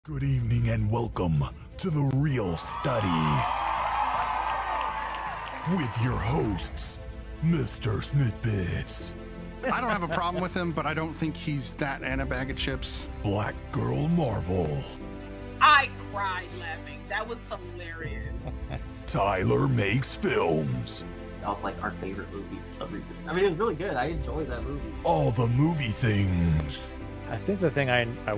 Good evening and welcome to The Real Study with your hosts, MrSniDBitS, I don't have a problem with him, but I don't think he's that and a bag of chips. BlackGirlMarvel, I cried laughing. That was hilarious. Tylermakesfilms, That was like our favorite movie for some reason. I mean, it was really good. I enjoyed that movie. Allthemoviethings, I think the thing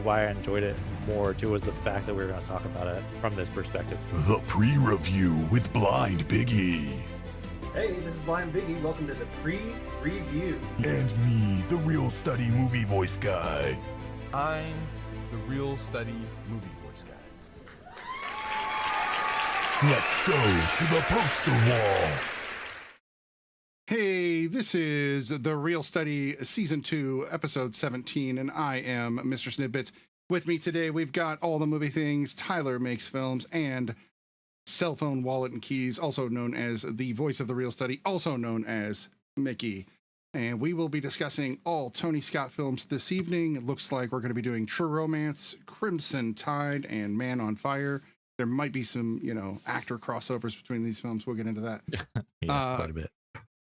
why I enjoyed it more too was the fact that we were going to talk about it from this perspective. The Pre-Review with Blindbiggie, Hey, this is Blindbiggie. Welcome to the pre-review. and me, the Real Study movie voice guy. I'm the Real Study movie voice guy. Let's go to the poster wall. Hey, this is The Real Study, Season 2, Episode 17, and I am MrSniDBitS. With me today, we've got all the movie things, Tylermakesfilms, and Cell Phone Wallet and Keys, also known as the voice of The Real Study, also known as Mickey. And we will be discussing all Tony Scott films this evening. It looks like we're going to be doing True Romance, Crimson Tide, and Man on Fire. There might be some, actor crossovers between these films. We'll get into that. Quite a bit.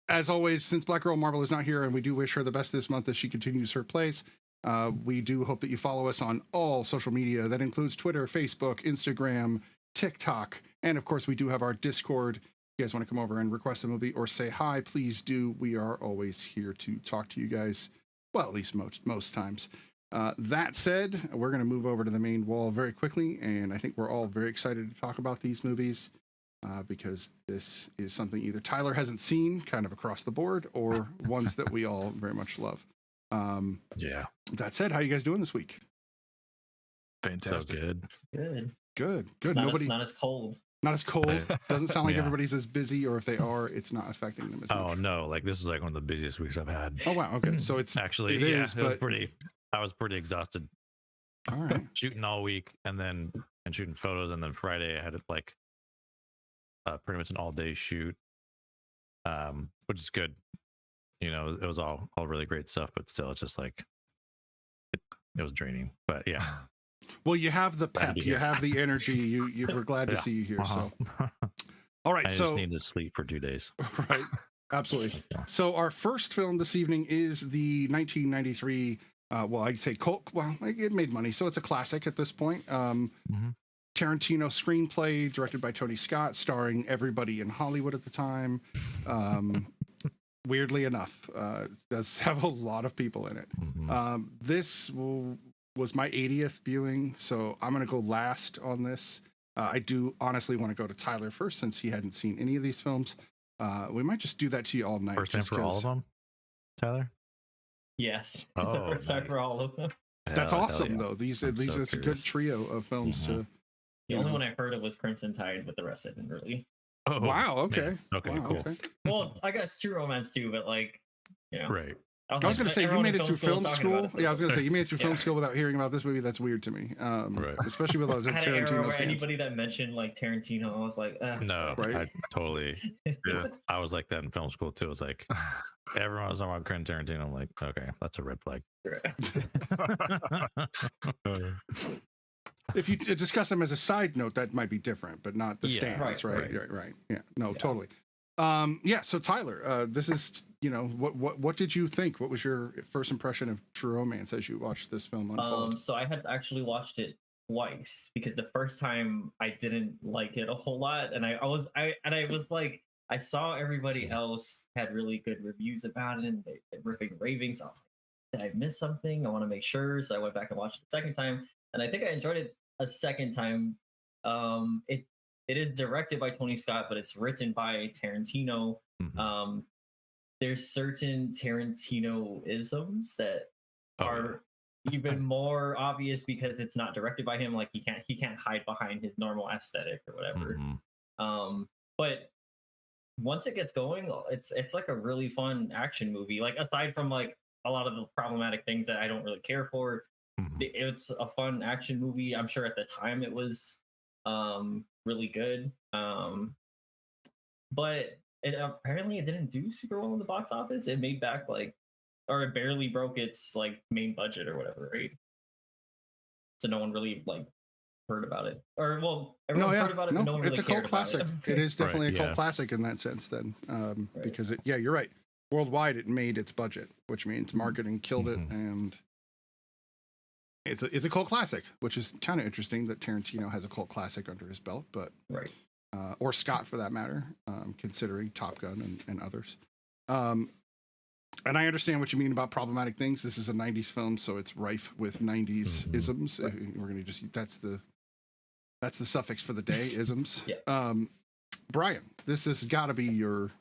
As always, since BlackGirlMarvel is not here and we do wish her the best this month as she continues her plays, we do hope that you follow us on all social media. That includes Twitter, Facebook, Instagram, TikTok, and of course, we do have our Discord. If you guys want to come over and request a movie or say hi, please do. We are always here to talk to you guys. Well, at least most times. That said, we're going to move over to the main wall very quickly, and I think we're all very excited to talk about these movies. Because this is something either Tyler hasn't seen kind of across the board or ones that we all very much love. Yeah. That said, how you guys doing this week? Fantastic. So good. Good. Good. It's not as cold. Not as cold. Doesn't sound like Yeah. everybody's as busy, or if they are, it's not affecting them as much. Oh no, like this is like one of the busiest weeks I've had. Oh, wow. Okay. So it's Actually, it yeah, is, it was but pretty. I was pretty exhausted all right. shooting all week and shooting photos, and then Friday I had like pretty much an all-day shoot, which is good. It was all really great stuff, but still, it's just like it was draining. But yeah. Well, you have the Glad to pep, be you here. have the energy. You were glad to Yeah. see you here. Uh-huh. So, all right. I just need to sleep for 2 days. Right. Absolutely. Yeah. So our first film this evening is the 1993. I'd say cult. Well, it made money, so it's a classic at this point. Tarantino screenplay directed by Tony Scott, starring everybody in Hollywood at the time. Weirdly enough, does have a lot of people in it. This was my 80th viewing, so I'm going to go last on this. I do honestly want to go to Tyler first since he hadn't seen any of these films. We might just do that to you all night. First time just for all 'cause- of them, Tyler. Yes. Oh, First time nice. for all of them. That's Hell awesome, yeah. though. These I'm so it's a good curious. trio of films to. The only one I heard of was Crimson Tide, but the rest I didn't really. Oh, Wow. Okay. man. Okay. Wow, Cool. okay. Well, I guess True Romance too, but Right. I was going to say, you everyone made in it through school film was talking school. about it. Yeah, I was going to say, you made it through film Yeah. school without hearing about this movie. That's weird to me. Right. Especially with those I had an era Tarantino where fans. anybody that mentioned like Tarantino, I was like, No, Right. I totally. Yeah. I was like that in film school too. It's like everyone was talking about Quentin Tarantino. I'm like, okay, that's a red flag. If you discuss them as a side note, that might be different, but not the Yeah, stance, right? right. Right. Yeah. No, Yeah. totally. So Tyler, this is, what did you think? What was your first impression of True Romance as you watched this film unfold? So I had actually watched it twice because the first time I didn't like it a whole lot, and I was like, I saw everybody else had really good reviews about it and they ripping raving. So I was like, did I miss something? I want to make sure. So I went back and watched it the second time, and I think I enjoyed it a second time. It is directed by Tony Scott, but it's written by Tarantino. Mhm. There's certain Tarantino isms that Oh, are even more obvious because it's not directed by him. Like he can't hide behind his normal aesthetic or whatever. Mhm. But once it gets going, it's like a really fun action movie. Like aside from like a lot of the problematic things that I don't really care for, Mhm. it's a fun action movie. I'm sure at the time it was really good. But apparently it didn't do super well in the box office. It made back like, or it barely broke its like main budget or whatever, right? So no one really like heard about it. Or well, everyone heard about it, but no one really it's a cult cared classic. about It is definitely Right, a cult yeah. classic in that sense. Then, Right. because you're right. Worldwide, it made its budget, which means marketing killed it, Mhm. and it's a cult classic, which is kind of interesting that Tarantino has a cult classic under his belt, but Right. or Scott for that matter, considering Top Gun and others. And I understand what you mean about problematic things. This is a '90s film, so it's rife with '90s Mhm. isms. We're gonna just that's the suffix for the day, isms. Yeah. Brian, this has got to be your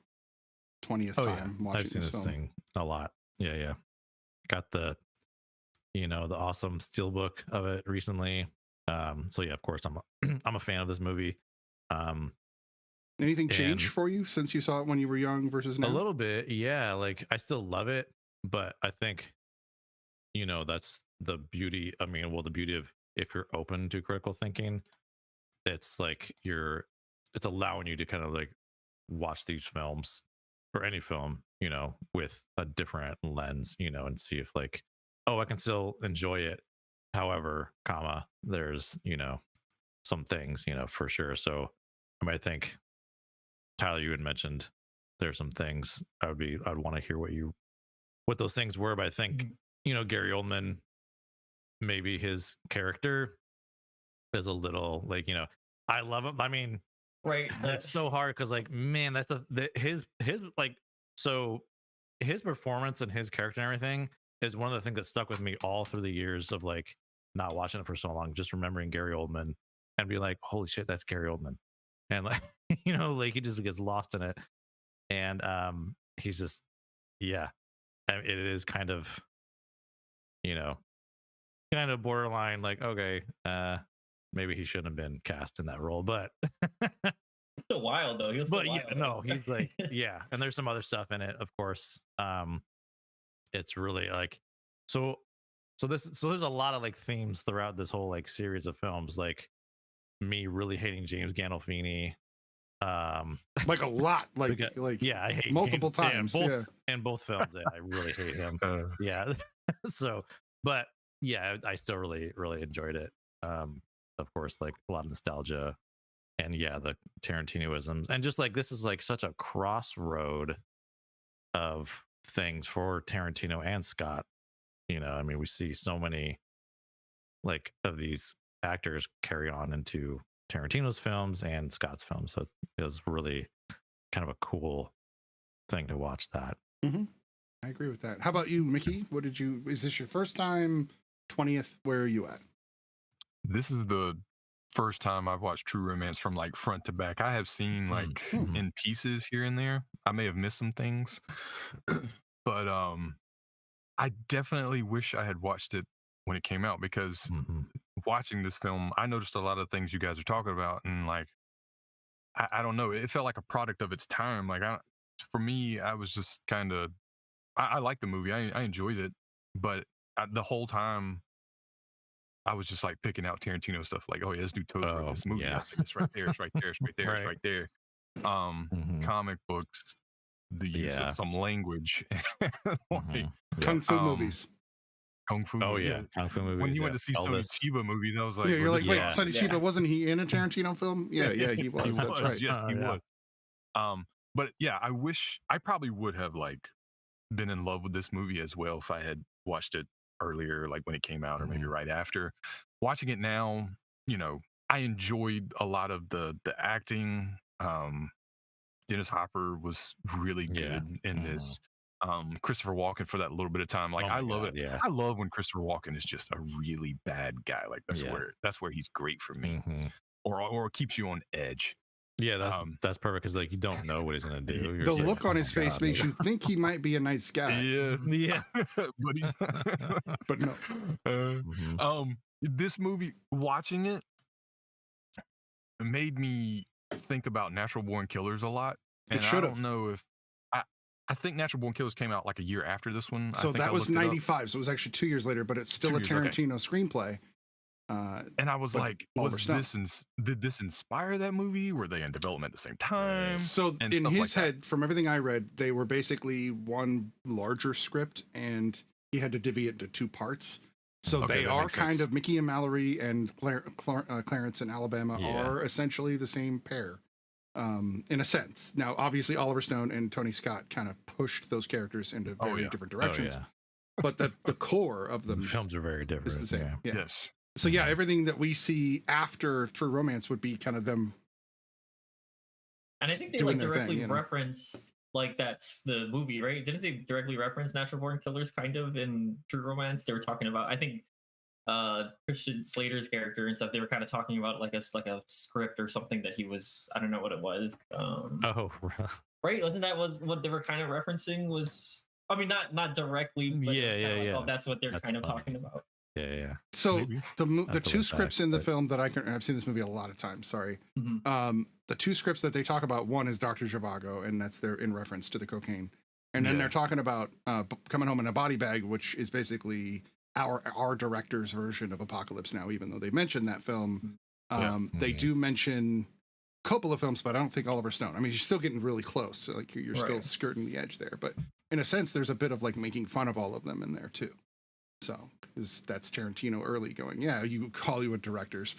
20th time watching I've seen this film. thing a lot. Yeah. Got the the awesome steelbook of it recently. So yeah, of course I'm I'm a fan of this movie. Anything changed and- for you since you saw it when you were young versus now? A little bit, yeah. Like I still love it, but I think that's the beauty. I mean, well, the beauty of if you're open to critical thinking, it's like it's allowing you to kind of like watch these films or any film, with a different lens, and see if like, oh, I can still enjoy it. However, there's, some things, for sure. So I think Tyler, you had mentioned there's some things I'd want to hear what those things were, but I think, Gary Oldman, maybe his character is a little like, I love him. I mean, Right. that's so hard because like, man, that's his like, so his performance and his character and everything is one of the things that stuck with me all through the years of like not watching it for so long, just remembering Gary Oldman and be like, holy shit, that's Gary Oldman. And like, like he just gets lost in it. And he's just, yeah, it is kind of, kind of borderline like, okay, maybe he shouldn't have been cast in that role, but Still wild though. He was. but yeah, no, he's like, yeah. And there's some other stuff in it, of course. It's really like, so there's a lot of like themes throughout this whole like series of films, like me really hating James Gandolfini, Like a lot, like yeah, I hate multiple James, times. in both films. Yeah, I really hate him. Yeah. So, but yeah, I still really, really enjoyed it. Of course, like a lot of nostalgia, and yeah, the Tarantinoisms, and just like this is like such a crossroad of things for Tarantino and Scott. I mean, we see so many like of these actors carry on into Tarantino's films and Scott's films, so it was really kind of a cool thing to watch that. Mm-hmm. I agree with that. How about you, Mickey? Is this your first time? 20th? Where are you at? This is the first time I've watched True Romance from like front to back. I have seen like in pieces here and there. I may have missed some things, but I definitely wish I had watched it when it came out, because watching this film, I noticed a lot of things you guys are talking about, and like I don't know, it felt like a product of its time. Like for me, I was just kind of I liked the movie. I enjoyed it, but the whole time I was just like picking out Tarantino stuff. Like, oh yeah, this dude totally wrote this movie. yeah. It's right there. It's right there. It's right there. Right. It's right there. Comic books, the use of some language, like, Kung Fu movies. Kung Fu. Oh yeah, Kung Fu movies. When he went to see Sonny Elvis. Chiba movies, I was like, Yeah, you're like, wait, yeah. Sonny Chiba, wasn't he in a Tarantino film? Yeah, he was. That's right. Yes, he Yeah. was. But yeah, I probably would have like been in love with this movie as well if I had watched it earlier, like when it came out, or maybe right after. Watching it now, I enjoyed a lot of the acting. Dennis Hopper was really good in this. Christopher Walken for that little bit of time. Like, I love it. Yeah. I love when Christopher Walken is just a really bad guy. Like that's where he's great for me, or keeps you on edge. Yeah, that's perfect, because like you don't know what he's gonna do. You're The just like, look on "Oh his my face God." makes you think he might be a nice guy. Yeah, But no. This movie, watching it, made me think about Natural Born Killers a lot. And I don't know if I think Natural Born Killers came out like a year after this one. So that was 95. So it was actually 2 years later, but it's still 2 a years, okay. Tarantino screenplay. And I was like, did this inspire that movie? Were they in development at the same time? So and in stuff his like that. head, from everything I read, they were basically one larger script, and he had to divvy it into two parts. So Okay, they that are makes kind sense. of Mickey and Mallory and Clarence and Alabama Yeah. are essentially the same pair, in a sense. Now, obviously, Oliver Stone and Tony Scott kind of pushed those characters into very yeah. different Oh, directions, yeah. but the core of The them films are very different. is the same. Yeah. Yeah. Yes. So yeah, everything that we see after True Romance would be kind of them. And I think they doing like their thing, directly you know? reference like that's the movie, right? Didn't they directly reference Natural Born Killers kind of in True Romance? They were talking about, I think, Christian Slater's character and stuff. They were kind of talking about like a script or something that he was, I don't know what it was. Oh, Right? Wasn't that what they were kind of referencing? Was, I mean, not directly, but it was Yeah, kinda like, yeah. oh, that's what they're That's kind of funny. talking about. yeah. So Maybe. the That's a two look scripts back, in the but- film that I've seen this movie a lot of times. Sorry. Mhm. The two scripts that they talk about, one is Dr. Zhivago, and that's their in reference to the cocaine. And then Yeah. they're talking about Coming Home in a Body Bag, which is basically our director's version of Apocalypse Now, even though they mentioned that film. They Mhm. do mention Coppola films, but I don't think Oliver Stone. I mean, you're still getting really close. So, like you're still Right. skirting the edge there. But in a sense, there's a bit of like making fun of all of them in there too. So, because that's Tarantino early going, yeah, you Hollywood directors.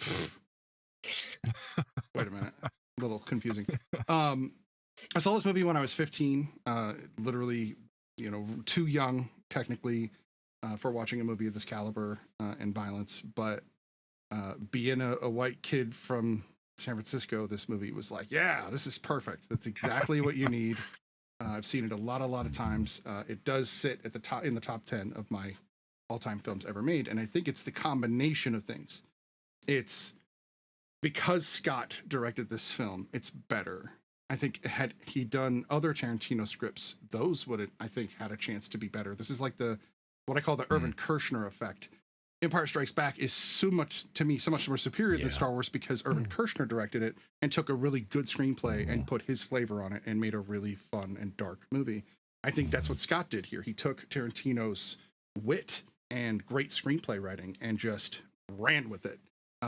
Wait a minute. A little confusing. I saw this movie when I was 15, literally, too young technically for watching a movie of this caliber and violence. But being a white kid from San Francisco, this movie was like, yeah, this is perfect. That's exactly what you need. I've seen it a lot of times. It does sit at the top in the top 10 of my all-time films ever made, and I think it's the combination of things. It's because Scott directed this film, it's better. I think had he done other Tarantino scripts, those would, I think, had a chance to be better. This is like what I call the Irvin Kershner effect. Empire Strikes Back is so much more superior than Yeah. Star Wars because Irvin Kershner directed it and took a really good screenplay and put his flavor on it and made a really fun and dark movie. I think that's what Scott did here. He took Tarantino's wit and great screenplay writing and just ran with it,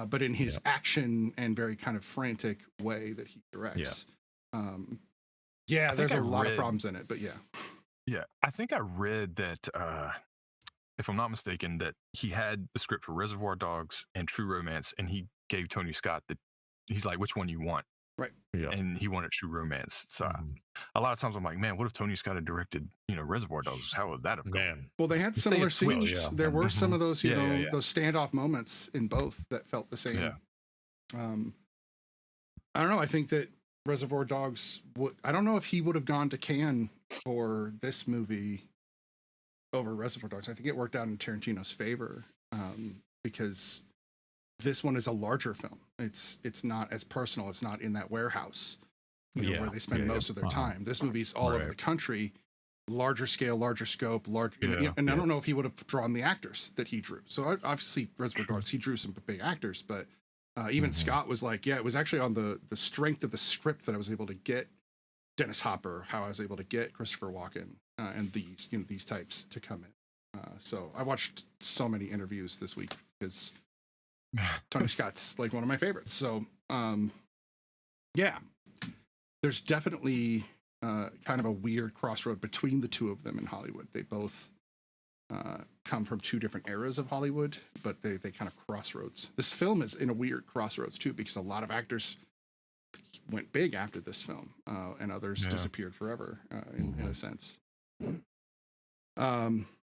but in his action and very kind of frantic way that he directs. I There's think a I lot of read- problems in it, but yeah. Yeah, I think I read that, if I'm not mistaken, that he had the script for Reservoir Dogs and True Romance, and he gave Tony Scott he's like, which one you want? Right. Yeah. And he wanted True Romance. So Mhm. a lot of times I'm like, man, what if Tony Scott had directed, Reservoir Dogs? How would that have gone? Man. Well, they had They similar had switched. scenes. Oh, yeah. There were some Mhm. of those, Yeah, yeah. those standoff moments in both that felt the same. Yeah. I don't know. I think that Reservoir Dogs I don't know if he would have gone to Cannes for this movie over Reservoir Dogs. I think it worked out in Tarantino's favor because this one is a larger film. It's not as personal. It's not in that warehouse, Yeah. where they spend Yeah, most yeah. of their Uh-huh. time. This movie's all over Right. the country, larger scale, larger scope, Yeah, and I yeah. don't know if he would have drawn the actors that he drew. So obviously, Reservoir Dogs, he drew some big actors, but even Mhm. Scott was like, yeah, it was actually on the strength of the script that I was able to get Dennis Hopper, how I was able to get Christopher Walken and these types to come in. So I watched so many interviews this week because Tony Scott's like one of my favorites. So there's definitely kind of a weird crossroad between the two of them in Hollywood. They both come from two different eras of Hollywood, but they kind of crossroads. This film is in a weird crossroads too, because a lot of actors went big after this film, and others disappeared forever in a sense.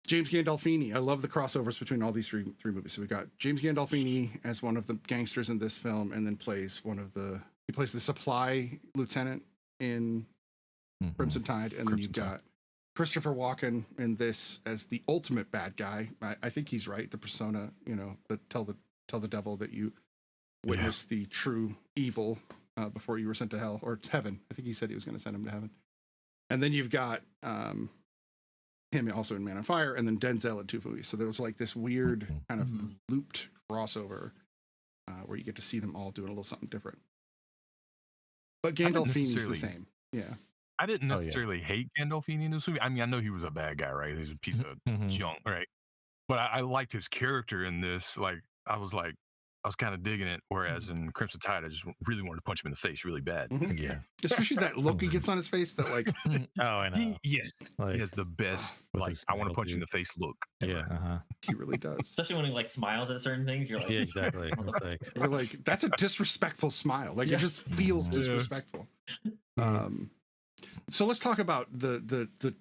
James Gandolfini. I love the crossovers between all these three movies. So we got James Gandolfini as one of the gangsters in this film, and then plays the supply lieutenant in Mhm. Crimson Tide, and then you've Crimson Tide. got Christopher Walken in this as the ultimate bad guy. I think he's right. The persona, tell the devil that you witnessed the true evil before you were sent to hell or to heaven. I think he said he was going to send him to heaven. And then you've got him also in Man on Fire, and then Denzel in two movies. So there was like this weird kind of looped crossover where you get to see them all doing a little something different. But didn't Gandolfini's the necessarily- same. Yeah. I didn't Oh, yeah. necessarily hate Gandolfini in this movie. I mean, I know he was a bad guy, right? He's a piece of Mhm. junk, right? But I liked his character in this. Like, I was like, I was kind of digging it. Whereas in Crimson Tide, I just really wanted to punch him in the face really bad. Mhm. Yeah. Especially that look he gets on his face that like Oh, I know. Yes, Like, he has the best. with Like his I want to smile, punch you in too. the face look. Yeah. ever. he really does. Especially when he like smiles at certain things, you're like, Yeah, exactly. It was like, You're like, that's a disrespectful smile. Like Yeah. it just feels Yeah. disrespectful. So let's talk about the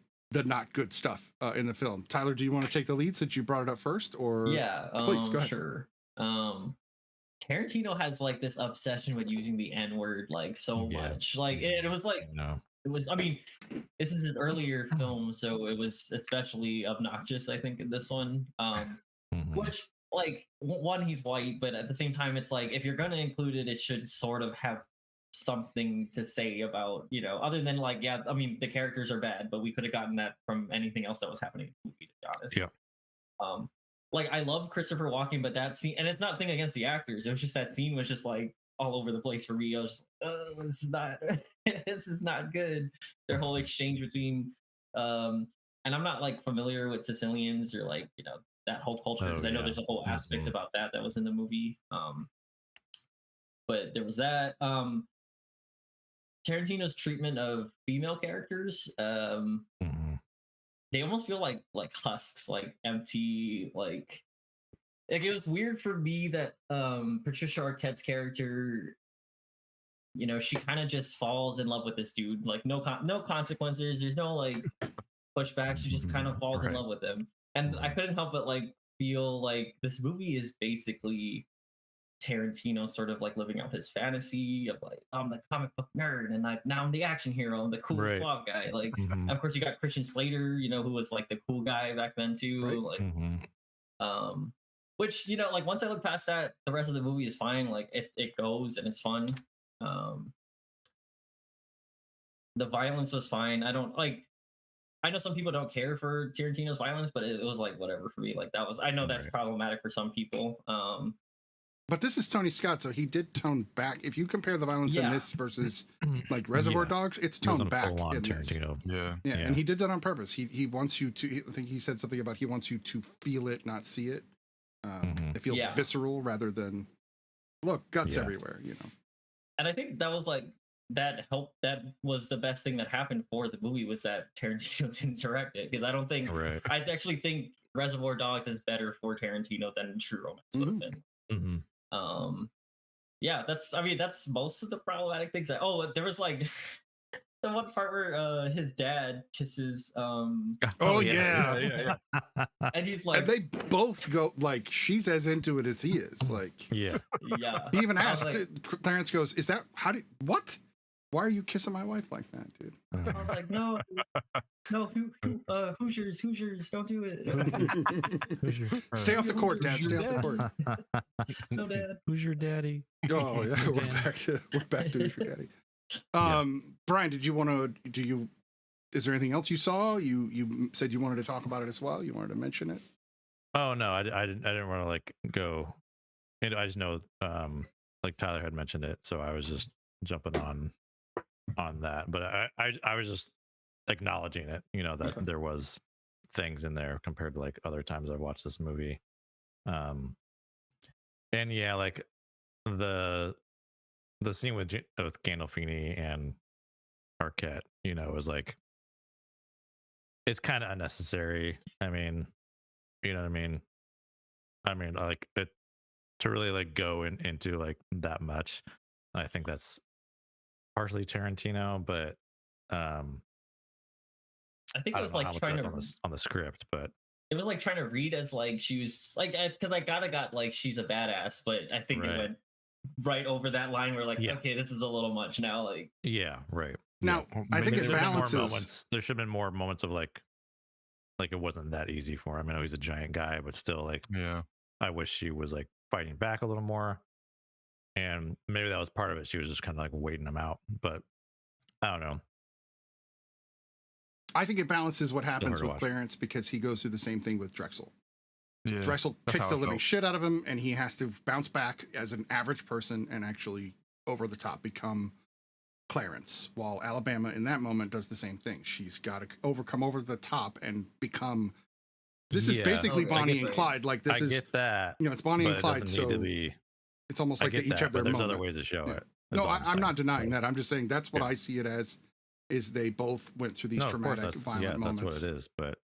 not good stuff in the film. Tyler, do you want to take the lead since you brought it up first? Or yeah, please go ahead. sure. Tarantino has like this obsession with using the N word like so Yeah. much. Like it was like no. it was. I mean, this is his earlier film, so it was especially obnoxious. I think in this one, Mhm. which like one, he's white, but at the same time, it's like if you're gonna include it, it should sort of have something to say about, you know, other than like, yeah, I mean, the characters are bad, but we could have gotten that from anything else that was happening in the movie, to be honest. Yeah. Like I love Christopher Walken, but that scene, and it's not a thing against the actors. It was just that scene was just like all over the place for me. I was just, this is not, this is not good. Their whole exchange between, and I'm not like familiar with Sicilians or like, you know, that whole culture. Oh, Because I know yeah. there's a whole aspect Mhm. about that was in the movie. But there was that. Tarantino's treatment of female characters, Mhm. they almost feel like husks, like empty, like it was weird for me that Patricia Arquette's character, you know, she kind of just falls in love with this dude, like no consequences, there's no like pushback, she just kind of falls in Right. love with him. And I couldn't help but like feel like this movie is basically Tarantino sort of like living out his fantasy of like, I'm the comic book nerd and like now I'm the action hero, I'm the cool Right. suave guy. Like Mhm. of course you got Christian Slater, you know, who was like the cool guy back then too. Right. Like Mhm. which, you know, like once I look past that, the rest of the movie is fine. Like it goes and it's fun. The violence was fine. I don't like, I know some people don't care for Tarantino's violence, but it was like whatever for me. Like that was, I know that's Right. problematic for some people. But this is Tony Scott, so he did tone back. If you compare the violence in Yeah. this versus like Reservoir Yeah. Dogs, it's He wasn't toned back full-on in this. Tarantino. Yeah. Yeah, Yeah. and he did that on purpose. He wants you to. I think he said something about he wants you to feel it, not see it. Mhm. It feels Yeah. visceral rather than look guts Yeah. everywhere. You know. And I think that was like, that helped. That was the best thing that happened for the movie was that Tarantino didn't direct it. Because I don't think, Right. I actually think Reservoir Dogs is better for Tarantino than True Romance would have been. Mhm. Yeah, that's, I mean, that's most of the problematic things. Oh, there was like the one part where his dad kisses Oh, yeah. and he's And like, they both go like she's as into it as he is. Like Yeah. yeah. he even I was asked. like- Clarence goes, "Is that how did what? Why are you kissing my wife like that, dude?" I was like, no, Hoosiers, don't do it. Who's your Stay off the court, Dad. Stay off the court. No, Dad. Who's your daddy? Oh yeah, we're Again. back to Sugar Daddy. Yeah. Brian, did you want to? Is there anything else you saw? You said you wanted to talk about it as well. You wanted to mention it. Oh no, I didn't want to like go. And I just know like Tyler had mentioned it, so I was just jumping on that. But I was just acknowledging it, you know, that Okay. there was things in there compared to like other times I've watched this movie. And yeah, like the scene with Gandolfini and Arquette, you know, was like, it's kind of unnecessary. I mean, you know what I mean? I mean, like it to really like go into like that much. I think that's partially Tarantino, but I think I it don't was know how like much trying that's to, on the script, but it was like trying to read as like she was like, because I got like she's a badass, but I think Right. it went right over that line where like, Yeah. okay, this is a little much now. Like, yeah, right. Now, Yeah. I think There it should have been more balances. moments. There should have been more moments of like it wasn't that easy for him. I know he's a giant guy, but still, like, Yeah. I wish she was like fighting back a little more. And maybe that was part of it. She was just kind of like waiting him out, but I don't know. I think it balances what happens hard to with watch. Clarence because he goes through the same thing with Drexel. Yeah. Drexel that's kicks how the I living felt. shit out of him, and he has to bounce back as an average person and actually over the top become Clarence. While Alabama in that moment does the same thing. She's got to overcome over the top and become. This is Yeah. basically Okay, I Bonnie get and that. Clyde. Like this I is, get that, you know, it's Bonnie but and it Clyde. doesn't So need to be it's almost I like they get each that, have their but there's moment. other ways to show Yeah. it. No, That's all I'm saying. not denying that. I'm just saying that's what Yeah. I see it as. Is they both went through these No, of course, traumatic, violent yeah, moments. that's what it is. But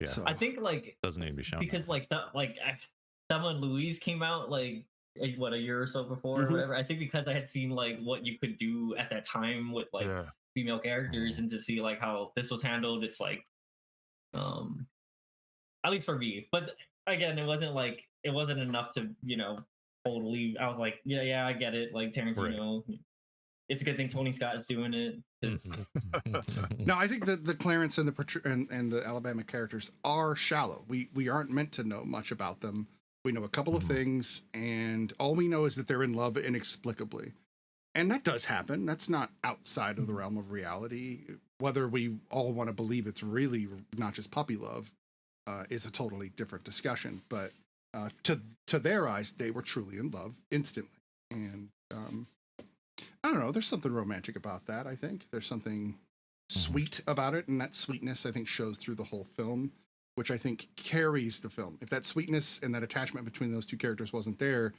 yeah, So, I think like doesn't need to be shown. because like that Thelma and Louise came out like a year or so before Mhm. or whatever. I think because I had seen like what you could do at that time with like Yeah. female characters and to see like how this was handled, it's like at least for me. But again, it wasn't enough to, totally. I was like, yeah, I get it. Like Tarantino, it's a good thing Tony Scott is doing it. no, I think that the Clarence and the Alabama characters are shallow. We aren't meant to know much about them. We know a couple of things, and all we know is that they're in love inexplicably. And that does happen. That's not outside of the realm of reality. Whether we all want to believe it's really not just puppy love is a totally different discussion. But to their eyes, they were truly in love instantly. And I don't know. There's something romantic about that, I think. There's something sweet about it. And that sweetness, I think, shows through the whole film, which I think carries the film. If that sweetness and that attachment between those two characters wasn't there,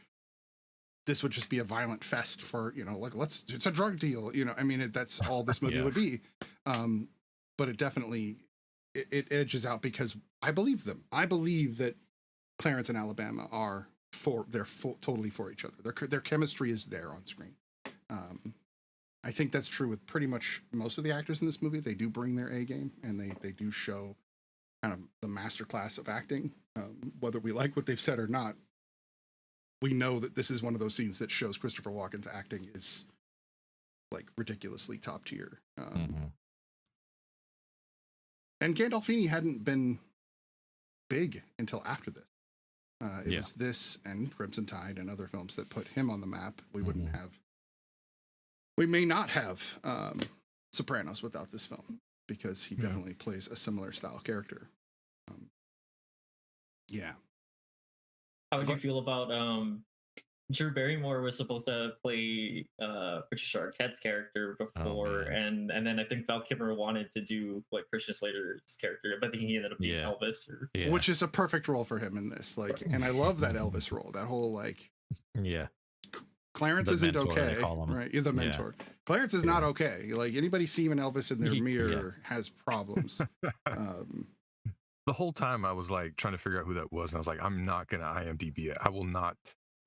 this would just be a violent fest for, like, it's a drug deal. I mean, that's all this movie would be. But it definitely, it edges out because I believe them. I believe that Clarence and Alabama are totally for each other. Their chemistry is there on screen. I think that's true with pretty much most of the actors in this movie. They do bring their A game, and they do show kind of the masterclass of acting. Whether we like what they've said or not, we know that this is one of those scenes that shows Christopher Walken's acting is like ridiculously top tier. And Gandolfini hadn't been big until after this. It was this and Crimson Tide and other films that put him on the map. We may not have Sopranos without this film, because he definitely plays a similar style character. How would you feel about Drew Barrymore was supposed to play Patricia Arquette's character before, and then I think Val Kilmer wanted to do like Christian Slater's character, but I think he ended up being Elvis, which is a perfect role for him in this. Like, and I love that Elvis role. That whole like, Clarence The isn't mentor, okay, they call him. right? You're the mentor. Clarence is not okay. Like anybody seeing Elvis in their mirror has problems. The whole time I was like trying to figure out who that was, and I was like, I'm not gonna IMDb it. I will not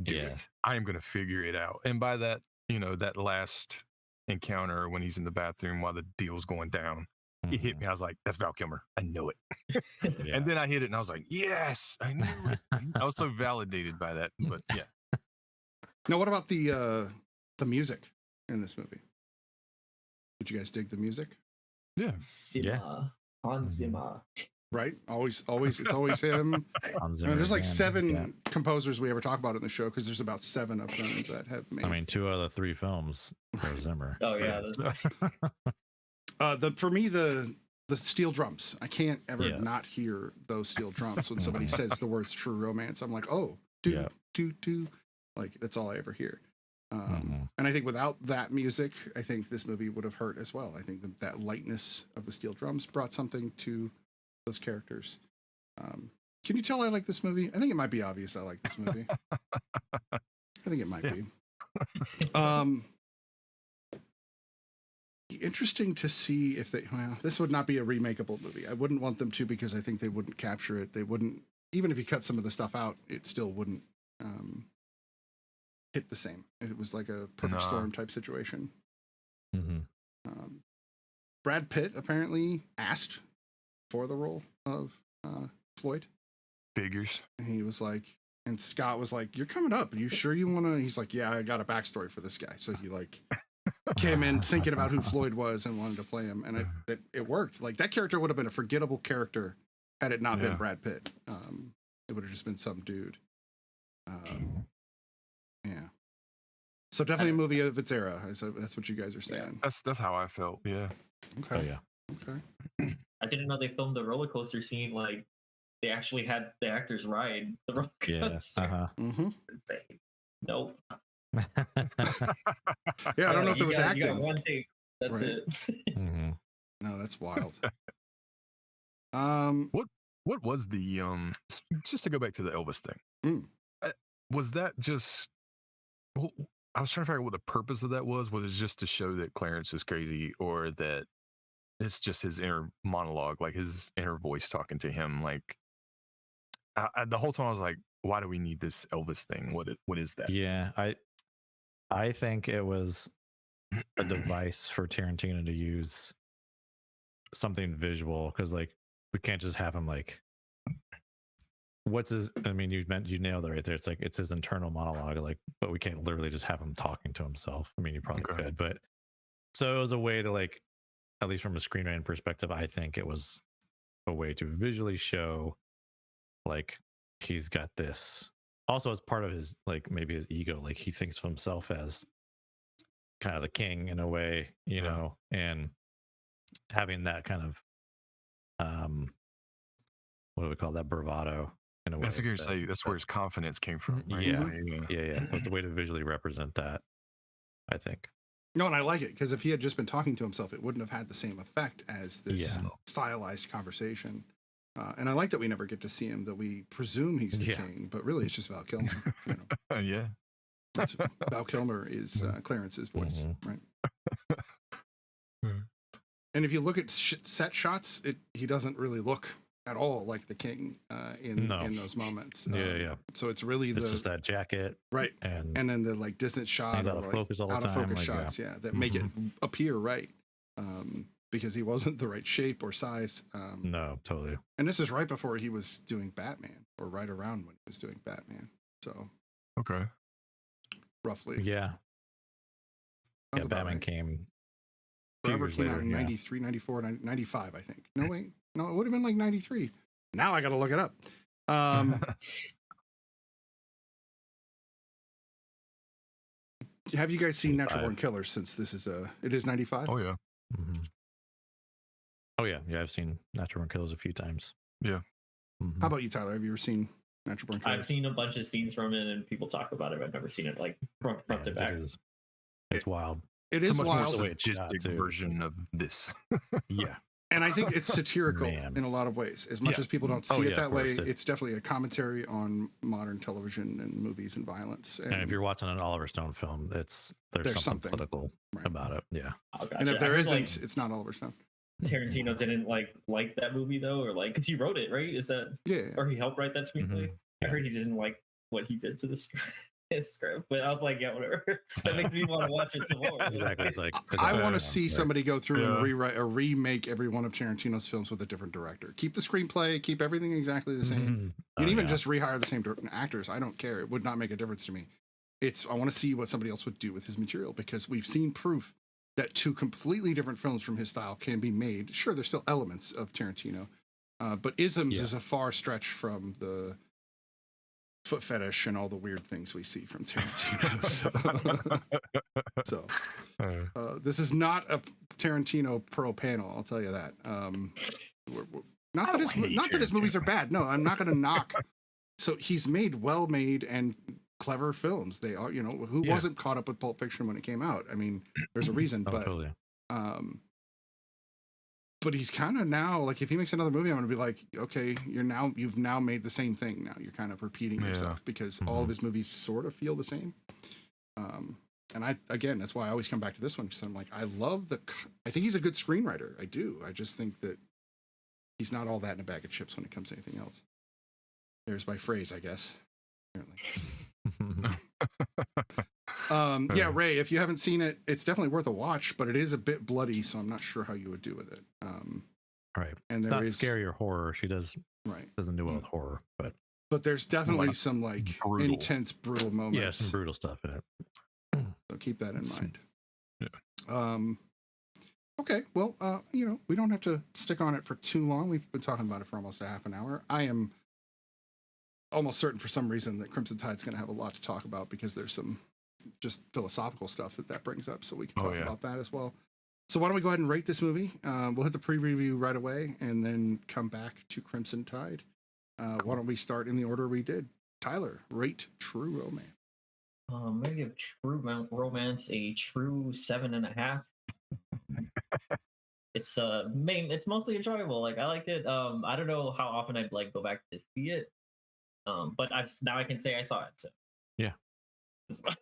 do it. I am gonna figure it out. And by that, that last encounter when he's in the bathroom while the deal's going down, it hit me. I was like, that's Val Kilmer. I know it. And then I hit it, and I was like, yes, I knew it. I was so validated by that. But yeah. Now, what about the music in this movie? Did you guys dig the music? Yeah. Hans Zimmer. Right? Always, it's always him. There's like 7 composers we ever talk about in the show, because there's about 7 of them that have made. I mean, 2 out of the 3 films for Zimmer. Oh yeah. For me, the steel drums. I can't ever not hear those steel drums when somebody says the words "True Romance." I'm like, oh, do. Like that's all I ever hear. And I think without that music, I think this movie would have hurt as well. I think that lightness of the steel drums brought something to those characters. Can you tell I like this movie? I think it might be obvious I like this movie. I think it might be. Interesting to see if this would not be a remakeable movie. I wouldn't want them to, because I think they wouldn't capture it. They wouldn't, even if you cut some of the stuff out, it still wouldn't hit the same. It was like a perfect storm type situation. Brad Pitt apparently asked for the role of Floyd. Figures. And he was like, and Scott was like, "You're coming up. Are you sure you want to?" He's like, "Yeah, I got a backstory for this guy." So he like came in thinking about who Floyd was and wanted to play him, and it worked. Like that character would have been a forgettable character had it not been Brad Pitt. It would have just been some dude. So definitely a movie of its era. So that's what you guys are saying. That's how I felt. Yeah. Okay. Okay. I didn't know they filmed the roller coaster scene. Like they actually had the actors ride the roller coaster. Nope. Yeah, I don't know if it was acting. You got one take. That's it. No, that's wild. What was the just to go back to the Elvis thing? Was that just Well, I was trying to figure out what the purpose of that was. Was it just to show that Clarence is crazy, or that it's just his inner monologue, like his inner voice talking to him? Like the whole time I was like, why do we need this Elvis thing? What is that? Yeah, I think it was a device for Tarantino to use something visual, because like we can't just have him like what's his, I mean, you nailed it right there. It's like it's his internal monologue, like, but we can't literally just have him talking to himself. I mean, you probably could, but so it was a way to, like, at least from a screenwriting perspective, I think it was a way to visually show like he's got this. Also, as part of his, like, maybe his ego, like he thinks of himself as kind of the king in a way, you know, and having that kind of what do we call that, bravado in a way. That's what you're saying. That's where his confidence came from. Right? Yeah. So it's a way to visually represent that, I think. No, and I like it, because if he had just been talking to himself, it wouldn't have had the same effect as this stylized conversation. And I like that we never get to see him, that we presume he's the king, but really it's just Val Kilmer. You know? That's, Val Kilmer is Clarence's voice, right? And if you look at set shots, he doesn't really look at all like the king in those moments. So it's really it's just that jacket, right? And then the like distant shot, out of focus all the time, out of focus shots, that make it appear right, because he wasn't the right shape or size. No, totally. And this is right before he was doing Batman, or right around when he was doing Batman. So roughly, Batman came. in 93, 94, 95, I think. No, wait. No, it would have been like 93. Now I got to look it up. Have you guys seen Natural Born Killers since this is it is 95? Oh yeah. Oh yeah. I've seen Natural Born Killers a few times. Yeah. How about you, Tyler? Have you ever seen Natural Born Killers? I've seen a bunch of scenes from it, and people talk about it. I've never seen it like front to back. It's wild. It is a much wild. more sadistic version of this. And I think it's satirical in a lot of ways. As much as people don't see it that way, it's definitely a commentary on modern television and movies and violence. And if you're watching an Oliver Stone film, there's something political about it. Yeah. Oh, gotcha. And if there isn't, it's not Oliver Stone. Tarantino didn't like that movie though, or like, because he wrote it, right? Is that or he helped write that screenplay? I heard he didn't like what he did to the script, but I was like, yeah, whatever. That makes me want to watch it some more. Exactly. It's like I want to see somebody go through and rewrite or remake every one of Tarantino's films with a different director. Keep the screenplay, keep everything exactly the same. You can even just rehire the same actors. I don't care. It would not make a difference to me. I want to see what somebody else would do with his material, because we've seen proof that two completely different films from his style can be made. Sure, there's still elements of Tarantino, but isms is a far stretch from the foot fetish and all the weird things we see from Tarantino. So this is not a Tarantino pro panel, I'll tell you that. Not that his movies are bad. No, I'm not going to knock. So he's made well-made and clever films. They are, who wasn't caught up with Pulp Fiction when it came out? I mean, there's a reason, but he's kind of now, like, if he makes another movie, I'm going to be like, okay, you've now made the same thing. Now you're kind of repeating yourself, because all of his movies sort of feel the same. And that's why I always come back to this one, because I'm like, I think he's a good screenwriter. I do. I just think that he's not all that in a bag of chips when it comes to anything else. There's my phrase, I guess. Ray, if you haven't seen it, it's definitely worth a watch, but it is a bit bloody, so I'm not sure how you would do with it. Right. And it's not scary or horror. She doesn't do well with horror, but there's definitely some like intense, brutal moments. Yeah, some brutal stuff in it. So keep that in mind. Okay, well, we don't have to stick on it for too long. We've been talking about it for almost a half an hour. I am almost certain for some reason that Crimson Tide's going to have a lot to talk about, because there's some just philosophical stuff that brings up, so we can talk about that as well. So why don't we go ahead and rate this movie? We'll hit the pre-review right away and then come back to Crimson Tide. Why don't we start in the order we did? Tyler, rate True Romance. I'm going to give True Romance a true 7.5. It's mostly enjoyable. Like, I liked it. I don't know how often I'd like go back to see it. But now I can say I saw it. So this month.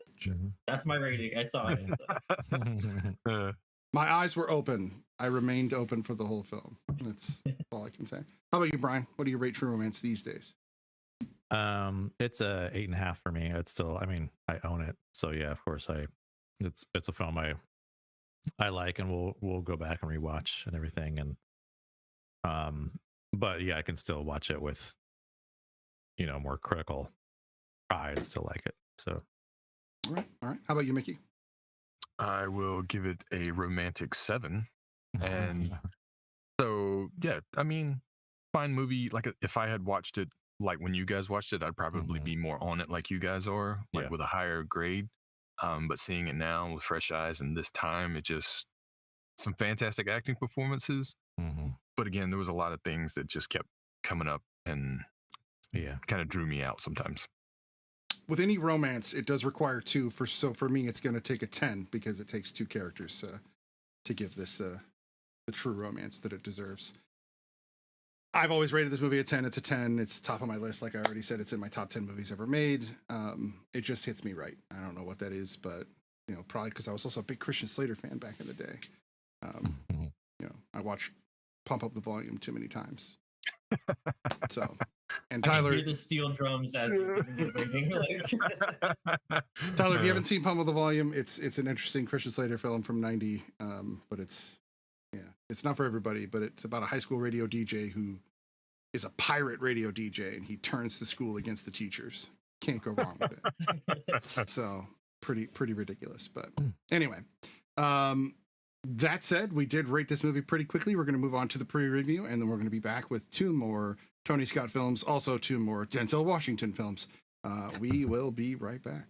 That's my rating. I saw it. My eyes were open. I remained open for the whole film. That's all I can say. How about you, Brian? What do you rate True Romance these days? It's a 8.5 for me. It's still, I mean, I own it, so yeah, of course, it's a film I like, and we'll go back and rewatch and everything, and but yeah, I can still watch it with, you know, more critical eye and still like it. So, all right. How about you, Mickey? I will give it a romantic 7. And so, yeah, I mean, fine movie. Like, if I had watched it like when you guys watched it, I'd probably be more on it like you guys are, like with a higher grade. But seeing it now with fresh eyes and this time, it just some fantastic acting performances. But again, there was a lot of things that just kept coming up and kind of drew me out sometimes. With any romance, it does require 2. So for me, it's going to take a 10 because it takes 2 characters to give this the true romance that it deserves. I've always rated this movie a 10. It's a 10. It's top of my list. Like I already said, it's in my top 10 movies ever made. It just hits me right. I don't know what that is, but you know, probably because I was also a big Christian Slater fan back in the day. You know, I watched Pump Up the Volume too many times. So, and Tyler, I hear the steel drums as Tyler, if you haven't seen Pump Up the Volume, it's an interesting Christian Slater film from '90, but it's not for everybody. But it's about a high school radio DJ who is a pirate radio DJ, and he turns the school against the teachers. Can't go wrong with it. So pretty ridiculous. But anyway, that said, we did rate this movie pretty quickly. We're going to move on to the pre-review, and then we're going to be back with 2 more Tony Scott films, also 2 more Denzel Washington films. We will be right back.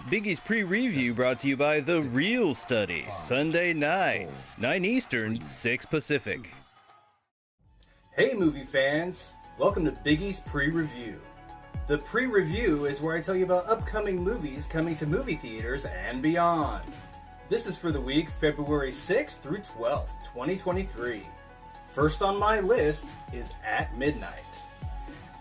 Biggie's pre-review brought to you by The Real Study, Sunday nights, 9 Eastern, 6 Pacific. Hey movie fans, welcome to Biggie's pre-review. The pre-review is where I tell you about upcoming movies coming to movie theaters and beyond. This is for the week February 6th through 12th, 2023. First on my list is At Midnight.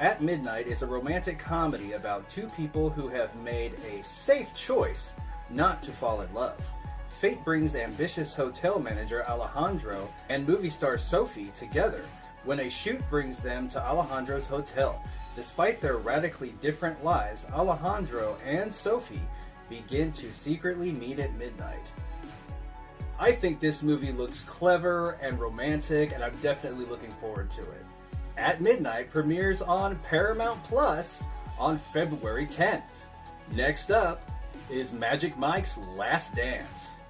At Midnight is a romantic comedy about 2 people who have made a safe choice not to fall in love. Fate brings ambitious hotel manager Alejandro and movie star Sophie together when a shoot brings them to Alejandro's hotel. Despite their radically different lives, Alejandro and Sophie begin to secretly meet at midnight. I think this movie looks clever and romantic, and I'm definitely looking forward to it. At Midnight premieres on Paramount Plus on February 10th. Next up is Magic Mike's Last Dance.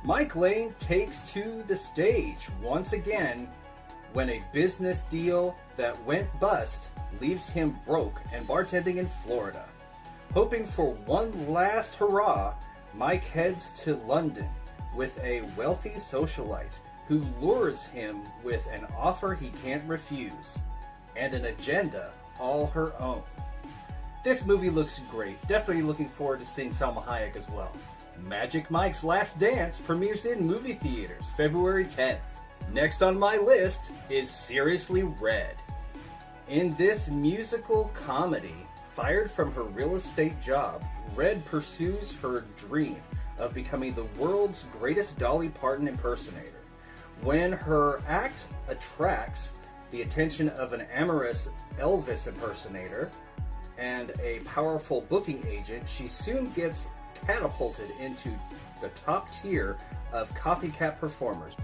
Mike Lane takes to the stage once again when a business deal that went bust leaves him broke and bartending in Florida. Hoping for one last hurrah, Mike heads to London with a wealthy socialite who lures him with an offer he can't refuse and an agenda all her own. This movie looks great. Definitely looking forward to seeing Salma Hayek as well. Magic Mike's Last Dance premieres in movie theaters February 10th. Next on my list is Seriously Red. In this musical comedy, fired from her real estate job, Red pursues her dream of becoming the world's greatest Dolly Parton impersonator. When her act attracts the attention of an amorous Elvis impersonator and a powerful booking agent, she soon gets catapulted into the top tier of copycat performers.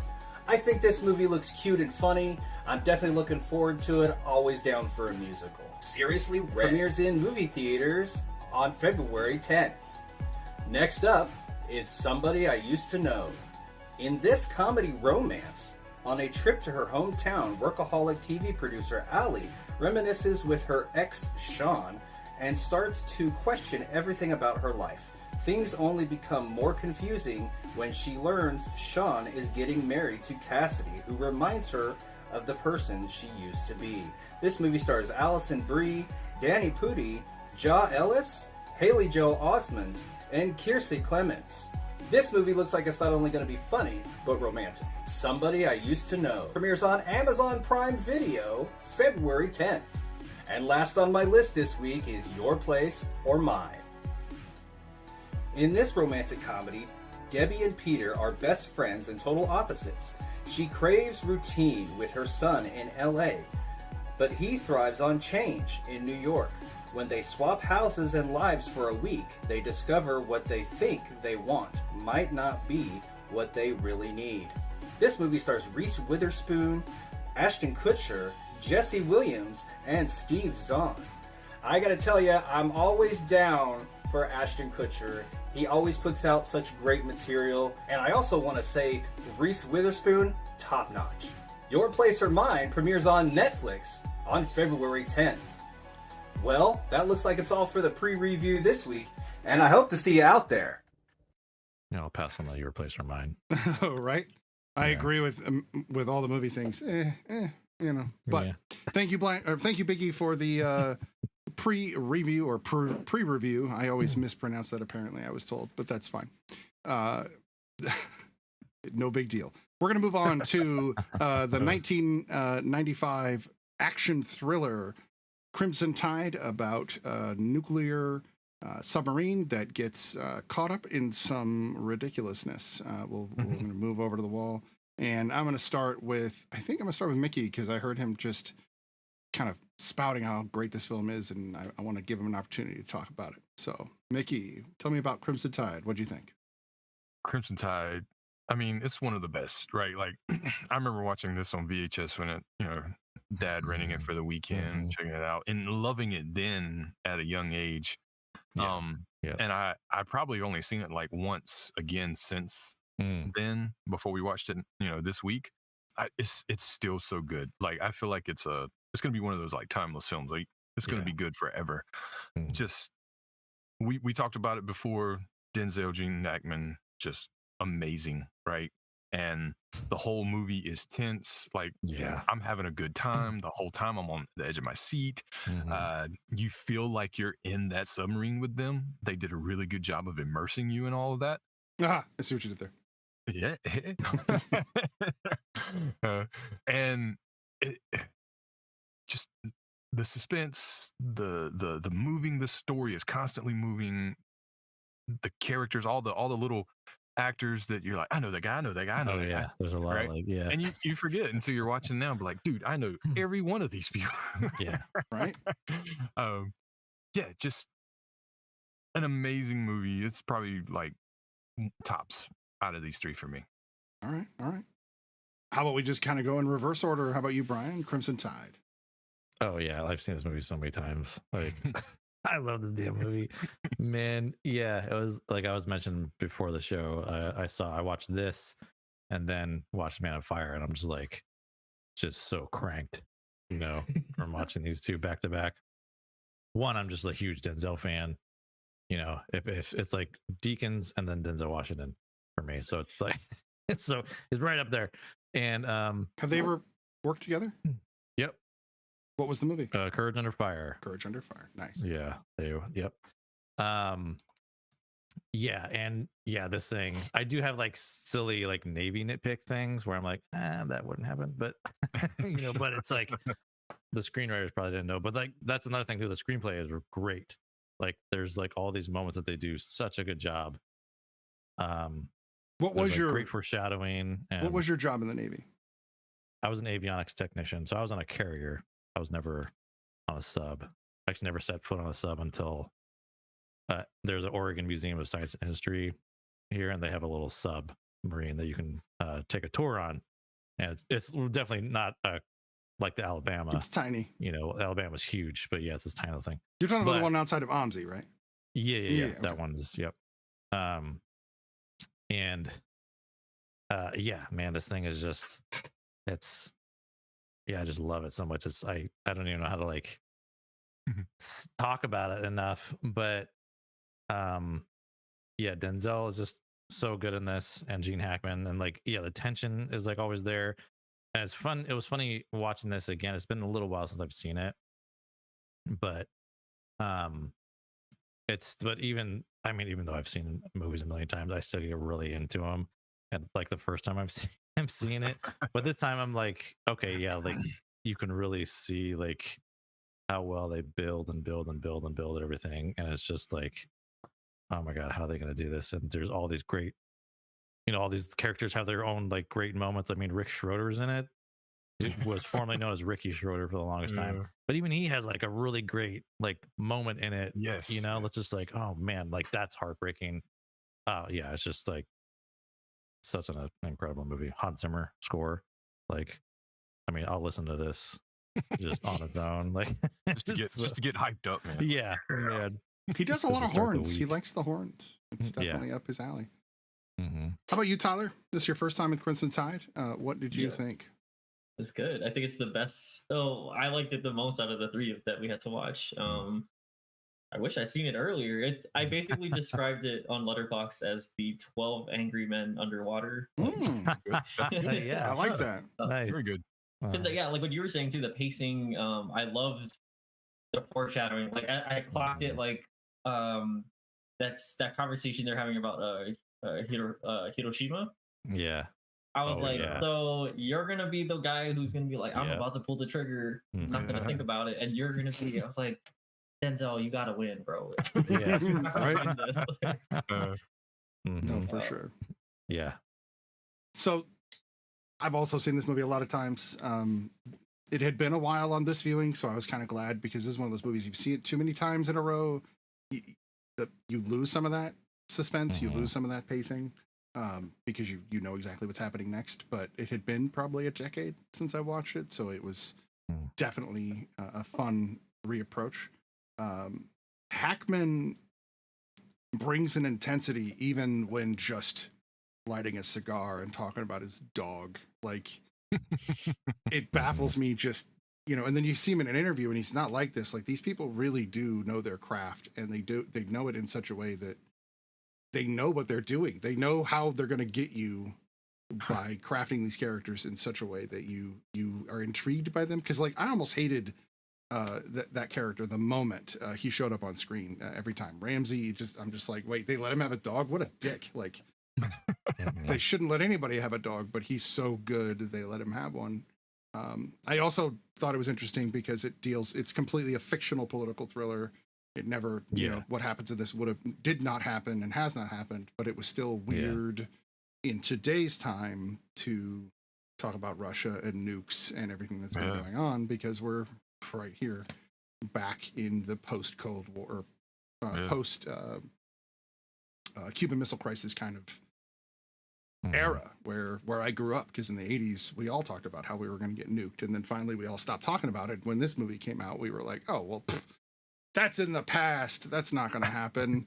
I think this movie looks cute and funny. I'm definitely looking forward to it. Always down for a musical. Seriously Red premieres in movie theaters on February 10th. Next up is Somebody I Used to Know. In this comedy romance, on a trip to her hometown, workaholic TV producer Allie reminisces with her ex Sean and starts to question everything about her life. Things only become more confusing when she learns Sean is getting married to Cassidy, who reminds her of the person she used to be. This movie stars Alison Brie, Danny Pudi, Ja Ellis, Haley Joel Osment, and Kiersey Clements. This movie looks like it's not only going to be funny, but romantic. Somebody I Used to Know premieres on Amazon Prime Video February 10th. And last on my list this week is Your Place or Mine. In this romantic comedy, Debbie and Peter are best friends and total opposites. She craves routine with her son in LA, but he thrives on change in New York. When they swap houses and lives for a week, they discover what they think they want might not be what they really need. This movie stars Reese Witherspoon, Ashton Kutcher, Jesse Williams, and Steve Zahn. I gotta tell you, I'm always down for Ashton Kutcher. He always puts out such great material. And I also want to say Reese Witherspoon, top notch. Your Place or Mine premieres on Netflix on February 10th. Well, that looks like it's all for the pre-review this week, and I hope to see you out there. Yeah, I'll pass on the Your Place or Mine. Right? I agree with all the movie things. But thank you, thank you, Biggie, for the pre-review or pre-review. I always mispronounce that, apparently, I was told, but that's fine. No big deal. We're going to move on to the 1995 action thriller Crimson Tide, about a nuclear submarine that gets caught up in some ridiculousness. We're going to move over to the wall, and I'm going to start with, Mickey, because I heard him just kind of spouting how great this film is, and I want to give him an opportunity to talk about it. So, Mickey, tell me about Crimson Tide. What do you think? Crimson Tide, I mean, it's one of the best, right? Like, I remember watching this on VHS when it, Dad renting it for the weekend, checking it out, and loving it then at a young age. And I probably only seen it like once again since then, before we watched it, this week. It's still so good. Like, I feel like it's gonna be one of those like timeless films. Like, it's gonna be good forever. Just we talked about it before. Denzel, Gene Hackman, just amazing, right? And the whole movie is tense. Like, I'm having a good time the whole time. I'm on the edge of my seat. You feel like you're in that submarine with them. They did a really good job of immersing you in all of that. I see what you did there. Yeah. And just the suspense, the moving, the story is constantly moving. The characters, all the little actors that you're like, I know that guy, I know that guy, I know that guy. There's a lot, right? And you forget until you're watching now, but like, dude, I know every one of these people. Right? Just an amazing movie. It's probably like tops out of these three for me. All right. How about we just kind of go in reverse order? How about you, Brian? Crimson Tide. Oh yeah, I've seen this movie so many times. Like, I love this damn movie, man. Yeah, it was like I was mentioning before the show. I watched this, and then watched Man on Fire, and I'm just like, just so cranked, from watching these two back to back. One, I'm just a huge Denzel fan. If it's like Deakins and then Denzel Washington for me, so it's like it's right up there. And have they ever worked together? Yep. What was the movie? Courage Under Fire. Courage Under Fire. Nice. Yeah. Yep. This thing, I do have like silly like Navy nitpick things where I'm like, that wouldn't happen, but but it's like the screenwriters probably didn't know. But like that's another thing too. The screenplay is great. Like there's like all these moments that they do such a good job. What was your great foreshadowing? And what was your job in the Navy? I was an avionics technician, so I was on a carrier. I was never on a sub. I actually never set foot on a sub until there's an Oregon Museum of Science and History here, and they have a little submarine that you can take a tour on. And it's definitely not like the Alabama. It's tiny. Alabama's huge, but yeah, it's this tiny little thing. You're talking about the one outside of OMSI, right? Yeah. Okay. That one is, yep. Man, this thing is just, I just love it so much. I don't even know how to like talk about it enough, but Denzel is just so good in this, and Gene Hackman, and like, the tension is like always there. And it's fun. It was funny watching this again. It's been a little while since I've seen it, but even though I've seen movies a million times, I still get really into them. And like the first time I'm seeing it, but this time I'm like, okay, like you can really see like how well they build and build and build and build everything, and it's just like, oh my god, how are they going to do this? And there's all these great, all these characters have their own like great moments. I mean, Rick Schroeder's in it. It was formerly known as Ricky Schroeder for the longest time, but even he has like a really great like moment in it. Yes, it's just like, oh man, like that's heartbreaking. Yeah, it's just like such an incredible movie. Hans Zimmer score, like, I mean, I'll listen to this just on its own, like just to get hyped up, man. Yeah, man. He does a lot of horns. He likes the horns. It's definitely up his alley. Mm-hmm. How about you, Tyler? This is your first time at Crimson Tide. What did you think? It's good. I think it's the best. Oh, I liked it the most out of the three that we had to watch. I wish I'd seen it earlier. I basically described it on Letterboxd as the 12 Angry Men underwater. Yeah, I like that. Nice. Very good. Yeah, like what you were saying too, the pacing. I loved the foreshadowing. Like I clocked it. Like that's that conversation they're having about Hiroshima. Yeah. I was so you're gonna be the guy who's gonna be like, I'm about to pull the trigger, not gonna think about it, and you're gonna be. I was like, Denzel, you gotta win, bro. Yeah, right. No, for sure. Yeah. So, I've also seen this movie a lot of times. It had been a while on this viewing, so I was kind of glad because this is one of those movies you've seen it too many times in a row. You lose some of that suspense, you lose some of that pacing. Because you know exactly what's happening next, but it had been probably a decade since I watched it, so it was definitely a fun reapproach. Hackman brings an intensity even when just lighting a cigar and talking about his dog. Like, it baffles me just, and then you see him in an interview and he's not like this. Like, these people really do know their craft, and they know it in such a way that they know what they're doing. They know how they're going to get you by crafting these characters in such a way that you are intrigued by them. Because like I almost hated that character the moment he showed up on screen. Every time Ramsey, I'm just like, wait, they let him have a dog? What a dick! Like they shouldn't let anybody have a dog, but he's so good they let him have one. I also thought it was interesting because it's completely a fictional political thriller. It never, what happens in this did not happen and has not happened, but it was still weird in today's time to talk about Russia and nukes and everything that's been going on, because we're right here back in the post-Cold War, post Cuban Missile Crisis kind of era where I grew up, because in the 80s, we all talked about how we were going to get nuked. And then finally we all stopped talking about it. When this movie came out, we were like, oh, well, that's in the past. That's not going to happen.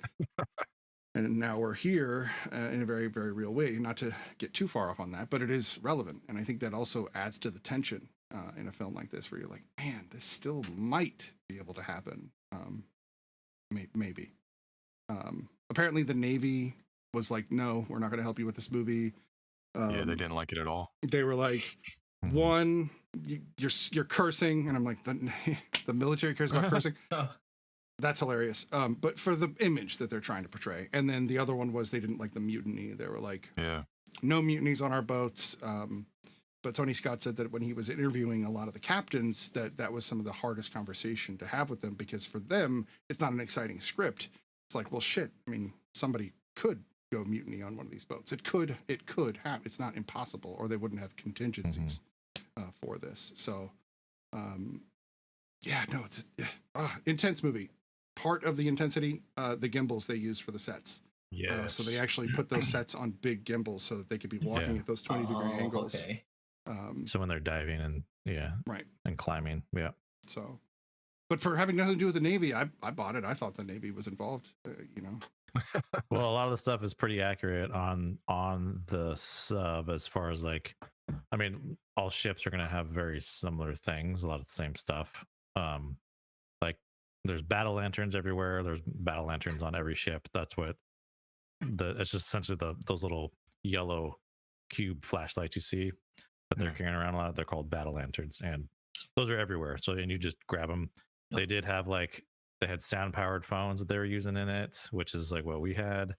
And now we're here in a very, very real way. Not to get too far off on that, but it is relevant. And I think that also adds to the tension in a film like this, where you're like, man, this still might be able to happen. Maybe. Apparently the Navy was like, no, we're not going to help you with this movie. They didn't like it at all. They were like, one, you're cursing. And I'm like, the military cares about cursing. That's hilarious. But for the image that they're trying to portray. And then the other one was they didn't like the mutiny. They were like, no mutinies on our boats. But Tony Scott said that when he was interviewing a lot of the captains, that was some of the hardest conversation to have with them, because for them, it's not an exciting script. It's like, well, shit. I mean, somebody could go mutiny on one of these boats. It could happen. It's not impossible, or they wouldn't have contingencies for this. So, it's intense movie. Part of the intensity, the gimbals they use for the sets. So they actually put those sets on big gimbals so that they could be walking at those 20-degree angles. Okay. So when they're diving and and climbing, So, but for having nothing to do with the Navy, I bought it. I thought the Navy was involved. Well, a lot of the stuff is pretty accurate on the sub, as far as like, I mean, all ships are going to have very similar things, a lot of the same stuff. Like there's battle lanterns everywhere. There's battle lanterns on every ship. That's what it's just essentially those little yellow cube flashlights you see that they're carrying around a lot. They're called battle lanterns, and those are everywhere. So, and you just grab them. They did have they had sound powered phones that they were using in it, which is like what we had.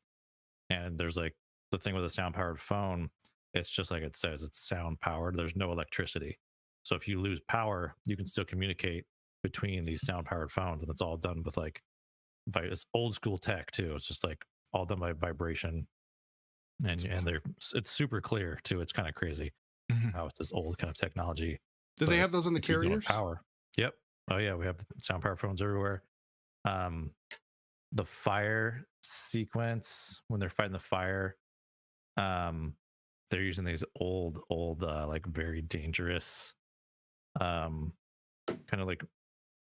And there's like the thing with a sound powered phone, it's just like it says, it's sound powered. There's no electricity. So if you lose power, you can still communicate between these sound powered phones, and it's all done with like it's old school tech too. It's just like all done by vibration, and it's super clear too. It's kind of crazy how it's this old kind of technology. Do they have those on the if you're doing carriers? Power. Yep. Oh yeah, we have sound powered phones everywhere. The fire sequence when they're fighting the fire, they're using these old like very dangerous kind of like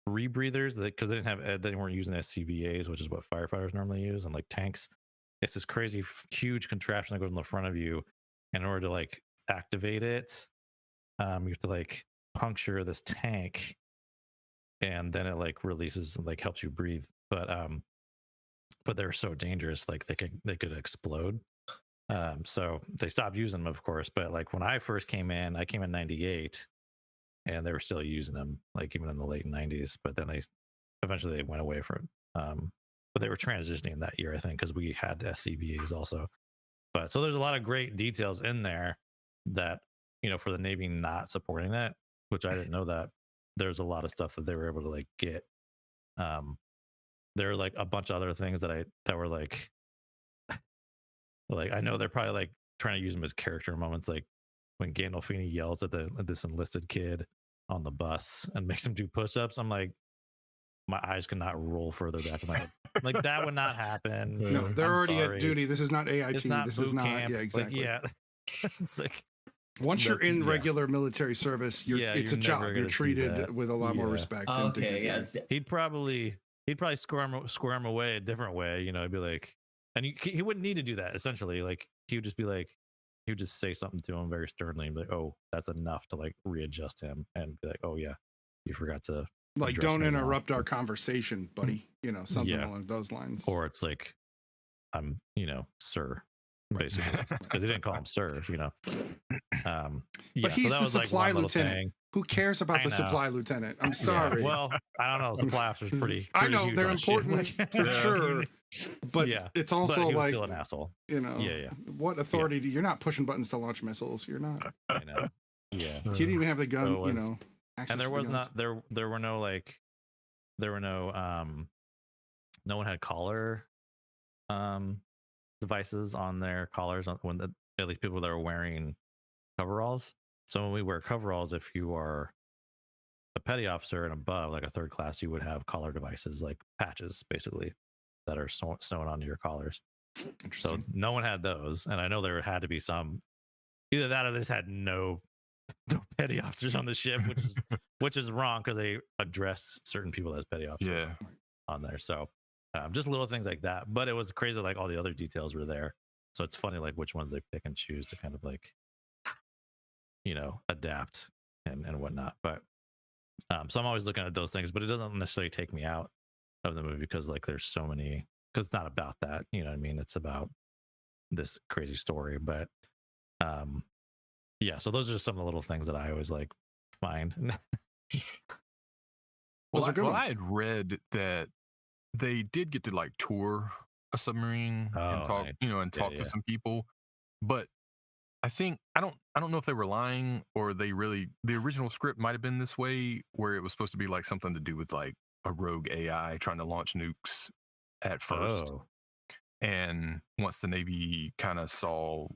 rebreathers, because they weren't using SCBAs, which is what firefighters normally use, and like tanks. It's this crazy huge contraption that goes in the front of you, and in order to like activate it, you have to like puncture this tank, and then it like releases and like helps you breathe. But they're so dangerous, like they could explode. So they stopped using them, of course. But like when I first came in, I came in '98, and they were still using them, like even in the late '90s. But then eventually they went away from it. But they were transitioning that year, I think, because we had SCBAs also. But so there's a lot of great details in there that, you know, for the Navy not supporting that, which I didn't know that. There's a lot of stuff that they were able to like get. There are like a bunch of other things that were like I know they're probably like trying to use them as character moments, like when Gandolfini yells at this enlisted kid on the bus and makes him do push-ups. I'm like, my eyes could not roll further back in my head. Like that would not happen. No, they're already at duty. This is not AIT. This is not Yeah, exactly. Like, yeah. It's like once you're in regular military service, it's a job. You're treated with a lot more respect. Oh, and okay, dignity. yes. He'd probably square him away a different way. You know, he'd be like, and he wouldn't need to do that. Essentially, like he would just be like, he would just say something to him very sternly and be like, "Oh, that's enough to like readjust him," and be like, "Oh yeah, you forgot to." Like, don't interrupt our conversation, buddy. You know, something along those lines. Or it's like, I'm, you know, sir, basically, because he didn't call him sir, you know. But he's the supply lieutenant. Who cares about the supply lieutenant? I'm sorry. Yeah. Well, I don't know. Supply officer's pretty I know huge they're on important for sure, but it's also he was like still an asshole. You know, what authority do you're not pushing buttons to launch missiles? You're not. I know. Yeah. You didn't even have the gun. You know. And there was not there were no like there were no no one had collar devices on their collars when at least people that are wearing coveralls. So when we wear coveralls, if you are a petty officer and above, like a third class, you would have collar devices, like patches basically, that are sewn onto your collars. So no one had those, and I know there had to be some. Either that or they just had no petty officers on the ship, which is wrong because they address certain people as petty officers on there. So just little things like that. But it was crazy, like all the other details were there. So it's funny, like which ones they pick and choose to kind of like, you know, adapt and whatnot. But so I'm always looking at those things, but it doesn't necessarily take me out of the movie because like there's so many, because it's not about that, you know what I mean? It's about this crazy story. But yeah, so those are just some of the little things that I always like find. Well, I had read that they did get to like tour a submarine and talk, you know, and talk to some people, but I think I don't know if they were lying or the original script might have been this way, where it was supposed to be like something to do with like a rogue AI trying to launch nukes at first. And once the Navy kind of saw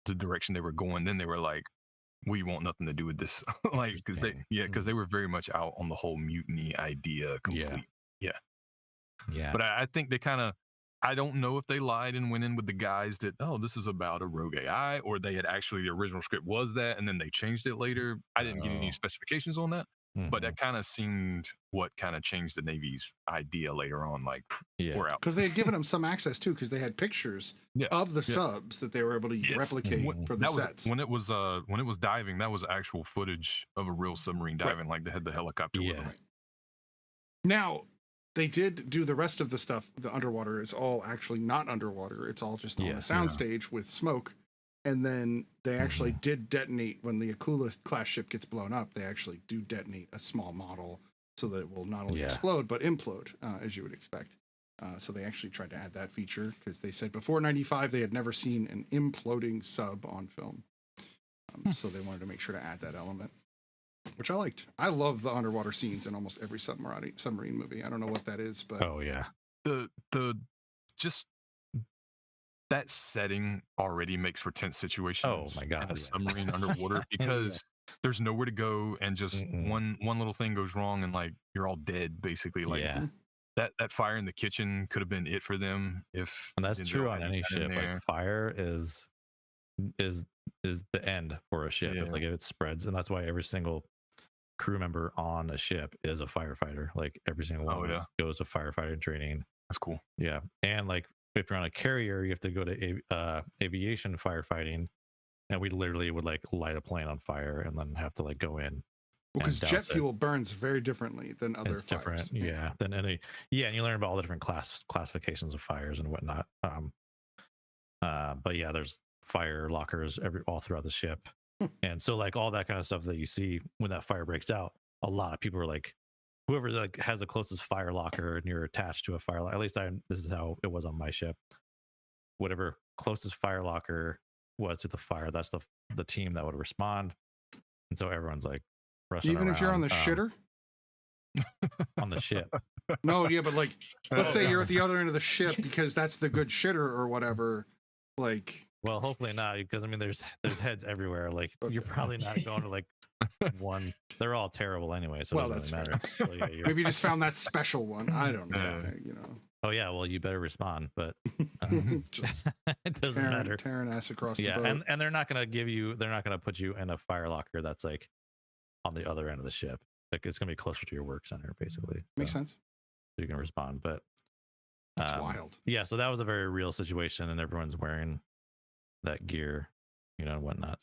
the direction they were going, then they were like, we want nothing to do with this. Like, because they were very much out on the whole mutiny idea complete. Yeah. But I think they kind of, I don't know if they lied and went in with the guys that, oh, this is about a rogue AI, or they had actually, the original script was that, and then they changed it later. I didn't get any specifications on that, but that kind of seemed what kind of changed the Navy's idea later on. Like, we're out. Because they had given them some access too, because they had pictures of the subs that they were able to replicate for the sets. When it was diving, that was actual footage of a real submarine diving. Like they had the helicopter with them. Now, they did do the rest of the stuff. The underwater is all actually not underwater. It's all just on a soundstage with smoke. And then they actually did detonate when the Akula class ship gets blown up. They actually do detonate a small model so that it will not only explode, but implode, as you would expect. So they actually tried to add that feature because they said before 95, they had never seen an imploding sub on film. So they wanted to make sure to add that element. which I liked. I love the underwater scenes in almost every submarine movie. I don't know what that is, but Oh yeah. The just that setting already makes for tense situations. Oh my God, in a yeah. submarine underwater because there's nowhere to go, and just one little thing goes wrong, and like you're all dead basically. Like that fire in the kitchen could have been it for them if. And that's Denzel true on hadn't any been ship. there. Like fire is the end for a ship. Yeah. If, like if it spreads, and that's why every single crew member on a ship is a firefighter. Like every single one goes to firefighter training. That's cool. Yeah, and like if you're on a carrier, you have to go to aviation firefighting, and we literally would like light a plane on fire and then have to like go in. Because jet fuel burns very differently than other it's fires. Different, yeah. Than any, and you learn about all the different classifications of fires and whatnot. But yeah, there's fire lockers all throughout the ship, and so like all that kind of stuff that you see when that fire breaks out, a lot of people are like, whoever like has the closest fire locker and you're attached to a fire locker. At least this is how it was on my ship. Whatever closest fire locker was to the fire, that's the team that would respond. And so everyone's like rushing even around, if you're on the shitter on the ship. No, yeah, but like let's say you're at the other end of the ship because that's the good shitter or whatever. Like, well, hopefully not, because I mean there's heads everywhere. Like you're probably not going to like one. They're all terrible anyway, so it doesn't really matter. So, yeah, maybe you just found that special one. I don't know. You know. Oh yeah, well you better respond, but it doesn't matter. Tearing ass across the boat. and they're not gonna put you in a fire locker that's like on the other end of the ship. Like it's gonna be closer to your work center, basically. Makes sense. So you can respond, but that's wild. Yeah, so that was a very real situation, and everyone's wearing that gear, you know, and whatnot.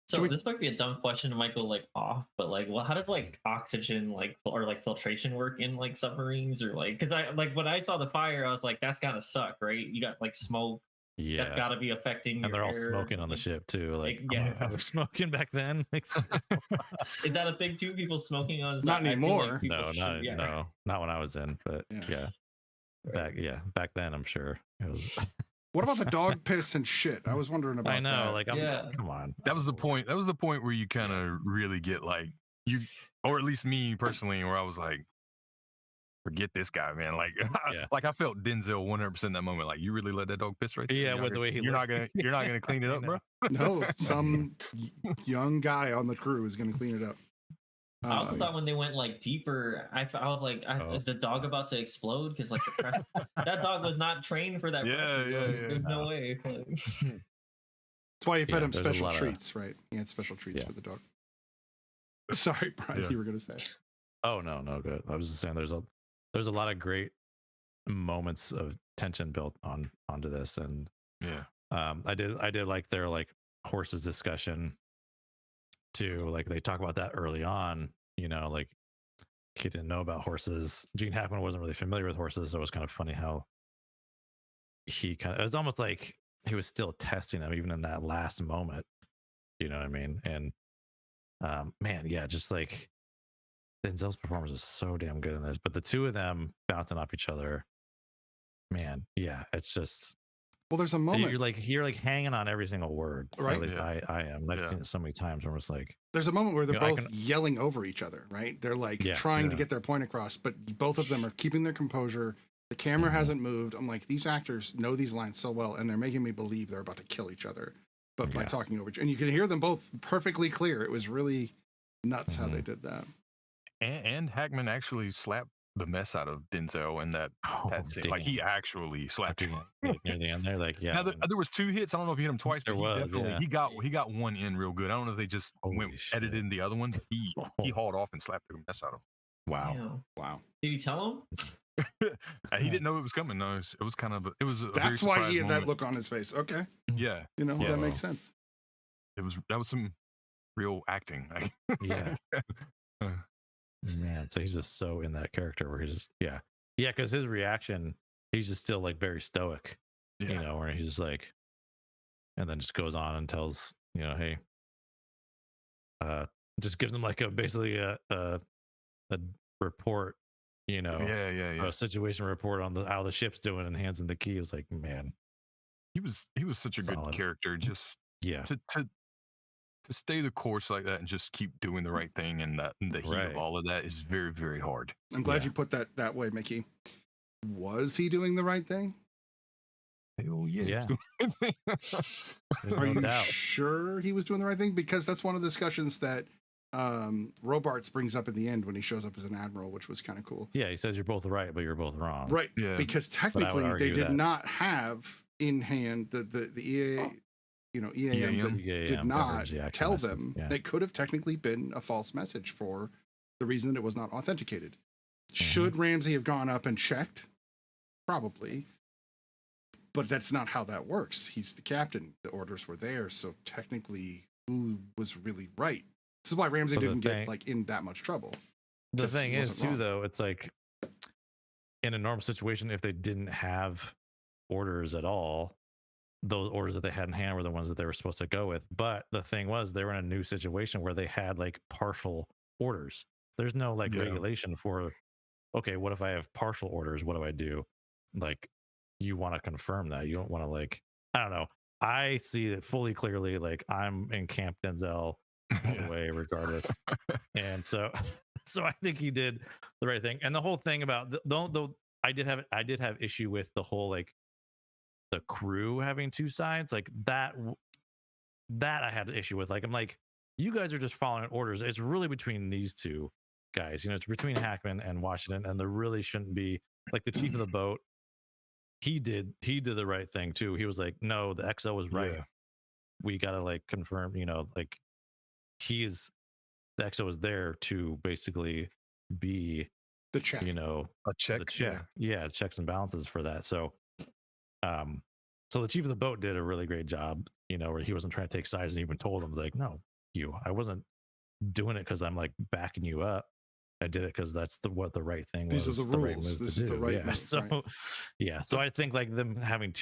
So this might be a dumb question, might go like off, but like, well, how does like oxygen or like filtration work in like submarines, or like, because I like when I saw the fire, I was like, that's gotta suck, right? You got like smoke. Yeah, that's gotta be affecting. And they're all air. smoking on the ship too. Like, yeah, they're smoking back then. Is that a thing too? People smoking on? Not anymore. Like no, not when I was in, but yeah. Back then, I'm sure it was. What about the dog piss and shit? I was wondering about. I know, that. like, come on. That was the point. That was the point where you kind of really get like you, or at least me personally, where I was like, forget this guy, man. Like, like I felt Denzel 100% in that moment. Like, you really let that dog piss right there? Yeah, with the way you're not gonna clean it up, bro. No, some young guy on the crew is gonna clean it up. I also thought when they went like deeper, I was like, is the dog about to explode? Because like that dog was not trained for that. There's no way. That's why you fed him special treats, right? He had special treats for the dog. Sorry, Brian, you were gonna say. Oh no, good. I was just saying there's a lot of great moments of tension built onto this, and I did like their like horses discussion too. Like they talk about that early on, you know, like he didn't know about horses. Gene Hackman wasn't really familiar with horses, so it was kind of funny how it was almost like he was still testing them even in that last moment, you know what I mean? And man, yeah, just like Denzel's performance is so damn good in this, but the two of them bouncing off each other, man, yeah, it's just. Well, there's a moment you're like hanging on every single word, right? At least I am. I've seen it so many times where it's like there's a moment where they're both yelling over each other, right? They're like trying to get their point across, but both of them are keeping their composure. The camera hasn't moved. I'm like, these actors know these lines so well, and they're making me believe they're about to kill each other, but by talking over each other. And you can hear them both perfectly clear. It was really nuts how they did that. And Hackman actually slapped the mess out of Denzel in that scene. Like he actually slapped him near the end there. Like Now there was 2 hits. I don't know if he hit him twice. There but was. He got one in real good. I don't know if they just edited in the other one. But he hauled off and slapped the mess out of him. Wow. Did he tell him? He didn't know it was coming. No, it was kind of. It was. That's why he had that look on his face. Okay. Yeah. You know that makes sense. That was some real acting. Yeah. Man, so he's just so in that character where he's just because his reaction, he's just still like very stoic, you know, where he's just like, and then just goes on and tells, you know, hey, just gives them like basically a report, you know, a situation report on how the ship's doing, and hands him the key. It was like, man, he was such a good character. Just to stay the course like that and just keep doing the right thing, and that the heat of all of that is very, very hard. I'm glad you put that way, Mickey. Was he doing the right thing? Hell yeah. Are you sure he was doing the right thing? Because that's one of the discussions that Robarts brings up in the end when he shows up as an admiral, which was kind of cool. Yeah, he says you're both right, but you're both wrong. Right. Yeah. Because technically they did not have in hand the EA, EAM did not tell them. It could have technically been a false message for the reason that it was not authenticated. Should Ramsey have gone up and checked? Probably. But that's not how that works. He's the captain. The orders were there. So technically, who was really right? This is why Ramsey didn't get in that much trouble. The thing is, too, though, it's like in a normal situation, if they didn't have orders at all, those orders that they had in hand were the ones that they were supposed to go with. But the thing was, they were in a new situation where they had partial orders. There's no regulation for, okay, what if I have partial orders? What do I do? You want to confirm that. You don't want to I don't know. I see it fully clearly. I'm in Camp Denzel anyway, regardless. And so I think he did the right thing. And the whole thing about I did have issue with the whole the crew having two sides that I had an issue with. I'm like, you guys are just following orders. It's really between these two guys. It's between Hackman and Washington, and there really shouldn't be the chief of the boat. He did the right thing too. He was like, no, the XO was right. Yeah. We gotta confirm, the XO is there to basically be the check, a check. The check. Yeah, checks and balances for that. So so the chief of the boat did a really great job, where he wasn't trying to take sides, and even told him no, I wasn't doing it because I'm backing you up. I did it because that's what the right thing was. These are the rules. This is the right move. So, so I think them having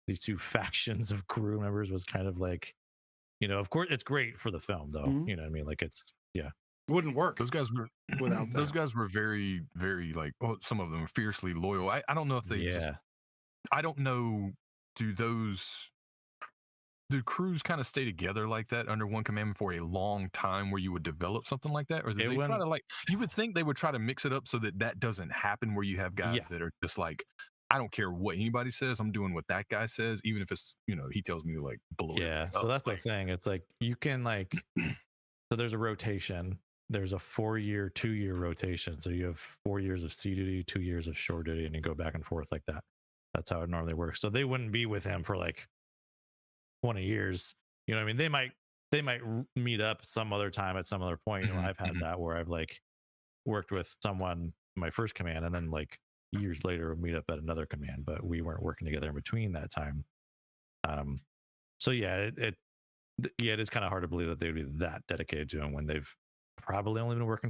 these two factions of crew members was kind of of course it's great for the film though. You know what I mean? It wouldn't work. Those guys were without those guys were very, very some of them were fiercely loyal. I don't know if they I don't know. Do crews kind of stay together like that under one commandment for a long time where you would develop something like that? Or do they try to you would think they would try to mix it up so that doesn't happen, where you have guys that are just I don't care what anybody says, I'm doing what that guy says, even if it's, he tells me to blow it. Yeah. So that's the thing. It's you can so there's a rotation. There's a 4-year, 2-year rotation. So you have 4 years of sea duty, 2 years of shore duty, and you go back and forth like that. That's how it normally works. So they wouldn't be with him for 20 years. You know what I mean? They might meet up some other time at some other point. I've had that where I've worked with someone in my first command, and then years later we'll meet up at another command, but we weren't working together in between that time. So it is kind of hard to believe that they would be that dedicated to him when they've probably only been working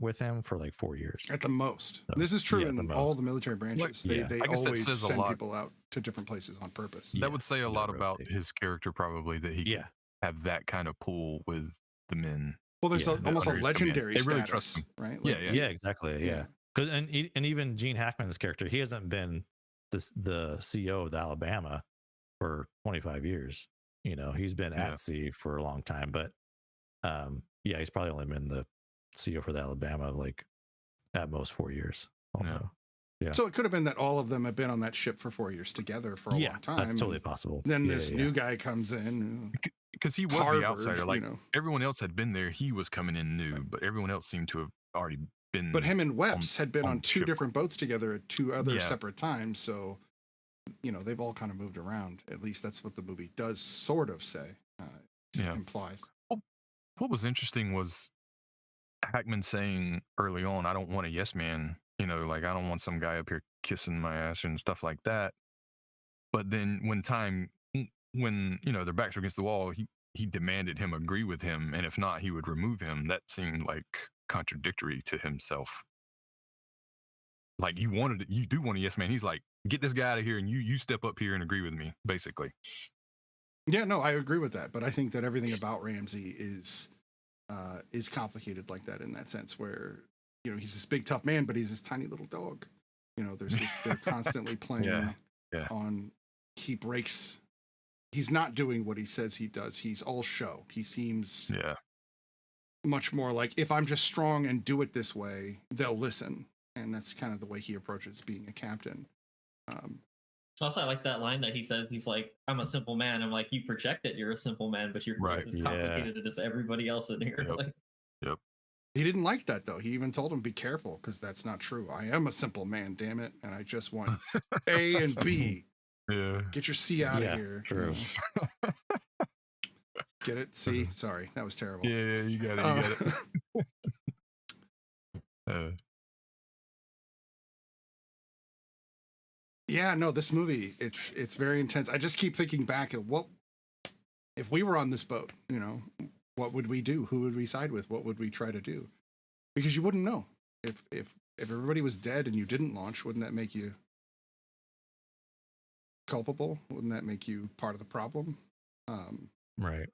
with him for 4 years at the most. So, this is true in all the military branches. They always send people out to different places on purpose. That would say a lot about his character, probably, that he have that kind of pull with the men. Well, there's almost a legendary status, they really trust him, right? Yeah, exactly. Yeah. Because and even Gene Hackman's character, he hasn't been the CEO of the Alabama for 25 years. He's been at sea for a long time, but he's probably only been the CEO for the Alabama at most 4 years. Also, So it could have been that all of them have been on that ship for 4 years together for a long time. That's totally possible. Then this new guy comes in because he was the outsider. Everyone else had been there, he was coming in new, but everyone else seemed to have already been. But him and Webs had been on two different boats together at two other separate times. So they've all kind of moved around. At least that's what the movie does sort of say. Implies. What was interesting was Hackman saying early on, I don't want a yes man, I don't want some guy up here kissing my ass and stuff like that. But then when their backs were against the wall, he demanded him agree with him, and if not, he would remove him. That seemed contradictory to himself. You do want a yes man. He's like, get this guy out of here, and you step up here and agree with me, basically. Yeah, no, I agree with that, but I think that everything about Ramsey is complicated like that, in that sense, where he's this big tough man, but he's this tiny little dog. There's this, they're constantly playing on. He breaks he's not doing what he says he does. He's all show. He seems much more like, if I'm just strong and do it this way, they'll listen. And that's kind of the way he approaches being a captain. Also, I like that line that he says. He's like, "I'm a simple man." I'm like, "You project that you're a simple man, but you're just as complicated as everybody else in here." Yep. He didn't like that though. He even told him, "Be careful, because that's not true. I am a simple man, damn it, and I just want A and B. Yeah. Get your C out of here." True. Get it? C? Sorry, that was terrible. Yeah, you got it. You got it. Yeah, no, this movie, it's very intense. I just keep thinking back at what if we were on this boat, you know, what would we do? Who would we side with? What would we try to do? Because you wouldn't know. If everybody was dead and you didn't launch, wouldn't that make you culpable? Wouldn't that make you part of the problem? Right.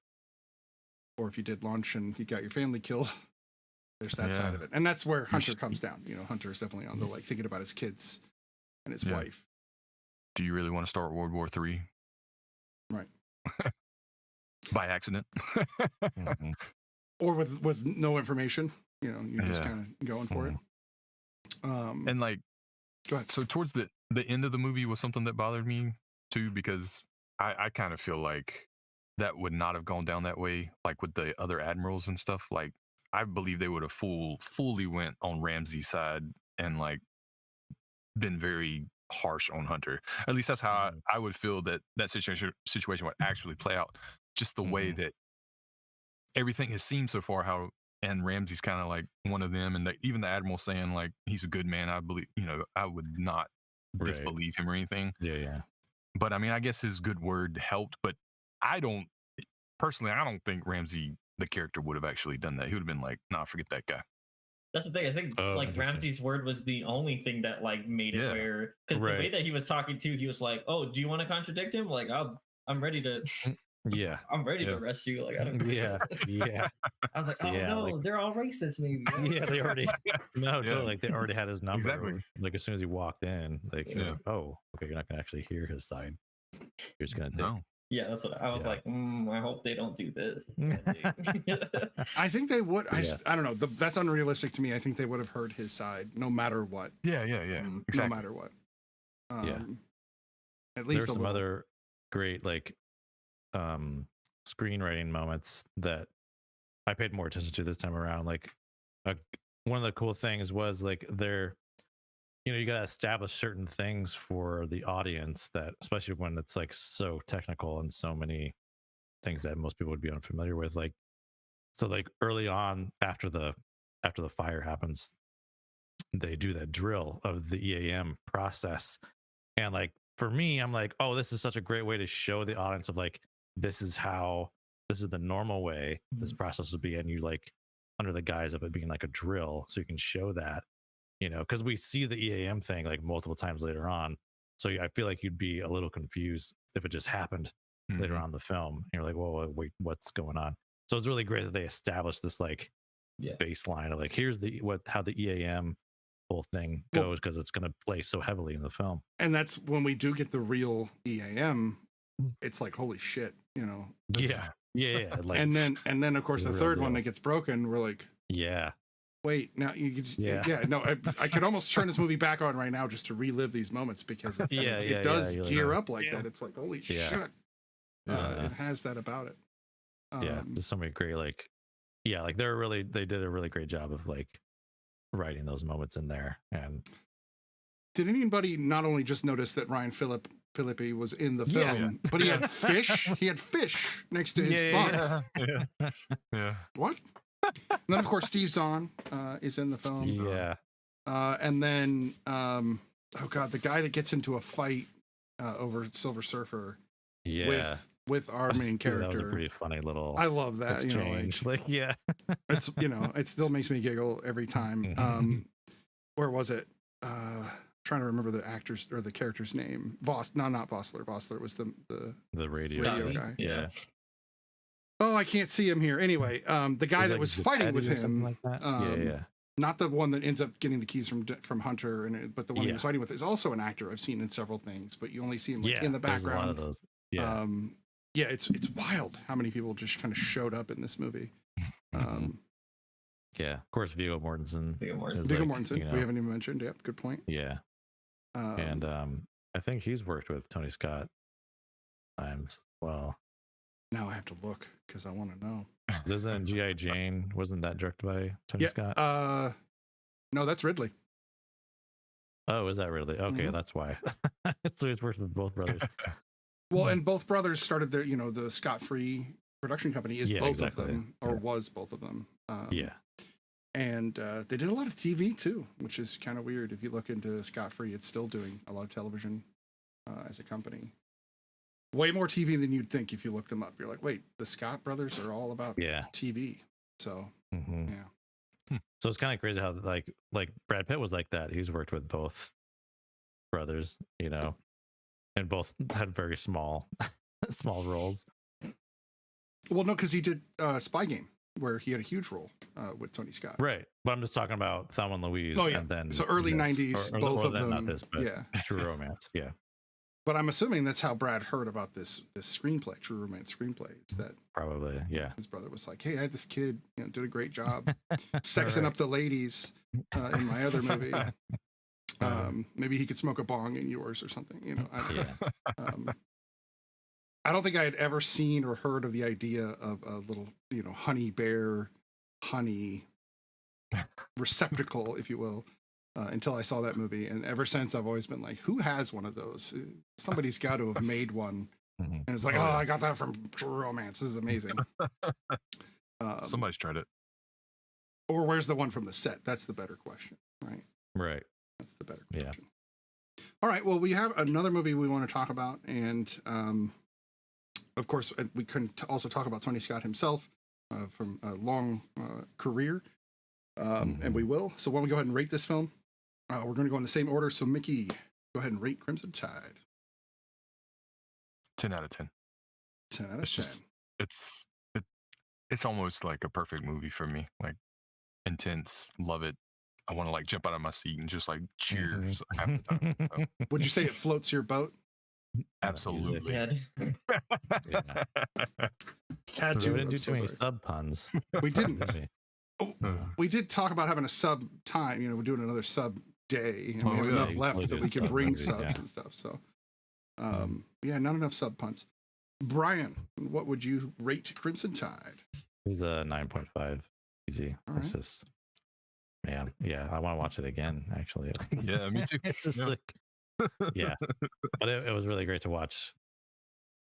Or if you did launch and you got your family killed, there's that side of it. And that's where Hunter comes down. You know, Hunter is definitely on the like thinking about his kids and his wife. Do you really want to start World War III? Right. By accident. Or with no information, you know, you're just kind of going for it. And like, go ahead. So towards the end of the movie was something that bothered me too, because I kind of feel like that would not have gone down that way, like with the other admirals and stuff. Like, I believe they would have fully went on Ramsey's side and like been very harsh on Hunter. At least that's how I would feel that situation would actually play out. Just the way that everything has seemed so far, how and Ramsey's kind of like one of them, and even the admiral saying like he's a good man. I believe, you know, I would not disbelieve him or anything. Yeah. But I mean, I guess his good word helped. But I don't think Ramsey, the character, would have actually done that. He would have been like, "Nah, forget that guy." That's the thing. I think like Ramsey's word was the only thing that like made it where, because the way that he was talking to, he was like, "Oh, do you want to contradict him? Like, I'm ready to." Yeah, I'm ready to arrest you. Like, I don't. Yeah. I was like, oh no, like, they're all racist. Maybe. Yeah, they already. Totally, like they already had his number. Exactly. Like as soon as he walked in, like, oh, okay, you're not gonna actually hear his side. You're just gonna take. Yeah, that's what I was like. I hope they don't do this. I think they would. I don't know. That's unrealistic to me. I think they would have heard his side no matter what. Yeah. Exactly. No matter what. At least there's some other great like screenwriting moments that I paid more attention to this time around. Like one of the cool things was like you got to establish certain things for the audience, that especially when it's like so technical and so many things that most people would be unfamiliar with. Like, so like early on after the fire happens, they do that drill of the EAM process. And like, for me, I'm like, oh, this is such a great way to show the audience of like, this is the normal way this process would be. And you like, under the guise of it being like a drill, so you can show that, you know, because we see the EAM thing like multiple times later on. So I feel like you'd be a little confused if it just happened later on in the film. And you're like, whoa, wait, what's going on? So it's really great that they established this like baseline of like, here's how the EAM whole thing goes, because it's going to play so heavily in the film. And that's when we do get the real EAM. It's like, holy shit, you know? Yeah. Like, and then of course the third one that gets broken, we're like, wait, now you just, I could almost turn this movie back on right now just to relive these moments, because it's, it does gear up like that. It's like, holy shit. It has that about it. There's so many great, like, like they did a really great job of like writing those moments in there. And did anybody not only just notice that Ryan Phillippe was in the film, but he had fish. He had fish next to his bunk. Yeah. What? And then of course Steve Zahn is in the film. And then oh god, the guy that gets into a fight over Silver Surfer. With our main character. That was a pretty funny little. I love that exchange. You know, like, it's it still makes me giggle every time. Where was it? Trying to remember the actor's or the character's name. Not Vossler. Vossler was the radio guy. Yeah. Oh, I can't see him here. Anyway, the guy that was fighting with him. Like that? Not the one that ends up getting the keys from Hunter, but the one he was fighting with is also an actor I've seen in several things, but you only see him like, in the background. There's a lot of those. yeah, it's wild how many people just kind of showed up in this movie. Yeah, of course, Viggo Mortensen. Viggo Mortensen. is Viggo like, Mortensen, you know, we haven't even mentioned. Yep, good point. Yeah, and I think he's worked with Tony Scott times. Well, now I have to look because I want to know. Doesn't G.I. Jane, wasn't that directed by Tony Scott? No, that's Ridley. Oh, is that really? Okay, Mhm. that's why. So he's worked with both brothers. Well, and both brothers started their, the Scott Free production company is Yeah, both exactly. of them, or Yeah. was both of them. Yeah. And they did a lot of TV too, which is kind of weird. If you look into Scott Free, it's still doing a lot of television as a company. Way more TV than you'd think if you look them up. You're like, wait, the Scott brothers are all about TV. So, yeah. So it's kind of crazy how like Brad Pitt was like that. He's worked with both brothers, and both had very small roles. Well, no, because he did Spy Game, where he had a huge role with Tony Scott. Right. But I'm just talking about Thelma and Louise. Oh, yeah. And then So early this, 90s, or both of them. Not this, but yeah. True Romance. Yeah. But I'm assuming that's how Brad heard about this screenplay, True Romance screenplay. Is that probably, yeah. His brother was like, "Hey, I had this kid, did a great job sexing up the ladies in my other movie. Maybe he could smoke a bong in yours or something." I don't think I had ever seen or heard of the idea of a little, honey bear, honey receptacle, if you will. Until I saw that movie, and ever since I've always been like, who has one of those? Somebody's got to have made one. And it's like, I got that from True Romance. This is amazing. Somebody's tried it. Or where's the one from the set? That's the better question, right? Right. That's the better question. Yeah. All right, well, we have another movie we want to talk about, and of course, we couldn't also talk about Tony Scott himself from a long career, and we will. So why don't we go ahead and rate this film? We're going to go in the same order. So, Mickey, go ahead and rate Crimson Tide. 10 out of 10. 10 out of 10. It's just, it's almost like a perfect movie for me. Like, intense, love it. I want to like jump out of my seat and just like cheers half the time. So. Would you say it floats your boat? Absolutely. Yeah. Had to. We didn't do too many sub puns. We didn't. We did talk about having a sub time. We're doing another sub day, and we have enough left that we can bring subs and stuff. So, not enough sub puns. Brian, what would you rate Crimson Tide? It's a 9.5. Easy. It's just, man, yeah, I want to watch it again, actually. Yeah, me too. It's just like, yeah. But it was really great to watch.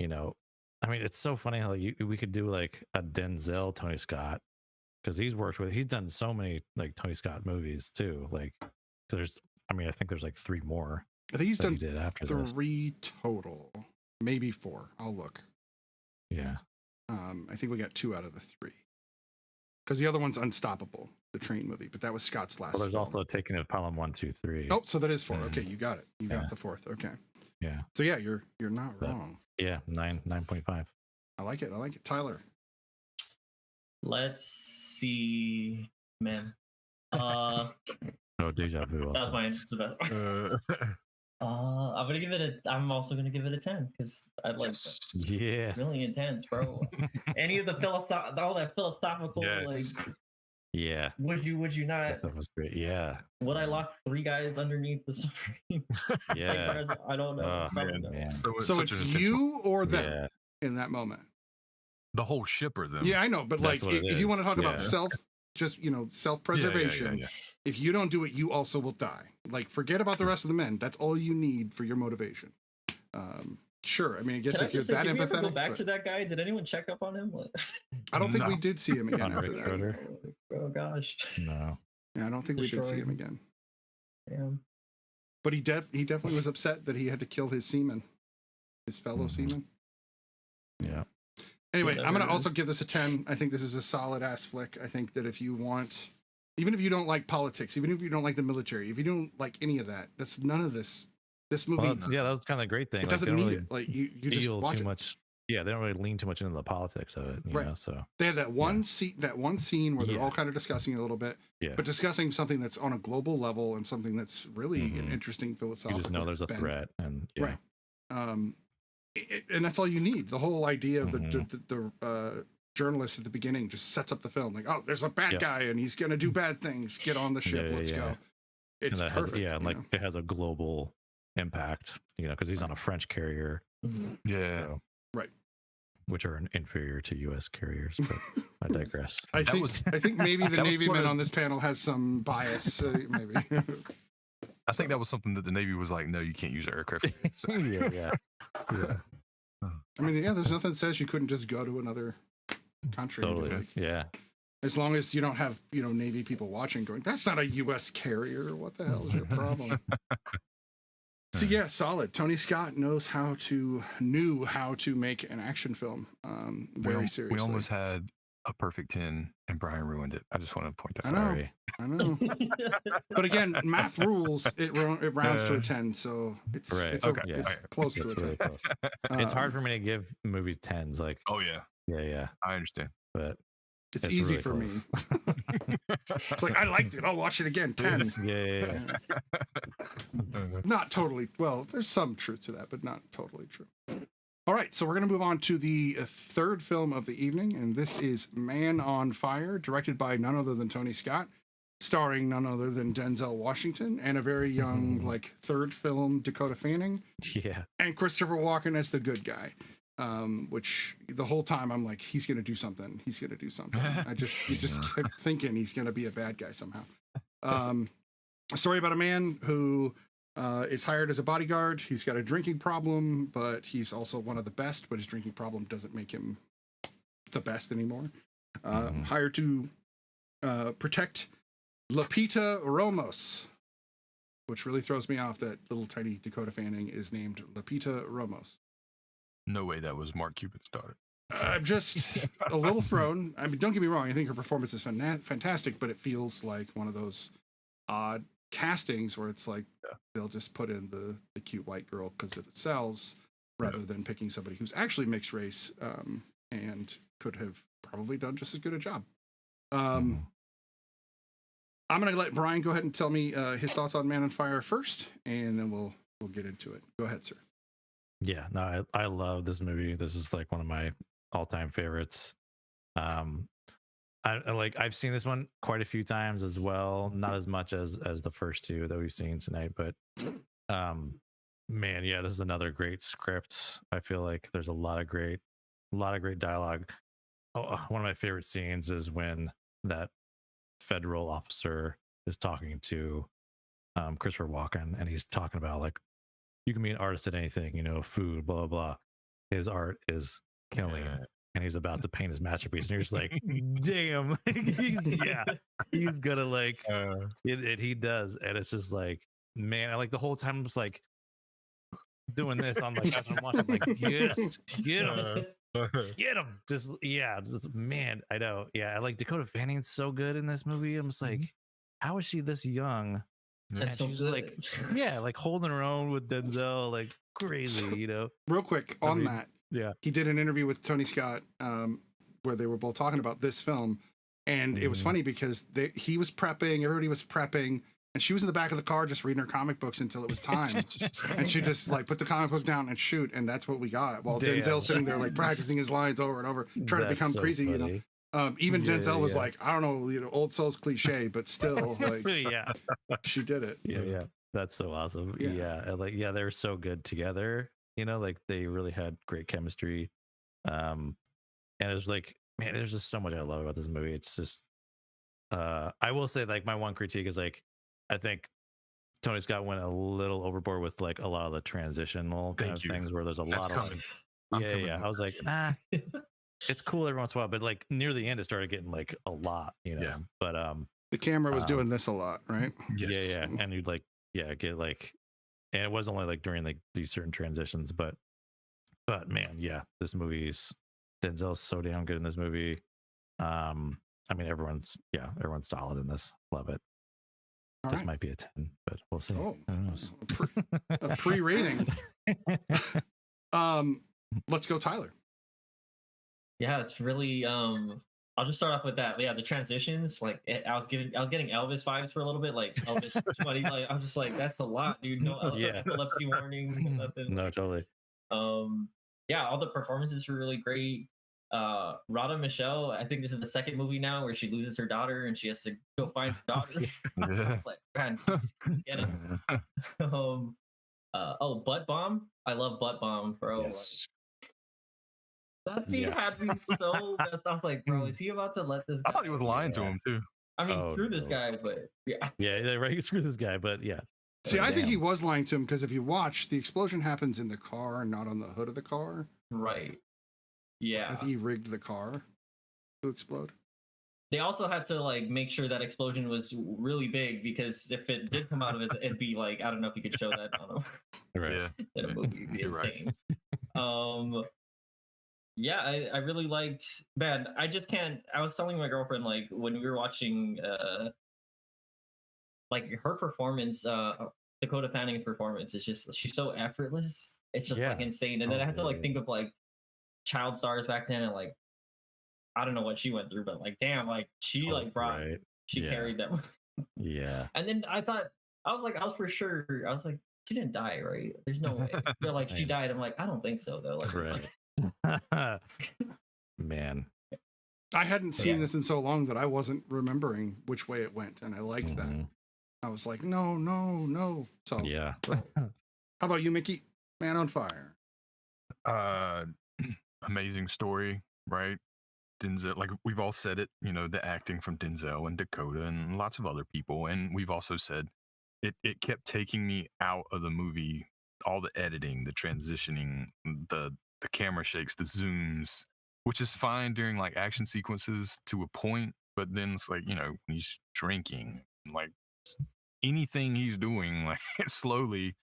I mean, it's so funny how we could do like a Denzel Tony Scott, because he's done so many like Tony Scott movies too. Like, because I think there's like 3 more. I think he's done did after 3 total, maybe 4. I'll look. Yeah. I think we got 2 out of the 3. Because the other one's Unstoppable, the train movie, but that was Scott's last. Well, there's film. also Taking of Pelham 1, 2, 3. Oh, so that is 4. Okay, you got it. You got the 4th. Okay. Yeah. So yeah, you're not wrong. Yeah, 9.5. I like it. Tyler. Let's see, man. Oh, deja vu. That's mine. It's the best. I'm also gonna give it a 10 because I like that. Yes. Really intense, bro. Any of the all that philosophical, like, yeah. Would you not? That stuff was great. Yeah. Would I lock 3 guys underneath the submarine? Yeah. I don't know. Man. So it's you or them in that moment. The whole ship or them. Yeah, I know, but like if you want to talk about self-preservation, if you don't do it, you also will die. Like, forget about the rest of the men. That's all you need for your motivation. Sure. I mean, I guess if you're that empathetic. Did we ever go back to that guy? Did anyone check up on him? I don't think we did see him again after that. Oh gosh. No. Yeah, I don't think we did see him again. Damn. But he definitely was upset that he had to kill his seamen, his fellow seamen. Yeah. Anyway, I'm going to also give this a 10. I think this is a solid ass flick. I think that if you want, even if you don't like politics, even if you don't like the military, if you don't like any of that, that's none of this. This movie. Well, yeah, that was kind of the great thing. It doesn't need it. Like you just watch too much. Yeah, they don't really lean too much into the politics of it. You know, so they had that one scene where they're all kind of discussing it a little bit, but discussing something that's on a global level and something that's really an interesting philosophical. You just know there's a threat, and right. and that's all you need. The whole idea of the journalist at the beginning just sets up the film like, oh, there's a bad guy and he's gonna do bad things. Get on the ship, let's go. It's perfect. And like it has a global impact, because he's on a French carrier. So, right. Which are inferior to U.S. carriers, but I digress. I think maybe the Navyman on this panel has some bias. Maybe. I think that was something that the Navy was like, no, you can't use our aircraft. So. yeah. I mean, there's nothing that says you couldn't just go to another country. Totally. As long as you don't have, Navy people watching going, that's not a U.S. carrier. What the hell is your problem? So yeah, solid. Tony Scott knew how to make an action film. Very seriously. We almost had a perfect 10 and Brian ruined it. I just want to point that out. I know. But again, math rules, it rounds to a 10, so it's close to it. Really close. It's hard for me to give movies 10s. Like, oh yeah. I understand. But it's easy really for me. It's like, I liked it. I'll watch it again. 10. Yeah. Not totally. Well, there's some truth to that, but not totally true. All right, so we're going to move on to the third film of the evening, and this is Man on Fire, directed by none other than Tony Scott, starring none other than Denzel Washington, and a very young, third film, Dakota Fanning. Yeah. And Christopher Walken as the good guy. Which the whole time I'm like, he's gonna do something. He's gonna do something. You just kept thinking he's gonna be a bad guy somehow. A story about a man who is hired as a bodyguard. He's got a drinking problem, but he's also one of the best. But his drinking problem doesn't make him the best anymore. Hired to protect Lupita Ramos, which really throws me off that little tiny Dakota Fanning is named Lupita Ramos. No way that was Mark Cuban's daughter. I'm just a little thrown. I mean, don't get me wrong. I think her performance is fantastic, but it feels like one of those odd castings where it's like they'll just put in the cute white girl because it sells rather than picking somebody who's actually mixed race and could have probably done just as good a job. I'm going to let Brian go ahead and tell me his thoughts on Man on Fire first, and then we'll get into it. Go ahead, sir. Yeah, no, I love this movie. This is like one of my all-time favorites. I've seen this one quite a few times as well. Not as much as the first two that we've seen tonight, but man, yeah, this is another great script. I feel like there's a lot of great dialogue. One of my favorite scenes is when that federal officer is talking to Christopher Walken, and he's talking about like, you can be an artist at anything, food, blah, blah, blah. His art is killing, and he's about to paint his masterpiece. And you're just like, damn, he's gonna like, he does. And it's just like, man, I like the whole time I'm just like doing this on my couch. I'm watching, like, yes, get him. Get him. Just man, I know. Yeah, I like Dakota Fanning's so good in this movie. I'm just like, how is she this young? And she's like, like holding her own with Denzel, like crazy, Real quick on that. Yeah. He did an interview with Tony Scott where they were both talking about this film. And it was funny because he was prepping, everybody was prepping, and she was in the back of the car just reading her comic books until it was time. And she just like put the comic book down and shoot, and that's what we got. While Denzel's sitting there like practicing his lines over and over, trying to become crazy, funny. Even Denzel was like, I don't know, old soul's cliche, but still, like, she did it. Yeah. That's so awesome. Yeah. They were so good together. Like they really had great chemistry. And it was like, man, there's just so much I love about this movie. It's just, I will say, like, my one critique is like, I think Tony Scott went a little overboard with like a lot of the transitional kind of things where there's a lot of like, I was like, it's cool every once in a while, but like near the end, it started getting like a lot, Yeah. But the camera was doing this a lot, right? Yes. Yeah. And you'd like, get like, and it was only like during like these certain transitions, but man, this movie's Denzel's so damn good in this movie. I mean, everyone's solid in this. Love it. This might be a 10, but we'll see. Oh, who knows? A pre-rating. Let's go, Tyler. Yeah, it's really I'll just start off with that. Yeah, the transitions, like I was getting Elvis vibes for a little bit, like Elvis 20. Like I'm just like, that's a lot, dude. No epilepsy warnings, nothing. No, totally. yeah, all the performances were really great. Rada Michelle, I think this is the second movie now where she loses her daughter and she has to go find her daughter. Yeah. It's like, man, she just keeps getting Butt Bomb. I love Butt Bomb, bro. Yes. That scene had me so messed off. Like, bro, is he about to let this guy? I thought he was lying to him too. I mean, screw this guy, but yeah. Yeah, right. Screw this guy, but yeah. See, I think he was lying to him because if you watch, the explosion happens in the car and not on the hood of the car. Right. Yeah. I think he rigged the car to explode. They also had to like make sure that explosion was really big because if it did come out of it, it'd be like, I don't know if you could show that on a, Right. in a movie. It'd be You're insane. Yeah, I really liked, man, I just can't, I was telling my girlfriend, like, when we were watching, like, her performance, Dakota Fanning's performance is just, she's so effortless. It's just, like, insane. And then I had to, like, think of, like, child stars back then and, like, I don't know what she went through, but, like, damn, like, she, like, brought, she carried them. Yeah. And then I thought, I was for sure, I was like, she didn't die, right? There's no way. They're like, she died. I'm like, I don't think so, though. Like, Right. Man, I hadn't seen this in so long that I wasn't remembering which way it went, and I liked that. I was like, no. So yeah. How about you, Mickey? Man on Fire. Amazing story, right? Denzel, like we've all said it, you know, the acting from Denzel and Dakota and lots of other people, and we've also said it kept taking me out of the movie. All the editing, the transitioning, the camera shakes, the zooms, which is fine during like action sequences to a point, but then it's like, you know, he's drinking, like anything he's doing, like slowly,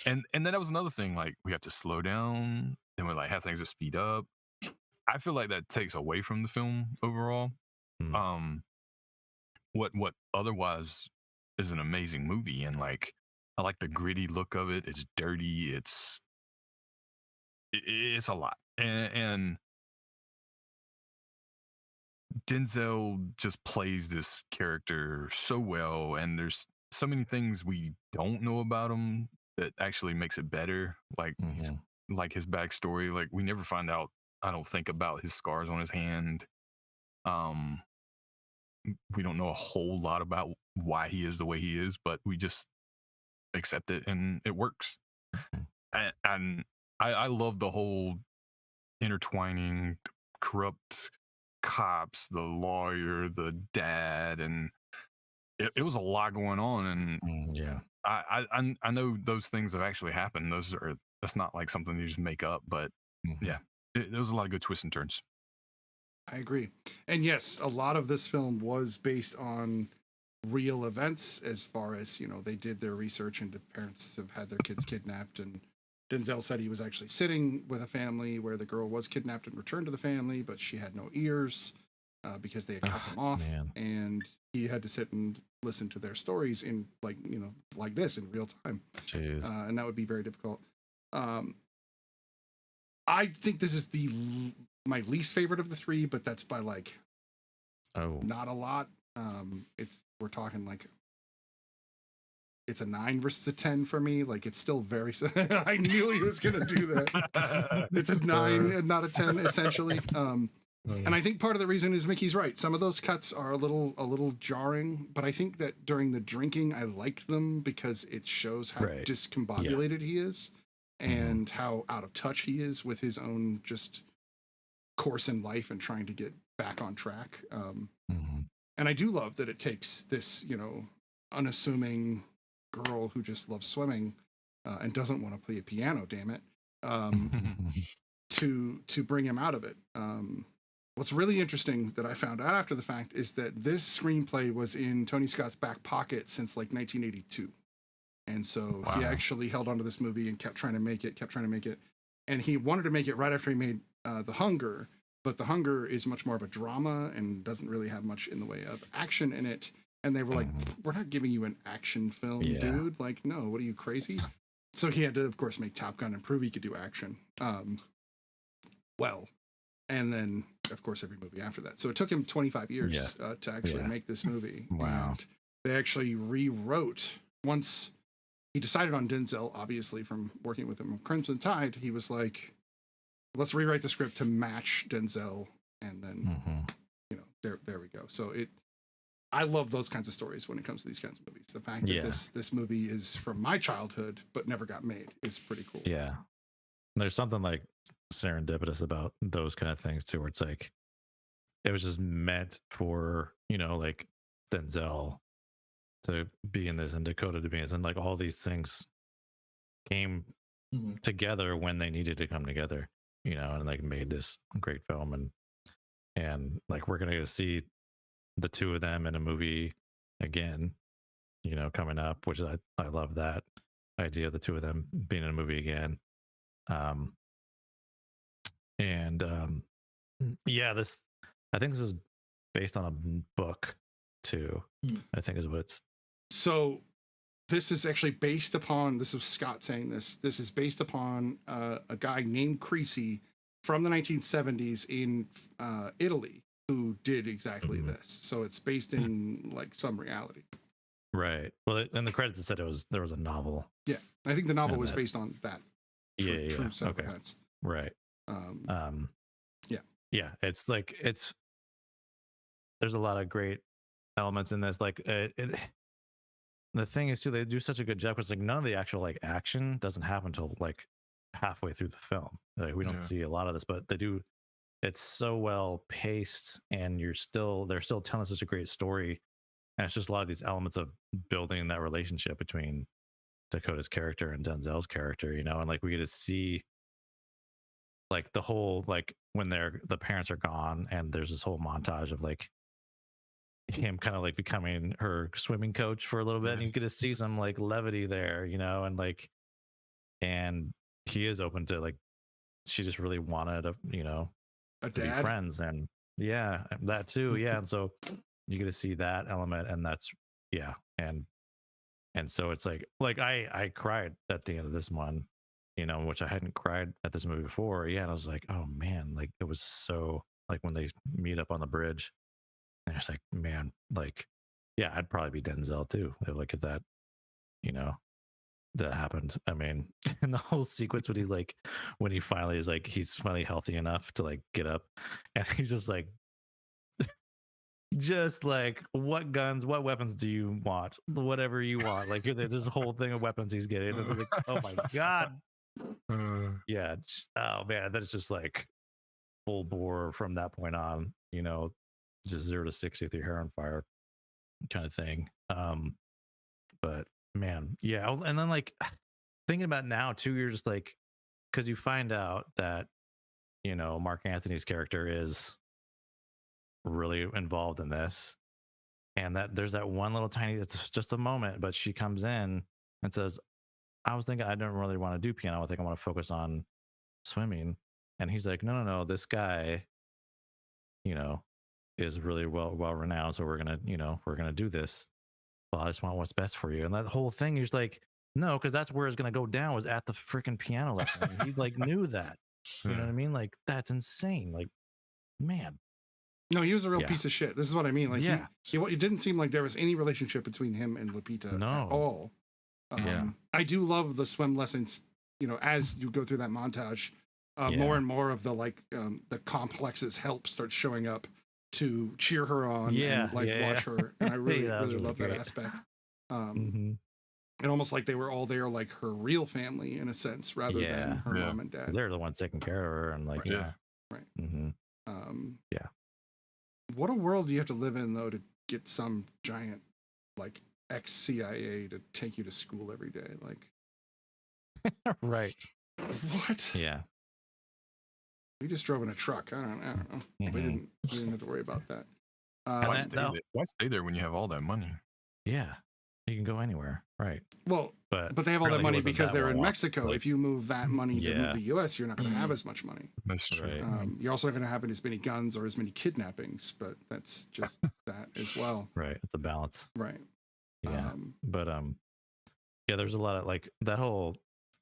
and then that was another thing, like we have to slow down, and we like have things to speed up. I feel like that takes away from the film overall. What otherwise is an amazing movie, and like I like the gritty look of it. It's dirty. It's a lot, and Denzel just plays this character so well, and there's so many things we don't know about him that actually makes it better. Like like his backstory, like we never find out, I don't think, about his scars on his hand. We don't know a whole lot about why he is the way he is, but we just accept it and it works. And I love the whole intertwining corrupt cops, the lawyer, the dad, and it was a lot going on. And I know those things have actually happened. That's not like something you just make up, but yeah, there was a lot of good twists and turns. I agree. And yes, a lot of this film was based on real events, as far as, you know, they did their research into parents have had their kids kidnapped, and Denzel said he was actually sitting with a family where the girl was kidnapped and returned to the family, but she had no ears because they had cut them off, and he had to sit and listen to their stories in, like, you know, like this in real time. And that would be very difficult. I think this is my least favorite of the three, but that's by like not a lot. We're talking like it's a 9 versus a 10 for me. Like it's still very. I knew he was gonna do that. It's a 9 and not a 10, essentially. And I think part of the reason is Mickey's right. Some of those cuts are a little jarring, but I think that during the drinking, I liked them because it shows how discombobulated he is and how out of touch he is with his own just course in life and trying to get back on track. And I do love that it takes this, you know, unassuming girl who just loves swimming and doesn't want to play a piano, damn it, to bring him out of it. What's really interesting that I found out after the fact is that this screenplay was in Tony Scott's back pocket since like 1982. And so he actually held onto this movie and kept trying to make it. And he wanted to make it right after he made The Hunger, but The Hunger is much more of a drama and doesn't really have much in the way of action in it. And they were like, we're not giving you an action film, dude. Like, no, what are you, crazy? So he had to, of course, make Top Gun and prove he could do action well. And then, of course, every movie after that. So it took him 25 years to actually make this movie. Wow. And they actually rewrote, once he decided on Denzel, obviously, from working with him on Crimson Tide, he was like, let's rewrite the script to match Denzel, and then Mm-hmm. there we go. So I love those kinds of stories when it comes to these kinds of movies. The fact that this movie is from my childhood but never got made is pretty cool. Yeah. There's something like serendipitous about those kind of things too, where it's like it was just meant for, like Denzel to be in this and Dakota to be in this, and like all these things came together when they needed to come together, and like made this great film. And like we're gonna see the two of them in a movie again, coming up, which I love that idea of the two of them being in a movie again. This, I think this is based on a book too. I think is what it's. So this is actually based upon, this is Scott saying this is based upon a guy named Creasy from the 1970s in Italy who did exactly this. So it's based in like some reality. Right. Well, in the credits it said there was a novel. Yeah, I think the novel was based on that. True set of okay. events. Right. Yeah. It's like there's a lot of great elements in this. Like the thing is too, they do such a good job because like none of the actual like action doesn't happen until like halfway through the film. Like we don't see a lot of this, but they do. It's so well paced, and they're still telling such a great story. And it's just a lot of these elements of building that relationship between Dakota's character and Denzel's character, and like we get to see like the whole, like when the parents are gone, and there's this whole montage of like him kind of like becoming her swimming coach for a little bit, and you get to see some like levity there, and like, and he is open to like, she just really wanted a dad, to be friends, and that too, and so you get to see that element, and that's and so it's like I cried at the end of this one, which I hadn't cried at this movie before. And I was like, oh man, like it was so, like when they meet up on the bridge, and it's like, man, like, I'd probably be Denzel too, if that, that happened. I mean, and the whole sequence when he finally is like, he's finally healthy enough to like get up, and he's just like, what guns, what weapons do you want? Whatever you want. Like there's a whole thing of weapons he's getting. And like, oh my god. Yeah. Oh man, that's just like full bore from that point on. Just 0 to 60 with your hair on fire, kind of thing. But man, and then like thinking about it now too, you're just like, because you find out that Mark Anthony's character is really involved in this, and that there's that one little tiny, it's just a moment, but she comes in and says, I was thinking I don't really want to do piano, I think I want to focus on swimming. And he's like, no, this guy is really well renowned, so we're gonna do this. Well, I just want what's best for you. And that whole thing, he's like, no, because that's where it's gonna go down, was at the freaking piano lesson. He like knew that. You know what I mean? Like that's insane. Like, man. No, he was a real piece of shit. This is what I mean. Like, it didn't seem like there was any relationship between him and Lupita at all. I do love the swim lessons. As you go through that montage, more and more of the the complex's help starts showing up to cheer her on and watch her. And I really love that aspect. And almost like they were all there, like her real family in a sense, rather than her mom and dad. They're the ones taking care of her, and like, right. What a world do you have to live in, though, to get some giant, like, ex-CIA to take you to school every day? Like, right. What? Yeah. We just drove in a truck. I don't know. We didn't have to worry about that. Why stay there when you have all that money? Yeah. You can go anywhere. Right. Well, but they have all that money because they're in Mexico. Like, if you move that money to move the U.S., you're not going to have as much money. That's true. Right. You're also not going to have as many guns or as many kidnappings, but that's just that as well. Right. It's a balance. Right. Yeah. There's a lot of like that whole,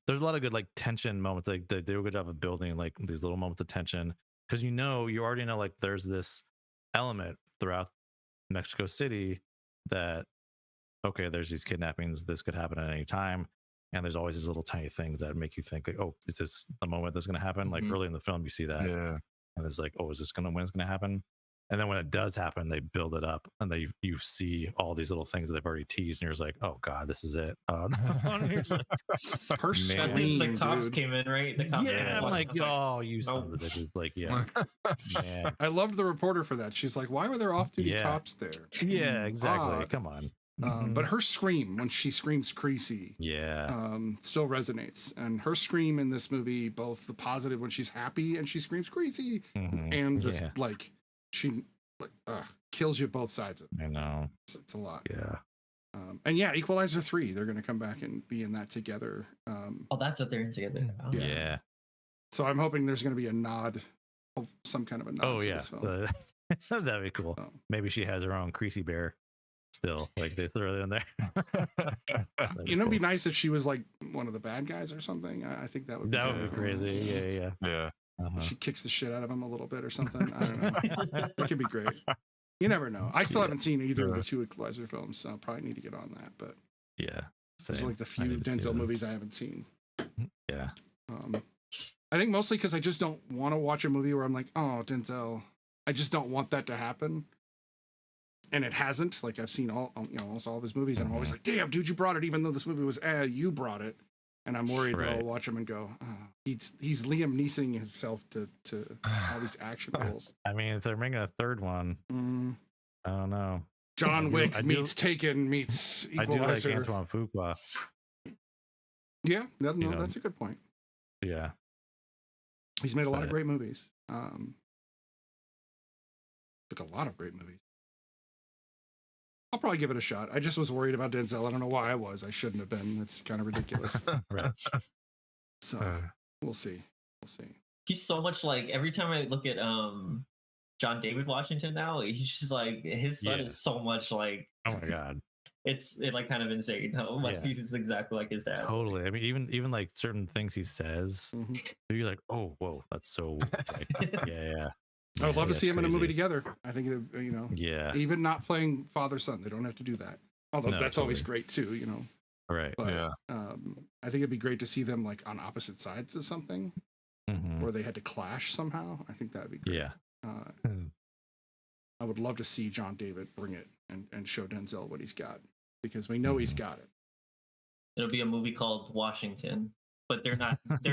there's a lot of good like tension moments. Like they do a good job of building like these little moments of tension, because you already know like there's this element throughout Mexico City that, okay, there's these kidnappings, this could happen at any time. and there's always these little tiny things that make you think like, oh, is this the moment that's going to happen? Like early in the film, you see that, and it's like, oh, is this when it's going to happen? And then when it does happen, they build it up, and you see all these little things that they've already teased, and you're just like, oh god, this is it. Her scream, the cops dude. came in, right? The cops I'm like, oh, you sons of bitches. Like, yeah, man. I loved the reporter for that. She's like, why were there off-duty cops there? Yeah, exactly. Odd. Come on. But her scream when she screams Creasy, still resonates. And her scream in this movie, both the positive when she's happy and she screams Creasy, and this like she kills you both sides of it. I know it's a lot. Yeah. And yeah, Equalizer 3, they're going to come back and be in that together. Oh, that's what they're in together. Oh. Yeah. So I'm hoping there's going to be a nod, some kind of a nod to this film. That'd be cool. Maybe she has her own Creasy Bear still, like they throw it in there. You know, it'd be nice if she was like one of the bad guys or something. I think that would be crazy. Yeah. She kicks the shit out of him a little bit or something. I don't know. That could be great. You never know. I still haven't seen either of the two Equalizer films, so I'll probably need to get on that. But those are like the few Denzel movies I haven't seen. Yeah. I think mostly because I just don't want to watch a movie where I'm like, oh, Denzel. I just don't want that to happen. And it hasn't. Like I've seen almost all of his movies, and I'm always like, damn, dude, you brought it, even though this movie was you brought it. And I'm worried that I'll watch him and go, oh, he's Liam Neesoning himself to all these action roles. I mean, if they're making a third one, I don't know. John Wick meets Taken meets Equalizer. I do like Antoine Fuqua. Yeah, that's a good point. Yeah. He's made a lot of great movies. Like a lot of great movies. I'll probably give it a shot. I just was worried about Denzel. I don't know why I was. I shouldn't have been. It's kind of ridiculous. Right. So we'll see. He's so much like every time I look at John David Washington now, he's just like his son is so much like, oh my god, it's like kind of insane how much he's exactly like his dad. Totally. I mean, even like certain things he says, you're like, oh, whoa, that's so like, yeah. I would love to see him in a movie together. I think, even not playing father-son, they don't have to do that. Although that's always great too, Right. But, I think it'd be great to see them like on opposite sides of something, where they had to clash somehow. I think that'd be great. Yeah. I would love to see John David bring it and show Denzel what he's got, because we know he's got it. It'll be a movie called Washington. But they're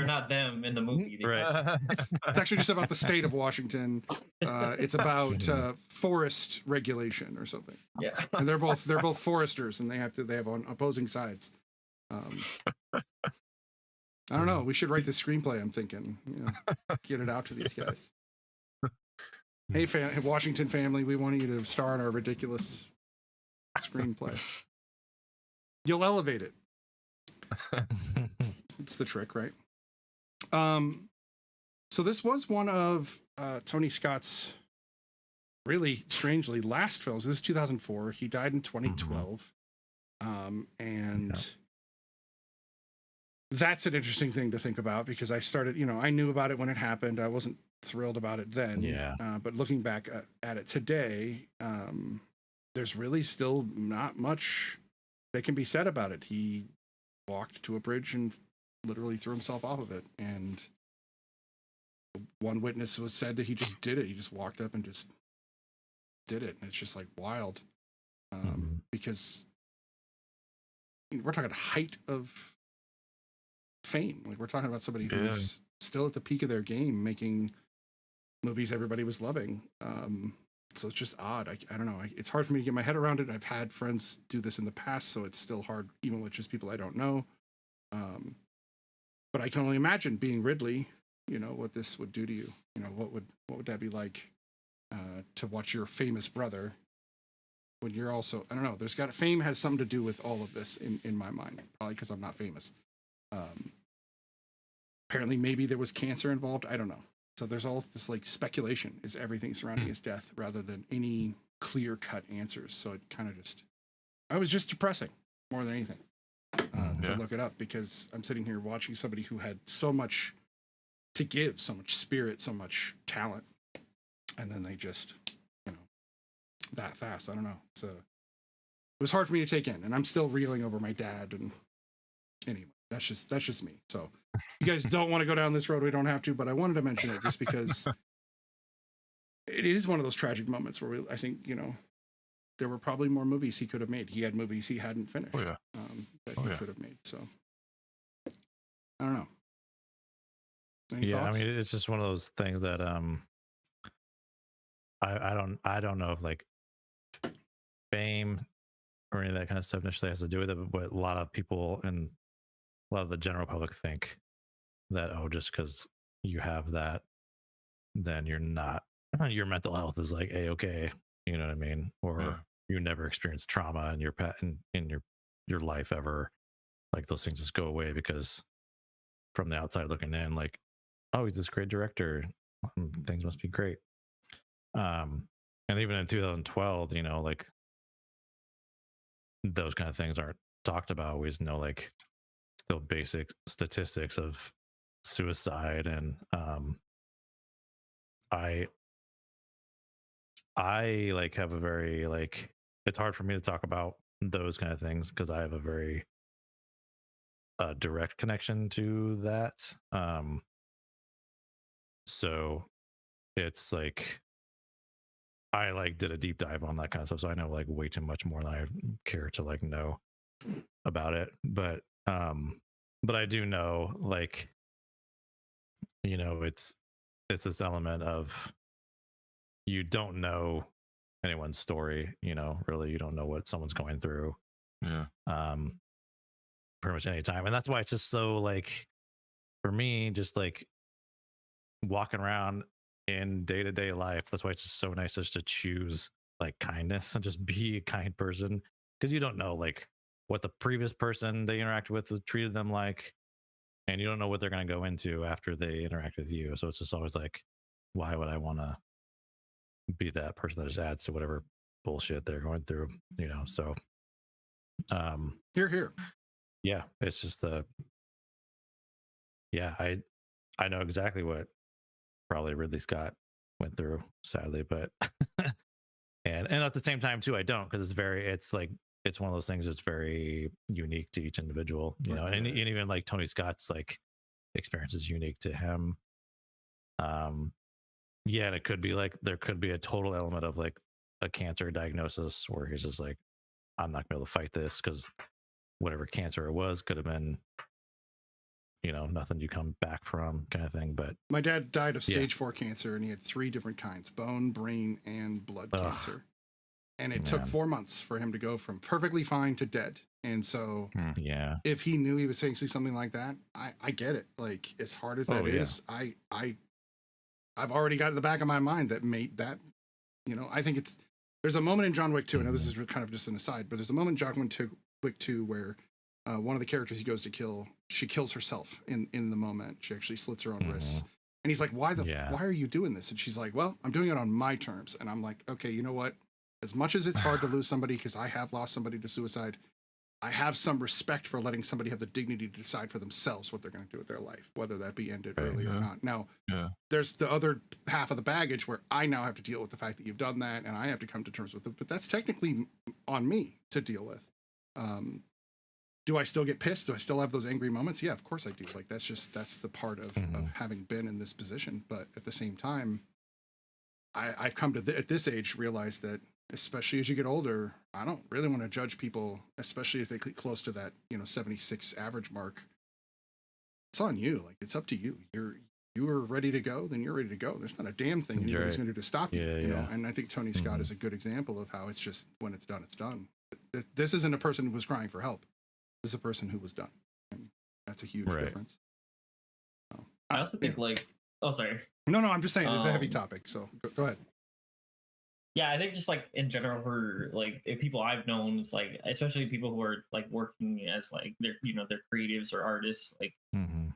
not them in the movie. Right. It's actually just about the state of Washington. It's about forest regulation or something. Yeah. And they're both foresters, and they have on opposing sides. I don't know. We should write this screenplay. I'm thinking, get it out to these guys. Hey, Washington family, we want you to star in our ridiculous screenplay. You'll elevate it. It's the trick, right? So this was one of Tony Scott's really strangely last films. This is 2004. He died in 2012. And that's an interesting thing to think about, because I started, I knew about it when it happened. I wasn't thrilled about it then. Yeah. But looking back at it today, there's really still not much that can be said about it. He walked to a bridge and literally threw himself off of it, and one witness was said that he just did it. He just walked up and just did it, and it's just like wild, because we're talking height of fame. Like, we're talking about somebody who's still at the peak of their game, making movies everybody was loving. So it's just odd. I don't know. It's hard for me to get my head around it. I've had friends do this in the past, so it's still hard, even with just people I don't know. But I can only imagine being Ridley, what this would do to you. What would that be like to watch your famous brother when you're also, I don't know, fame has something to do with all of this in my mind, probably because I'm not famous. Apparently maybe there was cancer involved. I don't know. So there's all this like speculation is everything surrounding his death rather than any clear-cut answers. So it kind of I was just depressing more than anything to look it up, because I'm sitting here watching somebody who had so much to give, so much spirit, so much talent, and then they just, that fast. I don't know. So it was hard for me to take in, and I'm still reeling over my dad. And anyway, That's just me. So you guys don't want to go down this road, we don't have to, but I wanted to mention it just because it is one of those tragic moments where I think, you know, there were probably more movies he could have made. He had movies he hadn't finished that he could have made. So I don't know. Any thoughts? I mean, it's just one of those things that I don't know if like fame or any of that kind of stuff necessarily has to do with it, but a lot of people and a lot of the general public think that, oh, just because you have that, then you're not, your mental health is like a-okay, you know what I mean? Or you never experienced trauma in your in your life ever. Like those things just go away because from the outside looking in, like, oh, he's this great director, things must be great. And even in 2012, you know, like those kind of things aren't talked about. Always know, like, still basic statistics of suicide, and I like have a very, like, it's hard for me to talk about those kind of things because I have a very direct connection to that. So it's like I like did a deep dive on that kind of stuff, so I know like way too much more than I care to like know about it. But I do know, like, you know, it's this element of you don't know anyone's story, you know, really you don't know what someone's going through. Pretty much any time. And that's why it's just so, like, for me, just like walking around in day-to-day life, that's why it's just so nice just to choose like kindness and just be a kind person, because you don't know like what the previous person they interact with treated them like, and you don't know what they're going to go into after they interact with you. So it's just always like, why would I want to be that person that just adds to whatever bullshit they're going through, you know? So here yeah, it's just I know exactly what probably Ridley Scott went through, sadly, but and at the same time too, I don't, because it's like it's one of those things that's very unique to each individual, you know, and even like Tony Scott's like experience is unique to him. And it could be like there could be a total element of like a cancer diagnosis where he's just like, I'm not gonna be able to fight this because whatever cancer it was could have been, you know, nothing you come back from kind of thing. But my dad died of stage 4 cancer, and he had 3 different kinds: bone, brain, and blood cancer. And it took 4 months for him to go from perfectly fine to dead. And so if he knew he was saying something like that, I get it. Like, as hard as that is, I've already got in the back of my mind that made that, you know, I think there's a moment in John Wick 2, I know this is kind of just an aside, but there's a moment in John Wick 2 where one of the characters he goes to kill, she kills herself in the moment. She actually slits her own wrists. And he's like, why are you doing this? And she's like, well, I'm doing it on my terms. And I'm like, okay, you know what? As much as it's hard to lose somebody, because I have lost somebody to suicide, I have some respect for letting somebody have the dignity to decide for themselves what they're going to do with their life, whether that be ended early or not. Now, there's the other half of the baggage where I now have to deal with the fact that you've done that, and I have to come to terms with it. But that's technically on me to deal with. Do I still get pissed? Do I still have those angry moments? Yeah, of course I do. Like, that's the part of having been in this position. But at the same time, I've come to at this age realize that, especially as you get older, I don't really want to judge people, especially as they get close to that, you know, 76 average mark. It's on you. Like, it's up to you. You are ready to go, then you're ready to go. There's not a damn thing anybody's going to do to stop you. You know, and I think Tony Scott is a good example of how it's just, when it's done, it's done. This isn't a person who was crying for help. This is a person who was done, and that's a huge difference. So, I also think oh, sorry. No, I'm just saying it's a heavy topic. So go ahead. Yeah, I think just like in general, for like people I've known, it's like, especially people who are like working as like they're creatives or artists, like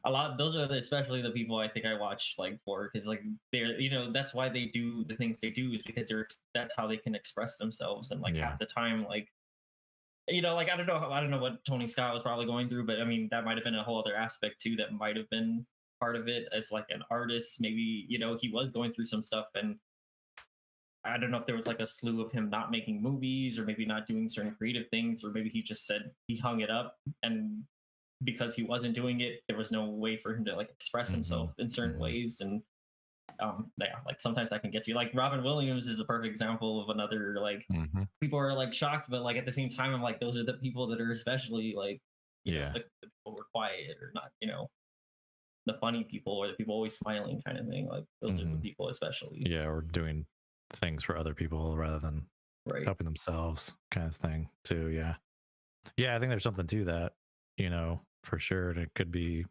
a lot. Those are especially the people I think I watch like for, because like they're, you know, that's why they do the things they do, is because that's how they can express themselves. And like half the time, like, you know, like I don't know what Tony Scott was probably going through, but I mean that might have been a whole other aspect too that might have been part of it as like an artist. Maybe, you know, he was going through some stuff, and I don't know if there was like a slew of him not making movies, or maybe not doing certain creative things, or maybe he just said he hung it up and because he wasn't doing it, there was no way for him to like express himself in certain ways, and yeah, like sometimes that can get you. Like Robin Williams is a perfect example of another like people are like shocked, but like at the same time, I'm like those are the people that are especially like you know, the people who are quiet or not, you know, the funny people or the people always smiling kind of thing. Like those are the people especially. Yeah, or doing things for other people rather than helping themselves, kind of thing too. Yeah, I think there's something to that, you know, for sure. And it could be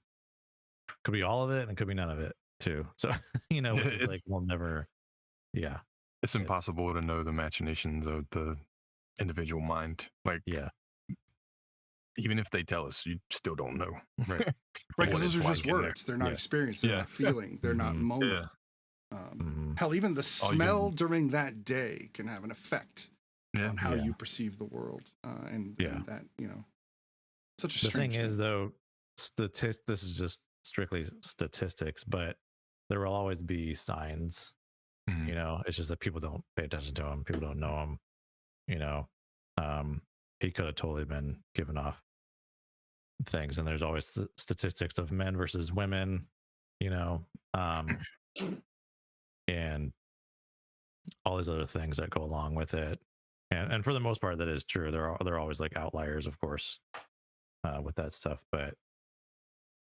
all of it, and it could be none of it too. So you know, it's like we'll never. Yeah, it's impossible to know the machinations of the individual mind. Like, even if they tell us, you still don't know. Right, because those are just words. They're not experience. They're not feeling. They're not moment. Hell, even the smell during that day can have an effect on how you perceive the world. And that, you know, such a strange thing is, though, this is just strictly statistics, but there will always be signs. You know, it's just that people don't pay attention to them. People don't know them. You know, he could have totally been given off things, and there's always statistics of men versus women. You know, and all these other things that go along with it. And for the most part, that is true. There are always like outliers, of course, with that stuff. But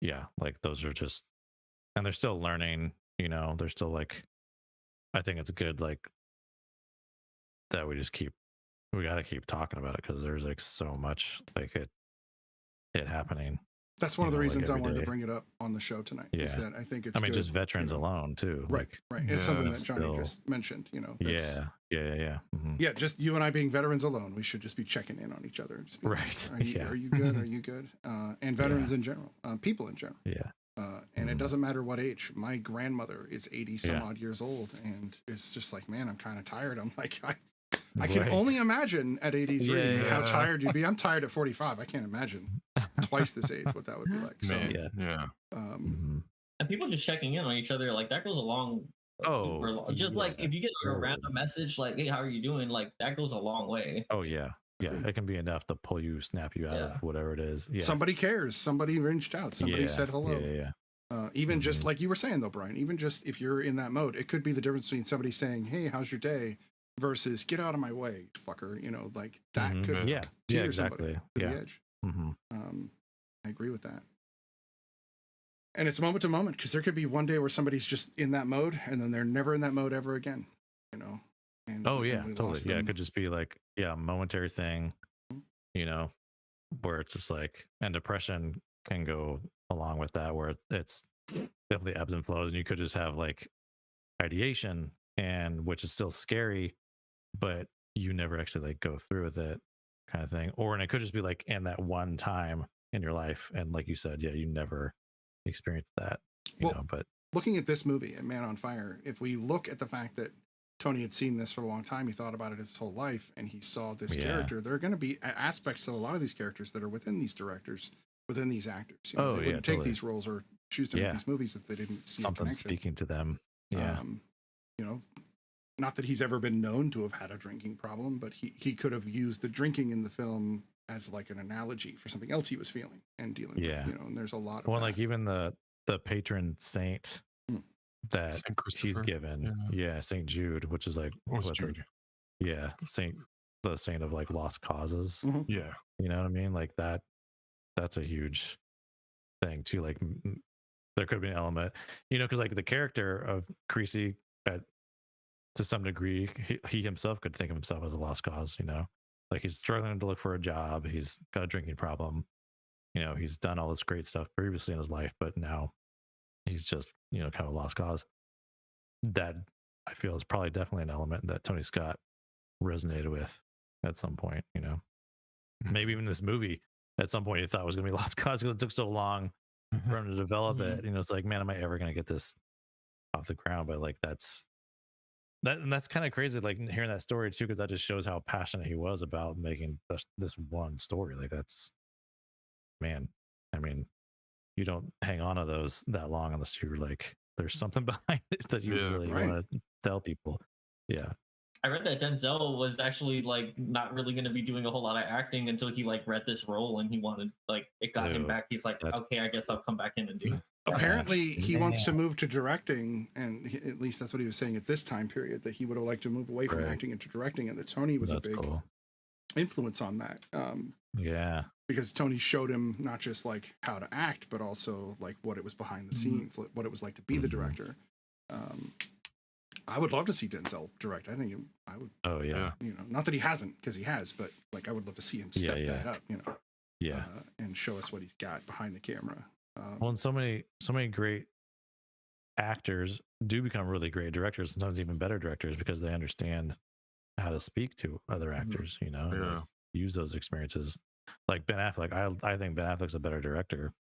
yeah, like those are just, and they're still learning. You know, they're still like, I think it's good, like that we got to keep talking about it, because there's like so much like it happening. That's one of the reasons I wanted to bring it up on the show tonight. Is that I think it's. I mean, just veterans alone too. Right, right. It's something that Johnny just mentioned. You know. Yeah. Yeah, just you and I being veterans alone, we should just be checking in on each other. Just be right. Like, are you good? Are you good? And veterans in general, people in general. Yeah. And it doesn't matter what age. My grandmother is 80 some odd years old, and it's just like, man, I'm kind of tired. I'm like, I can only imagine at 83 how tired you'd be. I'm tired at 45. I can't imagine twice this age what that would be like. So, and people just checking in on each other, like that goes a long. Super long. Just like if you get a random message like, "Hey, how are you doing?" Like that goes a long way. Oh yeah, it can be enough to pull you, snap you out of whatever it is. Yeah, somebody cares. Somebody reached out. Somebody said hello. Even just like you were saying though, Brian. Even just if you're in that mode, it could be the difference between somebody saying, "Hey, how's your day?" versus "Get out of my way, fucker." You know, like that could exactly to the edge. I agree with that. And it's moment to moment, because there could be one day where somebody's just in that mode, and then they're never in that mode ever again. You know. And, totally. Yeah, it could just be like a momentary thing. You know, where it's just like, and depression can go along with that, where it's definitely ebbs and flows, and you could just have like ideation, and which is still scary, but you never actually like go through with it, kind of thing. And it could just be like in that one time in your life, and like you said, you never experienced that. You know, but looking at this movie, at Man on Fire, if we look at the fact that Tony had seen this for a long time, he thought about it his whole life, and he saw this character. There are going to be aspects of a lot of these characters that are within these directors, within these actors. You know, they wouldn't take these roles or choose to make these movies if they didn't see something speaking to them. Yeah. You know, not that he's ever been known to have had a drinking problem, but he could have used the drinking in the film as like an analogy for something else he was feeling and dealing with. You know, and there's a lot of like even the patron saint that he's given, Saint Jude, which is like Jude? The saint of like lost causes. Yeah, you know what I mean? Like that's a huge thing too. Like there could be an element, you know, because like the character of Creasy, to some degree, he himself could think of himself as a lost cause. You know, like he's struggling to look for a job. He's got a drinking problem. You know, he's done all this great stuff previously in his life, but now he's just, you know, kind of a lost cause. That I feel is probably definitely an element that Tony Scott resonated with at some point. You know, maybe even this movie at some point he thought was going to be lost cause because it took so long for him to develop it. You know, it's like, man, am I ever going to get this off the ground? But like that's kind of crazy, like hearing that story too, because that just shows how passionate he was about making this one story. Like that's, man, I mean, you don't hang on to those that long unless you're like, there's something behind it that you really want to tell people. Yeah. I read that Denzel was actually like not really going to be doing a whole lot of acting until he like read this role and he wanted like it got him back. He's like, okay, I guess I'll come back in and do it. Apparently, he wants to move to directing, and at least that's what he was saying at this time period, that he would have liked to move away from acting into directing, and that Tony was a big influence on that. Yeah. Because Tony showed him not just like how to act, but also like what it was behind the scenes, like, what it was like to be the director. I would love to see Denzel direct. I think I would. Oh yeah. You know, not that he hasn't, because he has, but like I would love to see him step that up. You know. Yeah. And show us what he's got behind the camera. Well, and so many great actors do become really great directors, sometimes even better directors, because they understand how to speak to other actors. You know, use those experiences. Like Ben Affleck, I think Ben Affleck's a better director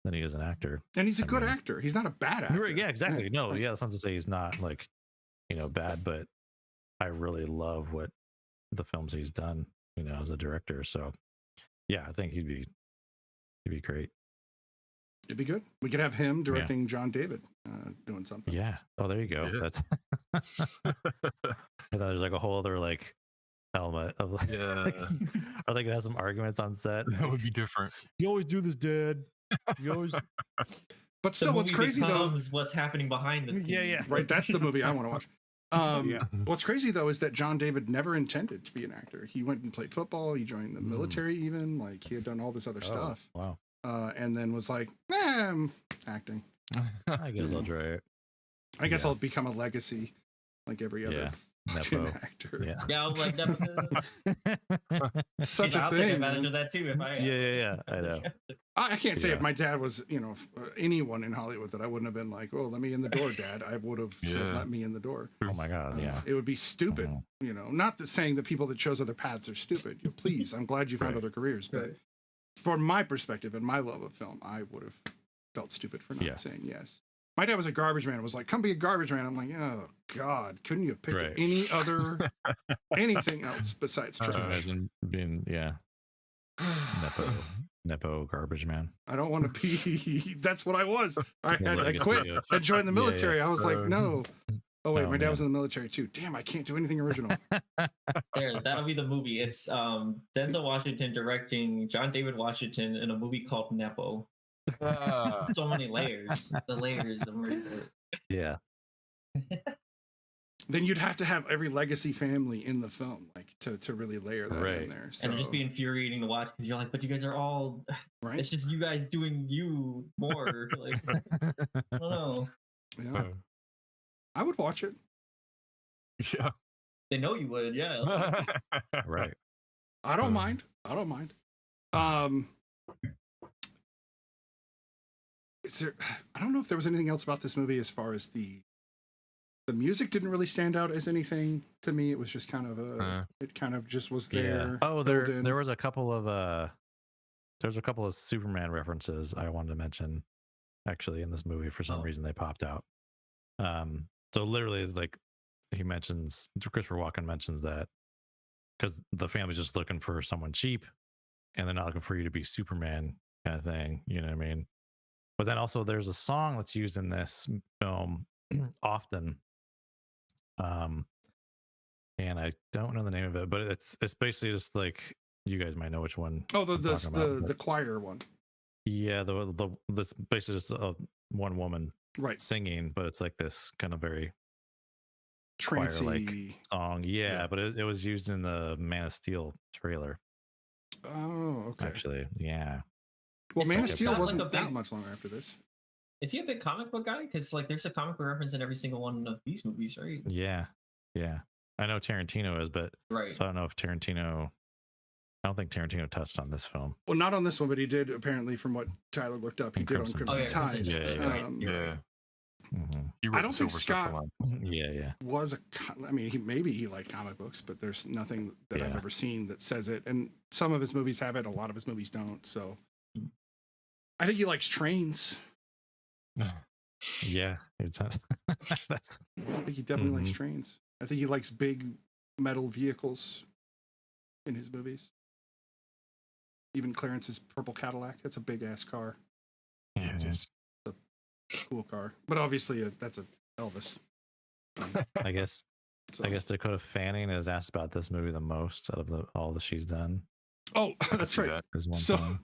than he is an actor, and he's a good actor. He's not a bad actor. Yeah, exactly. No, yeah, that's not to say he's not like, you know, bad, but I really love what the films he's done, you know, as a director. So yeah, I think he'd be great. It'd be good. We could have him directing John David doing something. Yeah. Oh, there you go. Yeah. That's I thought there's like a whole other like element of like, are they gonna have some arguments on set? That would be different. You always do this, Dad. You always. But still, what's crazy though? What's happening behind the scenes. Yeah. Right. That's the movie I want to watch. What's crazy though is that John David never intended to be an actor. He went and played football. He joined the military. Even like he had done all this other stuff. Wow. And then was like, I'm acting. I guess I'll try it. I guess I'll become a legacy like every other Nepo actor. Yeah, I was like, Such a I'll thing. take advantage of that too if I. Yeah. I know. I can't say if my dad was, you know, anyone in Hollywood that I wouldn't have been like, oh, let me in the door, Dad. I would have said, let me in the door. Oh my God. Yeah. It would be stupid, you know, not saying that people that chose other paths are stupid. You know, please, I'm glad you found other careers. But from my perspective and my love of film, I would have felt stupid for not saying yes. My dad was a garbage man. Was like, come be a garbage man. I'm like, oh God, couldn't you have picked any other, anything else besides trash? Imagine being, Nepo garbage man. I don't want to be. That's what I was. I quit. I joined the military. I was like, no. Oh wait, my dad was in the military too. Damn, I can't do anything original. There, that'll be the movie. It's Denzel Washington directing John David Washington in a movie called Nepo. So many layers. The layers of murder. Yeah. Then you'd have to have every legacy family in the film, like to really layer that in there. So. And it'd just be infuriating to watch because you're like, but you guys are all right. It's just you guys doing you more. Like, I don't know. Yeah. I would watch it. Yeah. They know you would, yeah. Right. I don't mind. Is there? I don't know if there was anything else about this movie as far as the music didn't really stand out as anything to me. It was just kind of it kind of just was there. Oh, there was a couple of Superman references I wanted to mention actually in this movie. For some reason they popped out. So literally, like Christopher Walken mentions that because the family's just looking for someone cheap, and they're not looking for you to be Superman kind of thing. You know what I mean? But then also there's a song that's used in this film often. And I don't know the name of it, but it's basically just like, you guys might know which one. Oh, the choir one. Yeah, this basically just one woman singing, but it's like this kind of very trancy like song. Yeah, but it was used in the Man of Steel trailer. Oh, okay. Actually, yeah. Well, Man of Steel wasn't that much longer after this. Is he a big comic book guy? Because like, there's a comic book reference in every single one of these movies, right? Yeah. I know Tarantino is, but so I don't know if Tarantino. I don't think Tarantino touched on this film. Well, not on this one, but he did apparently, from what Tyler looked up. He did on Crimson Tide. Yeah. I don't think Scott was I mean, he liked comic books, but there's nothing that I've ever seen that says it. And some of his movies have it, a lot of his movies don't. So I think he likes trains. Yeah, that's. I think he definitely likes trains. I think he likes big metal vehicles in his movies. Even Clarence's purple Cadillac, that's a big ass car. Yeah, just a cool car. But obviously, that's a Elvis. I guess So. I guess Dakota Fanning is asked about this movie the most out of all that she's done. Oh, that's right. Is one So, thing.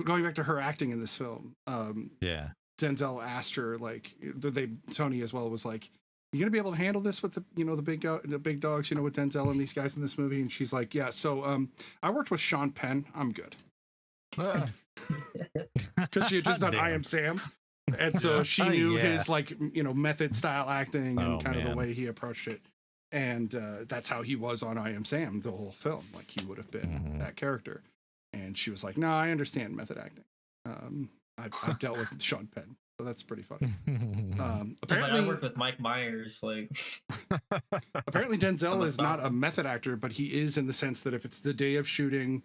Going back to her acting in this film, Yeah. Denzel asked her, like, Tony as well was like, "You gonna be able to handle this with the big dogs, with Denzel and these guys in this movie?" And she's like, "Yeah." So, I worked with Sean Penn. I'm good. Because she had just done I Am Sam, and so she knew his method style acting and kind of the way he approached it, and that's how he was on I Am Sam the whole film. Like he would have been that character. And she was like, "No, I understand method acting. I've dealt with Sean Penn, so that's pretty funny." Apparently, I worked with Mike Myers. Like, apparently Denzel is not a method actor, but he is in the sense that if it's the day of shooting,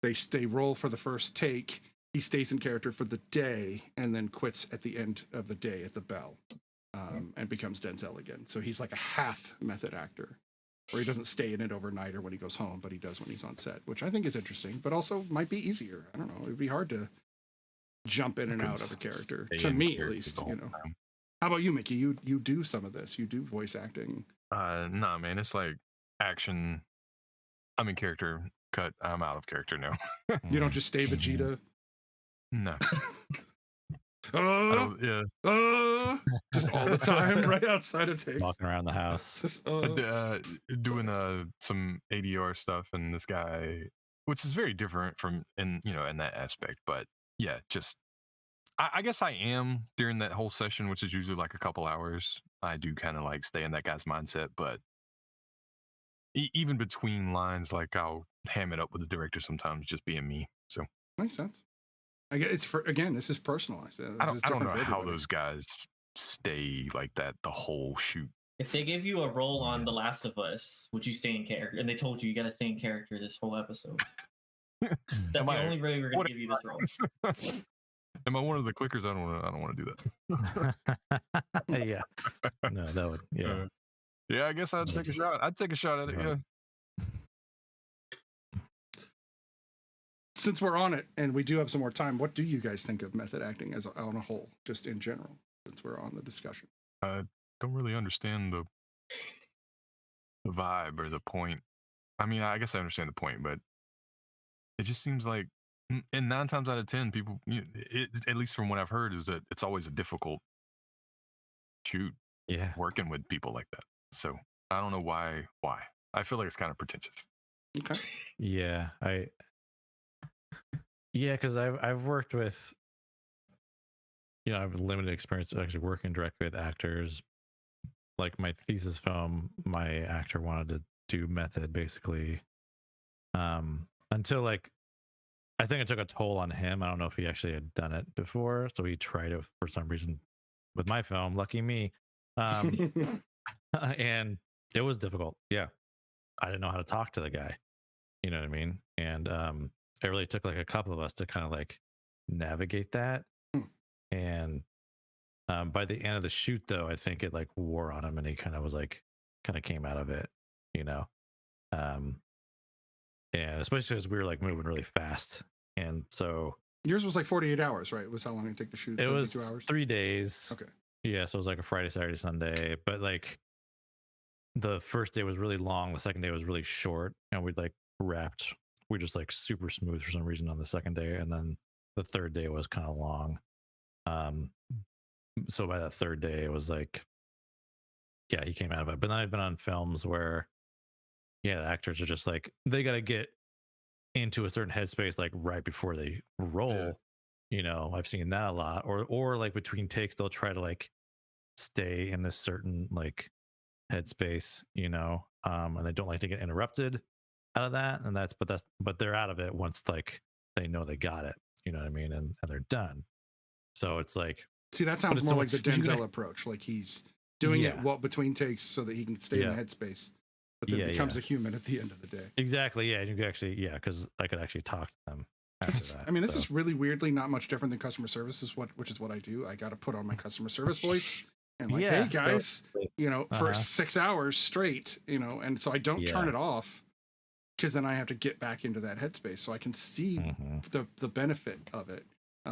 they roll for the first take. He stays in character for the day and then quits at the end of the day at the bell, and becomes Denzel again. So he's like a half method actor, where he doesn't stay in it overnight or when he goes home, but he does when he's on set, which I think is interesting, but also might be easier. I don't know. It'd be hard to jump in and out of a character, to me at least. How about you, Mickey? You do some of this. You do voice acting. Nah, man. It's like action. I'm in character. Cut. I'm out of character now. You don't just stay Vegeta. No. Just all the time, right outside of takes. Walking around the house. Doing some ADR stuff, and this guy, which is very different from in that aspect. But yeah, just I guess I am during that whole session, which is usually like a couple hours. I do kind of like stay in that guy's mindset, but even between lines, like I'll ham it up with the director sometimes, just being me. So makes sense. I guess this is personalized. I don't know how those guys stay like that the whole shoot. if they give you a role on The Last of Us, would you stay in character? And they told you got to stay in character this whole episode. That's the only way we're going to give you this role. Am I one of the clickers? I don't want to do that. Yeah. No, that would. Yeah. Yeah, I guess I'd take a shot. I'd take a shot at it. Yeah. Since we're on it and we do have some more time, what do you guys think of method acting as on a whole, just in general, since we're on the discussion? I don't really understand the vibe or the point. I mean, I guess I understand the point, but it just seems like, and 9 times out of 10, people, at least from what I've heard, is that it's always a difficult shoot. Yeah. Working with people like that. So I don't know why. I feel like it's kind of pretentious. Okay. Yeah, because I've worked with, I have limited experience actually working directly with actors. Like my thesis film, my actor wanted to do method basically, until I think it took a toll on him. I don't know if he actually had done it before, so he tried it for some reason with my film. Lucky me. And it was difficult. Yeah, I didn't know how to talk to the guy. You know what I mean? And it really took a couple of us to kind of navigate that. And by the end of the shoot, though, I think it wore on him, and he kind of was kind of came out of it, and especially as we were moving really fast, and so yours was 48 hours, right? Was how long it took to shoot? It was 2 hours? 3 days. Okay. Yeah, so it was a Friday, Saturday, Sunday, but the first day was really long, the second day was really short, and we'd wrapped. We just super smooth for some reason on the second day, and then the third day was kind of long. So by that third day, it was yeah, he came out of it. But then I've been on films where, yeah, the actors are just they got to get into a certain headspace right before they roll. Yeah. I've seen that a lot. Or between takes, they'll try to stay in this certain headspace, and they don't like to get interrupted out of that. And but they're out of it once they know they got it. You know what I mean? And they're done. So it's see, that sounds more like the Denzel approach. He's doing it between takes so that he can stay in the headspace, but then becomes a human at the end of the day. Exactly. Yeah. And you can actually, because I could actually talk to them after that. I mean, this is really weirdly not much different than customer service, which is what I do. I got to put on my customer service voice and hey guys, for 6 hours straight, and so I don't turn it off, because then I have to get back into that headspace so I can see the benefit of it.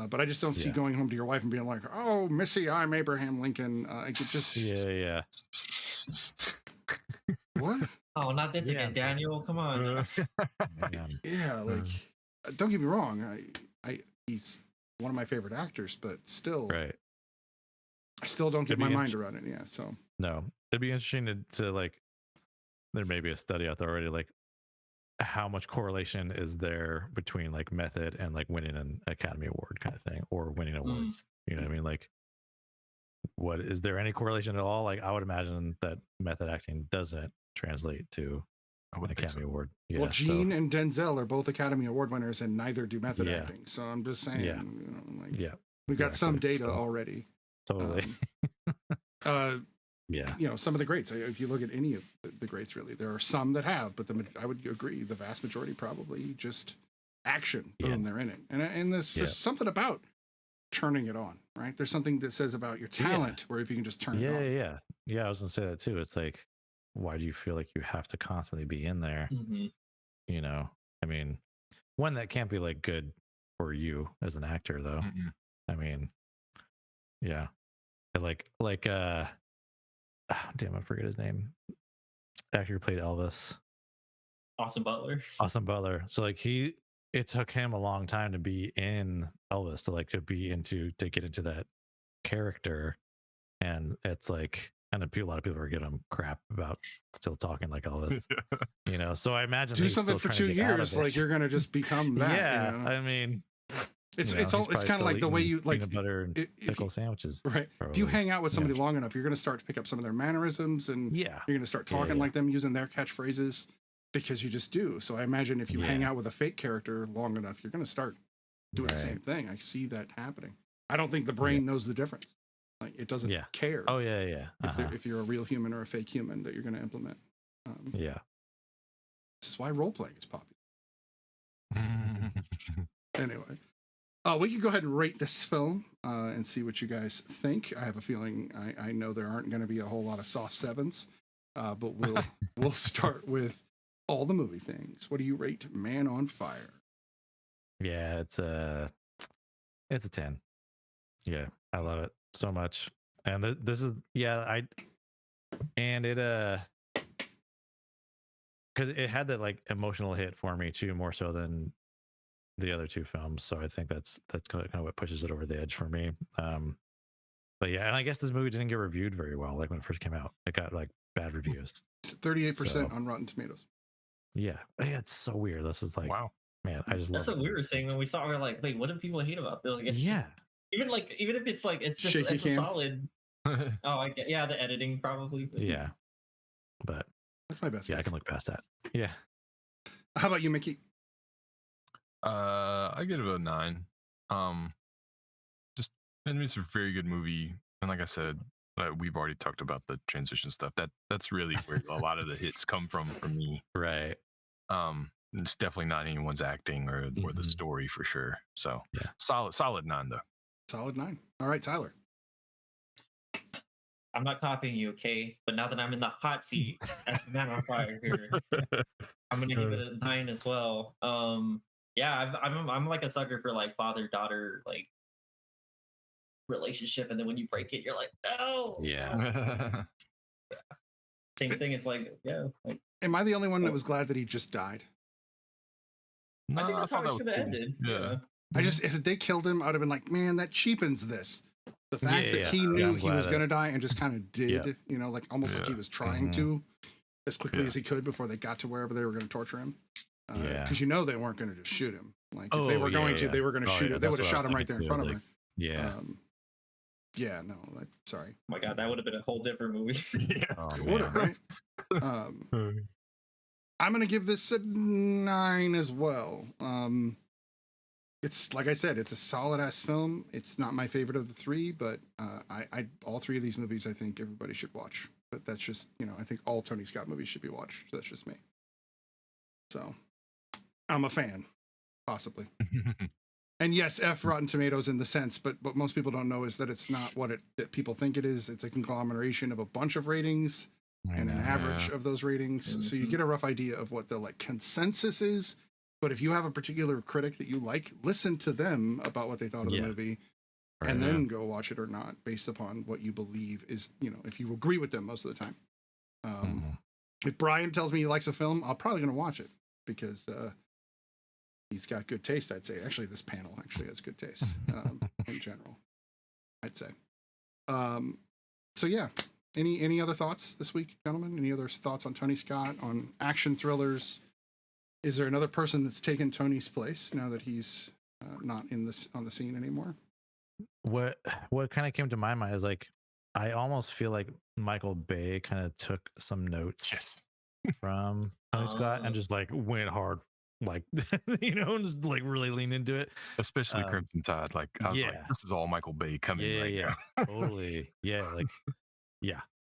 But I just don't see going home to your wife and being like, "Oh, Missy, I'm Abraham Lincoln." I could just what? Oh, not this again, Daniel. Come on. Yeah, like don't get me wrong, he's one of my favorite actors, but still, right. I still don't get my mind around it. Yeah, so no, it'd be interesting to like. There may be a study out there already, like how much correlation is there between like method and like winning an Academy Award kind of thing, or winning awards. You know what I mean? Like, what is there any correlation at all? Like, I would imagine that method acting doesn't translate to an Academy Award. Yeah, well, Gene and Denzel are both Academy Award winners, and neither do method acting. So I'm just saying, Yeah. you know, like, yeah, we've got some data So, already. totally. Yeah, You know, some of the greats. If you look at any of the greats, really, there are some that have, but I would agree, the vast majority probably just action. Boom, they're in it, and there's something about turning it on, right? There's something that says about your talent where if you can just turn it on. Yeah. I was gonna say that too. It's like, why do you feel like you have to constantly be in there? You know, I mean, one that can't be like good for you as an actor, though. I mean, yeah, like damn, I forget his name. Actor who played Elvis. Austin Butler. Austin Butler. So like it took him a long time to be in Elvis, to get into that character. And it's like, and a lot of people are giving him crap about still talking like Elvis. You know, so I imagine do something for 2 years, like you're gonna just become that. Yeah, you know? I mean, it's kind of like the way you like peanut butter and pickle sandwiches, right? Probably. If you hang out with somebody long enough, you're going to start to pick up some of their mannerisms, and you're going to start talking like them, using their catchphrases, because you just do. So I imagine if you hang out with a fake character long enough, you're going to start doing the same thing. I see that happening. I don't think the brain knows the difference. Like, it doesn't care. Oh yeah. If you're a real human or a fake human that you're going to implement. This is why role playing is popular. Anyway. We can go ahead and rate this film and see what you guys think. I have a feeling I know there aren't going to be a whole lot of soft sevens, but we'll start with all the movie things. What do you rate Man on Fire? Yeah, it's a 10. Yeah, I love it so much. And this is because it had that like emotional hit for me too, more so than the other two films. So I think that's kind of what pushes it over the edge for me. But yeah, and I guess this movie didn't get reviewed very well. Like when it first came out, it got like bad reviews. 38% on Rotten Tomatoes. Yeah, it's so weird. This is like, wow, man, I just love. That's what we were saying when we saw it. We were like, wait, what do people hate about this? Like, even if it's like it's just it's a solid. I get the editing probably. But yeah, but that's my best. Yeah, I can look past that. Yeah. How about you, Mickey? I give it a 9. Just, I mean, it's a very good movie, and like I said, we've already talked about the transition stuff. That's really where a lot of the hits come from for me. Right. It's definitely not anyone's acting or the story for sure. So solid 9 though. Solid 9. All right, Tyler. I'm not copying you, okay? But now that I'm in the hot seat as Man on Fire here, I'm gonna give it a 9 as well. I'm like a sucker for like father-daughter like relationship, and then when you break it, you're like, no. Yeah. Same thing. It's like, am I the only one that was glad that he just died? No, I think that's how it should have ended. Yeah. I just, if they killed him, I'd have been like, man, that cheapens this. The fact that he knew he was going to die and just kind of did, you know, like almost like he was trying to as quickly as he could before they got to wherever they were going to torture him. Because you know they weren't going to just shoot him. Like if they were going to, they were going to shoot him. They would have shot him right there in front of him. Yeah. Sorry. Oh my God, that would have been a whole different movie. It would have, right? I'm going to give this a 9 as well. It's like I said, it's a solid ass film. It's not my favorite of the 3, but I all 3 of these movies I think everybody should watch. But that's just, you know, I think all Tony Scott movies should be watched. That's just me. So I'm a fan, possibly. And yes, F Rotten Tomatoes in the sense, but what most people don't know is that it's not what that people think it is. It's a conglomeration of a bunch of ratings and an average of those ratings. So you get a rough idea of what the like consensus is. But if you have a particular critic that you like, listen to them about what they thought of the movie, and then go watch it or not, based upon what you believe is, you know, if you agree with them most of the time. if Brian tells me he likes a film, I'm probably going to watch it because he's got good taste, I'd say. Actually, this panel actually has good taste in general, I'd say. So yeah, any other thoughts this week, gentlemen? Any other thoughts on Tony Scott, on action thrillers? Is there another person that's taken Tony's place now that he's not on the scene anymore? What kind of came to my mind is like, I almost feel like Michael Bay kind of took some notes from Tony Scott and just like went hard, like and just like really leaned into it. Especially Crimson Tide. Like I was like, this is all Michael Bay coming now. Totally. Yeah, like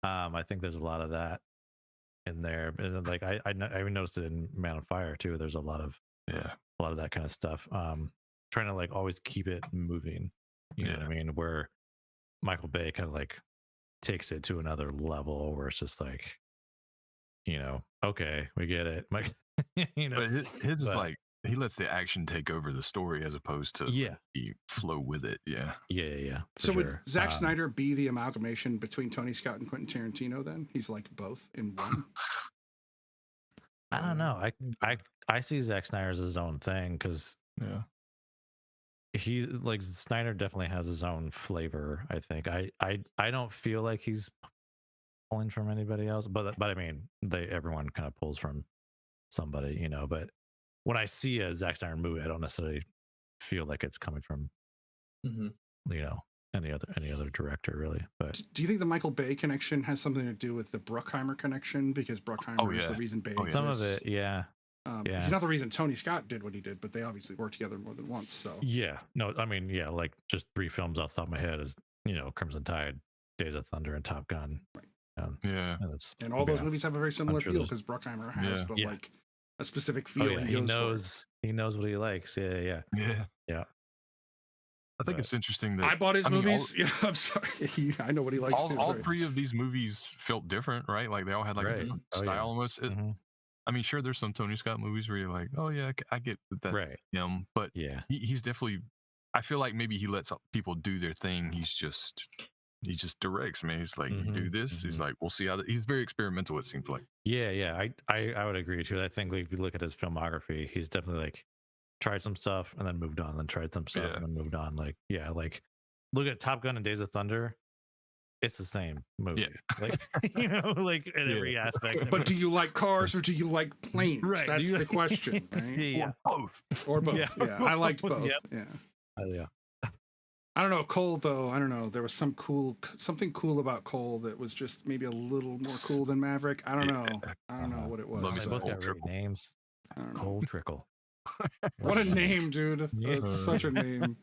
I think there's a lot of that in there. And like I even noticed it in Man on Fire too. There's a lot of that kind of stuff. Trying to like always keep it moving. You know what I mean? Where Michael Bay kind of like takes it to another level where it's just like, okay, we get it. Like, but his is like, he lets the action take over the story as opposed to he flow with it. Yeah. So would Zack Snyder be the amalgamation between Tony Scott and Quentin Tarantino then? He's like both in one? I don't know. I see Zack Snyder as his own thing because he like Snyder definitely has his own flavor. I think I don't feel like he's pulling from anybody else, but I mean everyone kind of pulls from somebody, but when I see a Zack Snyder movie, I don't necessarily feel like it's coming from any other director really. But do you think the Michael Bay connection has something to do with the Bruckheimer connection, because Bruckheimer is the reason Bay exists? Some of it he's not the reason Tony Scott did what he did, but they obviously worked together more than once. So like just 3 films off the top of my head is Crimson Tide, Days of Thunder, and Top Gun. Right. And all those movies have a very similar feel because Bruckheimer has like a specific feeling. He knows what he likes. Yeah. I think it's interesting that I bought his movies. I'm sorry. I know what he likes. All 3 of these movies felt different, right? Like they all had like a different style almost. I mean, sure, there's some Tony Scott movies where you're like, oh yeah, I get that that's him, but he's definitely. I feel like maybe he lets people do their thing. He just directs, man. He's like, you do this. He's like, we'll see how. He's very experimental. It seems like. Yeah. I would agree too. I think like if you look at his filmography, he's definitely like tried some stuff and then moved on, then tried some stuff and then moved on. Like look at Top Gun and Days of Thunder. It's the same movie. Like like in every aspect. But do you like cars or do you like planes? Right. That's the question. Right? Or both. Yeah. I liked both. Yeah. I don't know, Cole though. I don't know. There was something cool about Cole that was just maybe a little more cool than Maverick. I don't know. I don't know what it was. They both got great names. Cole Trickle. What a name, dude. It's such a name.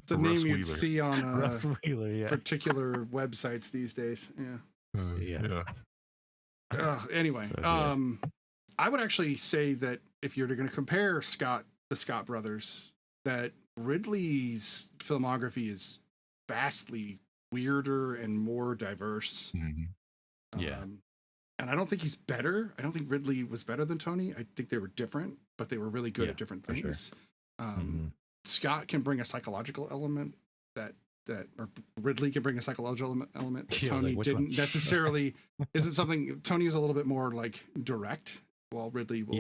It's a name you'd see on particular websites these days. Anyway, I would actually say that if you're going to compare the Scott brothers, that Ridley's filmography is vastly weirder and more diverse. And I don't think he's better. I don't think Ridley was better than Tony. I think they were different, but they were really good at different things. Sure. Scott can bring a psychological element or Ridley can bring a psychological element. Tony didn't necessarily. Isn't something Tony was a little bit more like direct, while Ridley will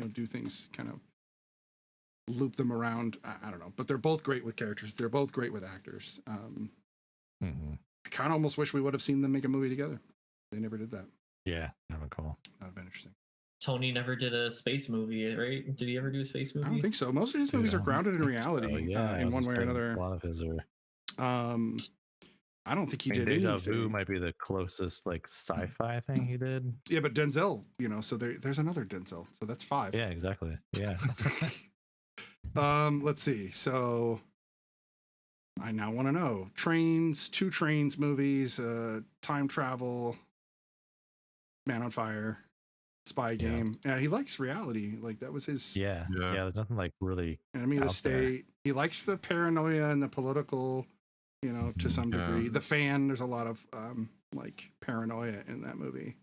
do things kind of loop them around. I don't know, but they're both great with characters. They're both great with actors. I kind of almost wish we would have seen them make a movie together. They never did that. Yeah, that would be cool. That would have been interesting. Tony never did a space movie, right? Did he ever do a space movie? I don't think so. Most of his movies are grounded in reality, in one way or another. A lot of his are. I don't think he did Deja anything. Vu might be the closest like sci-fi thing he did. Yeah, but Denzel, so there's another Denzel, so that's 5. Yeah, exactly. Yeah. Let's see. So I now want to know 2 Trains movies, time travel, Man on Fire, Spy Game. Yeah, he likes reality. Like that was his. Yeah. There's nothing like really. Enemy of the State. He likes the paranoia and the political, to some degree. The Fan. There's a lot of like paranoia in that movie.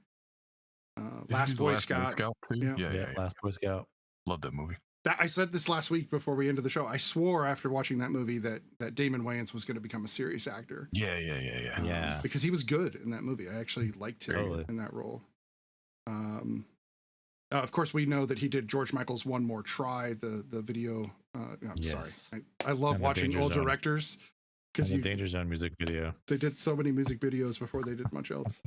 Last Boy Scout. Too? Yeah. Last Boy Scout. Love that movie. I said this last week before we ended the show. I swore after watching that movie that Damon Wayans was going to become a serious actor. Yeah. Because he was good in that movie. I actually liked him in that role. Of course, we know that he did George Michael's "One More Try," the video. I'm sorry, I love watching old directors because the Danger Zone music video. They did so many music videos before they did much else.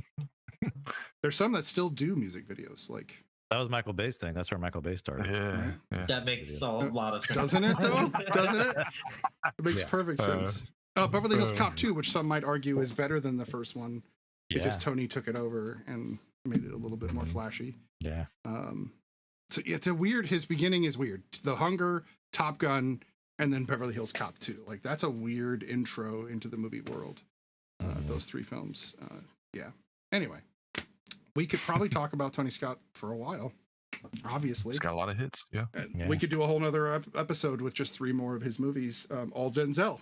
There's some that still do music videos, like. That was Michael Bay's thing. That's where Michael Bay started. Yeah. That makes a lot of sense. Doesn't it, though? Doesn't it? It makes perfect sense. Beverly Hills Cop 2, which some might argue is better than the first one because Tony took it over and made it a little bit more flashy. Yeah. So it's a weird, his beginning is weird. The Hunger, Top Gun, and then Beverly Hills Cop 2. Like, that's a weird intro into the movie world. Those three films. Yeah. Anyway. We could probably talk about Tony Scott for a while, obviously. He's got a lot of hits, yeah. We could do a whole nother episode with just 3 more of his movies, all Denzel.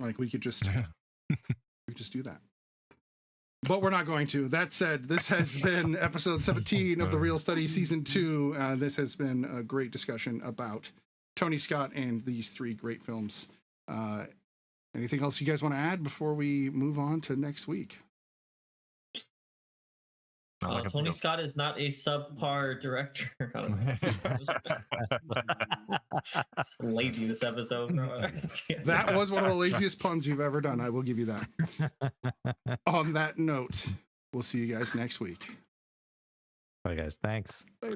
Like, we could just do that. But we're not going to. That said, this has been episode 17 of The Real Study Season 2. This has been a great discussion about Tony Scott and these 3 great films. Anything else you guys want to add before we move on to next week? Tony Scott is not a subpar director. I don't know. It's lazy this episode, bro. That was one of the laziest puns you've ever done. I will give you that. On that note, we'll see you guys next week. Bye, guys. Thanks.